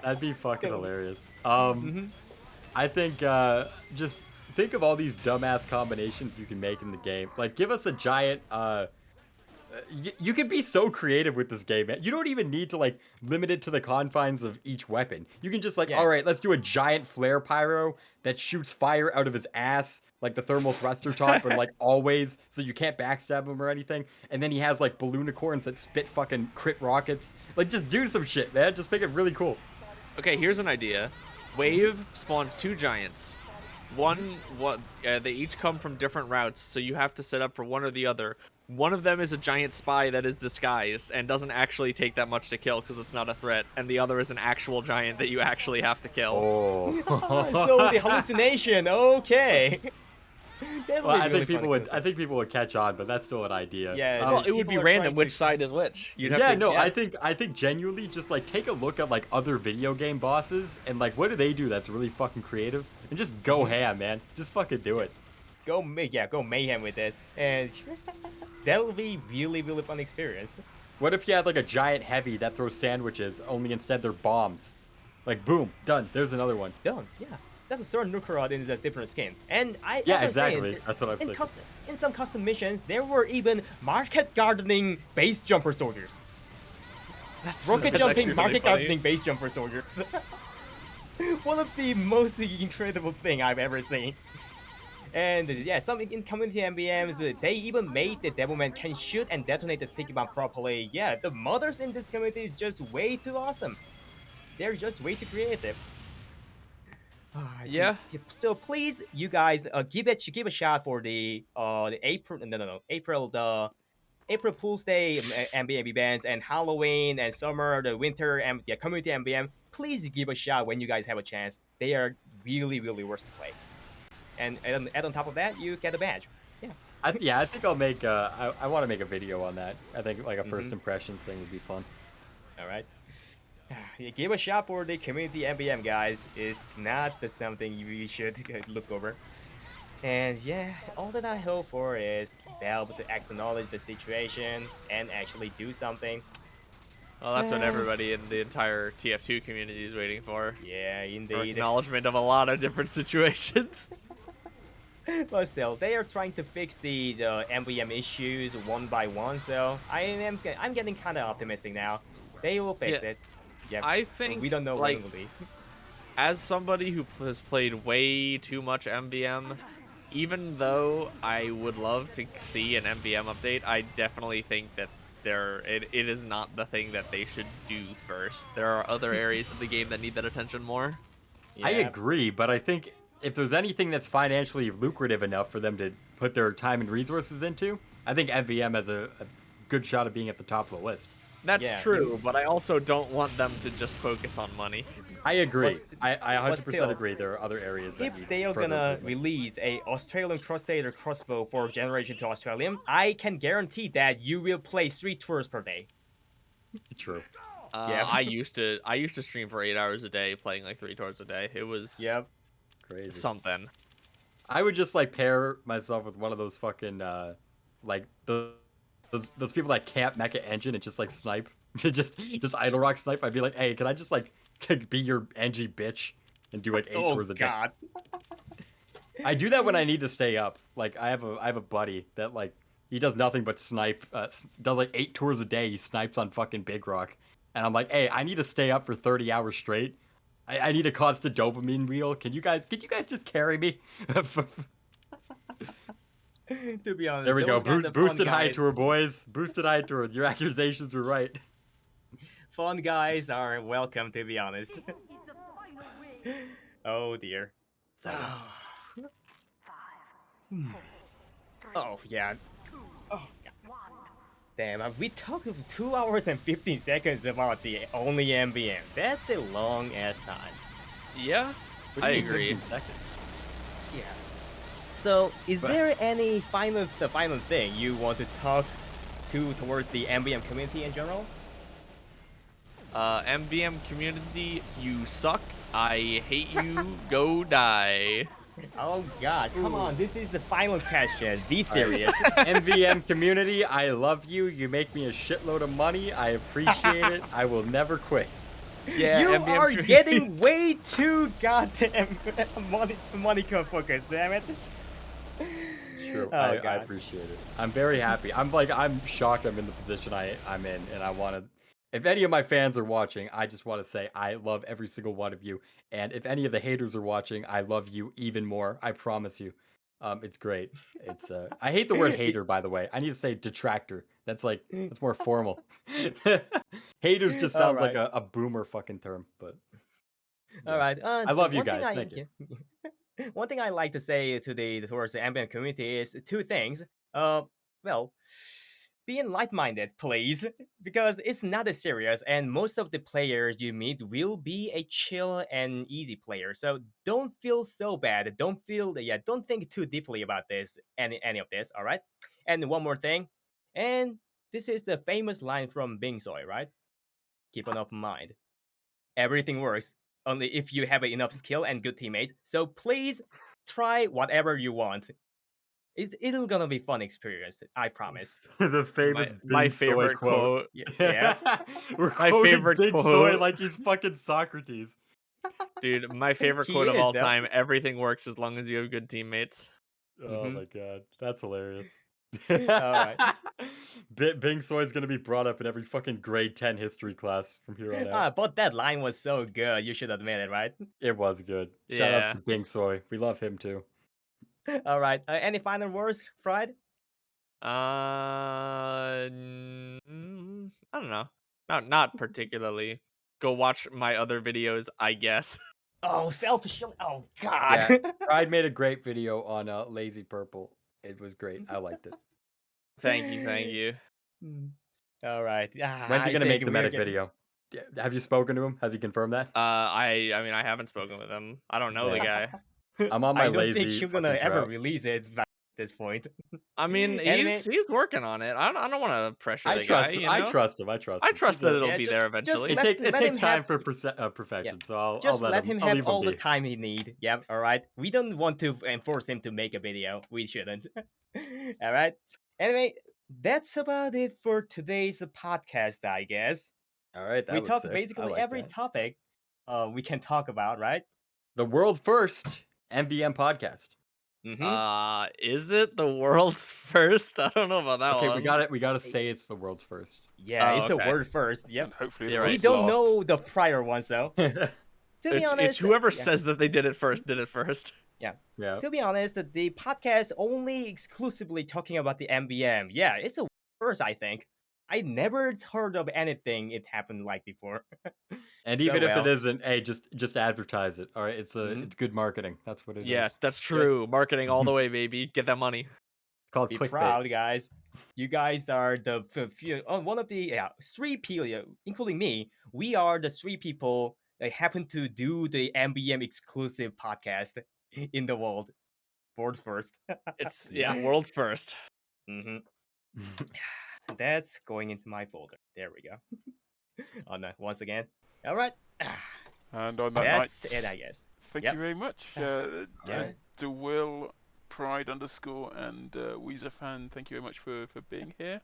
That'd be fucking hilarious. Mhm. I think just think of all these dumbass combinations you can make in the game. Like, give us a giant. You can be so creative with this game, man. You don't even need to like limit it to the confines of each weapon. You can just like, Yeah. all right, let's do a giant flare pyro that shoots fire out of his ass, like the thermal thruster top, but like always, so you can't backstab him or anything. And then he has like balloonicorns that spit fucking crit rockets. Like, just do some shit, man. Just make it really cool. Okay, here's an idea. Wave spawns 2 giants. They each come from different routes, so you have to set up for one or the other. One of them is a giant spy that is disguised and doesn't actually take that much to kill because it's not a threat, and the other is an actual giant that you actually have to kill. Oh. So the hallucination, okay. That Well, would I be really think fun people to would. I think people would catch on, but that's still an idea. Yeah, Well, it would people be are random trying which to- side is which. You'd have Yeah, to no, guess. I think genuinely just like take a look at like other video game bosses and like what do they do that's really fucking creative and just go ham, man. Just fucking do it. go mayhem with this, and that will be really fun experience. What if you had like a giant heavy that throws sandwiches, only instead they're bombs? Like boom, done. There's another one. Done. Yeah, that's a certain Nukrod in a different skin. And Yeah, as I'm exactly. saying, That's what I was in, thinking. in some custom missions, there were even market gardening base jumper soldiers, rocket that's actually jumping really market funny. gardening base jumper soldiers. One of the most incredible thing I've ever seen. And yeah, some in community MVMs, they even made the Devilman can shoot and detonate the sticky bomb properly. Yeah, the modders in this community is just way too awesome. They're just way too creative. Yeah. So please, you guys, give a shot for the April Fool's Day MVM events and Halloween and summer, the winter and community MVM. Please give a shot when you guys have a chance. They are really worth to play. And on top of that, you get a badge. Yeah. I think I'll make. I want to make a video on that. I think like a first impressions thing would be fun. All right. Yeah, give a shot for the community MVM, guys. It's not the something you should look over. And yeah, all that I hope for is Valve to acknowledge the situation and actually do something. Well, that's what everybody in the entire TF2 community is waiting for. Yeah, For indeed. acknowledgement of a lot of different situations. But still, they are trying to fix the MVM issues one by one. So I'm getting kind of optimistic now. They will fix Yeah, it. Yeah, I think we don't know like, when it will be. as somebody who has played way too much MVM, even though I would love to see an MVM update, I definitely think that it is not the thing that they should do first. There are other areas of the game that need that attention more. I Yeah. agree, but I think if there's anything that's financially lucrative enough for them to put their time and resources into, I think MVM has a good shot of being at the top of the list. That's Yeah. true, but I also don't want them to just focus on money. I agree. But I 100% still, agree. There are other areas that If need they are further gonna improvement. release a Australian Crusader crossbow for Generation 2 Australian, I can guarantee that you will play 3 tours per day. True. Yeah. I used to stream for 8 hours a day, playing like 3 tours a day. It was Yep. Crazy. something. I would just like pair myself with one of those fucking like those people that camp mecha engine and just like snipe, just idle rock snipe. I'd be like, hey, can I just like be your NG bitch and do like 8 Oh tours a day? god. I do that when I need to stay up. Like I have a buddy that like he does nothing but snipe. Does like 8 tours a day. He snipes on fucking Big Rock, and I'm like, hey, I need to stay up for 30 hours straight. I need a constant dopamine wheel. Could you guys just carry me? To be honest, There we go. those kind of Boosted fun high guys, tour, boys. Boosted high tour. Your accusations were right. fun guys are welcome. To be honest. Oh dear. Oh yeah. Oh god. Damn, we talked for 2 hours and 15 seconds about the only MVM. That's a long ass time. Yeah, What I do you mean agree. 15 seconds? Yeah. So, is But- there any final thing you want to talk towards the MVM community in general? MVM community, you suck. I hate you. Go die. Oh god, come on, this is the final question. Be serious. MVM community, I love you. You make me a shitload of money. I appreciate it. I will never quit. Yeah, You MVM are community. getting way too goddamn money focused, damn it. True. Oh, I God. appreciate it. I'm very happy. I'm shocked I'm in the position I'm in, and I want to. If any of my fans are watching, I just want to say I love every single one of you. And if any of the haters are watching, I love you even more. I promise you. It's great. It's I hate the word hater, by the way. I need to say detractor. That's more formal. Haters just sounds like Alright. a boomer fucking term, but All right. I love you one thing guys. Thank you. One thing I like to say towards the ambient community is 2 things. Well, being light-minded, please, because it's not as serious, and most of the players you meet will be a chill and easy player. So don't feel so bad. Don't think too deeply about this, any of this. All right. And one more thing, and this is the famous line from Bing Soy, right? Keep an open mind. Everything works only if you have enough skill and good teammates. So please try whatever you want. It'll gonna be fun experience. I promise. The famous My Big Soy favorite quote. quote. Yeah. We're My quoting favorite Big Soy quote. like he's fucking Socrates. Dude, my favorite He quote of is, all though. time: "Everything works as long as you have good teammates." Oh my god, that's hilarious. All right. Bing Soy is gonna be brought up in every fucking grade 10 history class from here on out. But that line was so good. You should admit it, right? It was good. Shout outs Yeah. to Bing Soy. We love him too. All right. Any final words, Fried? I don't know. Not particularly. Go watch my other videos, I guess. Oh, selfishly. Oh Yeah, God. Pride made a great video on Lazy Purple. It was great. I liked it. Thank you. All right. When's he I gonna make think the we're medic getting- video? Have you spoken to him? Has he confirmed that? I mean I haven't spoken with him. I don't know the Yeah. guy. I'm on my I don't think lazy he's gonna fucking ever drought. release it at this point. I mean Anime- he's working on it. I don't want to pressure I the trust guy. him. You I know? trust him. I trust I him. trust He's that a- it'll Yeah, be just- there just eventually. It, let- takes let him time have- for perfection, so I'll Just let him I'll have leave all him the be. time he need. Yeah, all right. We don't want to enforce him to make a video. We shouldn't. All right. Anyway, that's about it for today's podcast, I guess. All right, that We was talked sick. I basically like every that. topic we can talk about, right? The world first MvM podcast. Mm-hmm. Is it the world's first? I don't know about that Okay, one. we gotta say it's the world's first. Yeah, Oh, it's okay. a word first. Yep. And hopefully You're the right. We world's don't last. know the prior ones, though. To be It's honest, whoever yeah. says that they did it first did it first. Yeah. To be honest, the podcast only exclusively talking about the MVM. Yeah, it's a first, I think. I never heard of anything it happened like before. And So even if well. it isn't, hey, just advertise it. All right, it's Mhm. it's good marketing. That's what it is. Yeah, that's true. Marketing all the way, baby. Get that money. It's called Be clickbait. proud, guys. You guys are the one of the 3 people, including me. We are the 3 people that happen to do the MBM exclusive podcast in the world. World's first. It's Yeah. world's first. hmm That's going into my folder. There we go. Oh no! Once again. All right. And on that That's night, it, I guess. thank Yep. you very much. Alright. DeWill, Pride _ and Weezer fan, thank you very much for being here,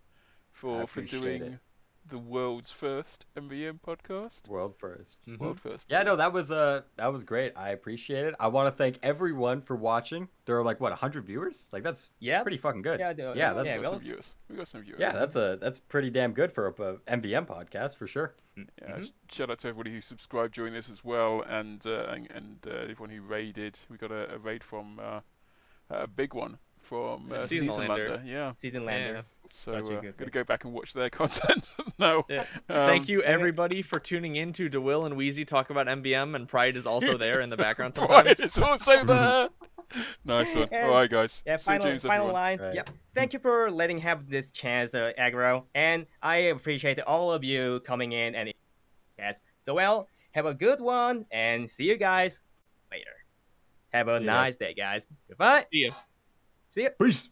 for appreciate doing it. the world's first MVM podcast. World first. World first. Yeah, no, that was great. I appreciate it. I want to thank everyone for watching. There are like what 100 viewers. Like that's Yep. pretty fucking good. Yeah, Yeah, We that's got well- some viewers. We got some viewers. yeah, that's pretty damn good for a MVM podcast for sure. Yeah, shout out to everybody who subscribed during this as well, and everyone who raided. We got a raid from a big one from Seasonal Season Lander. Lander. Yeah, Season Lander. Yeah. so Such a I'm good gonna pick. go back and watch their content now. Yeah. Um, Thank you everybody for tuning in to DeWill and Wheezy talk about MVM, and Pride is also there in the background Pride sometimes. is also there. Nice one. And- All right, guys. Yeah, See you, final James, final everyone. line. Right. Yep. Thank you for letting have this chance, Aggro, and I appreciate all of you coming in and yes. So well, have a good one, and see you guys later. Have a Yeah. nice day, guys. Goodbye. See ya. See ya. Peace.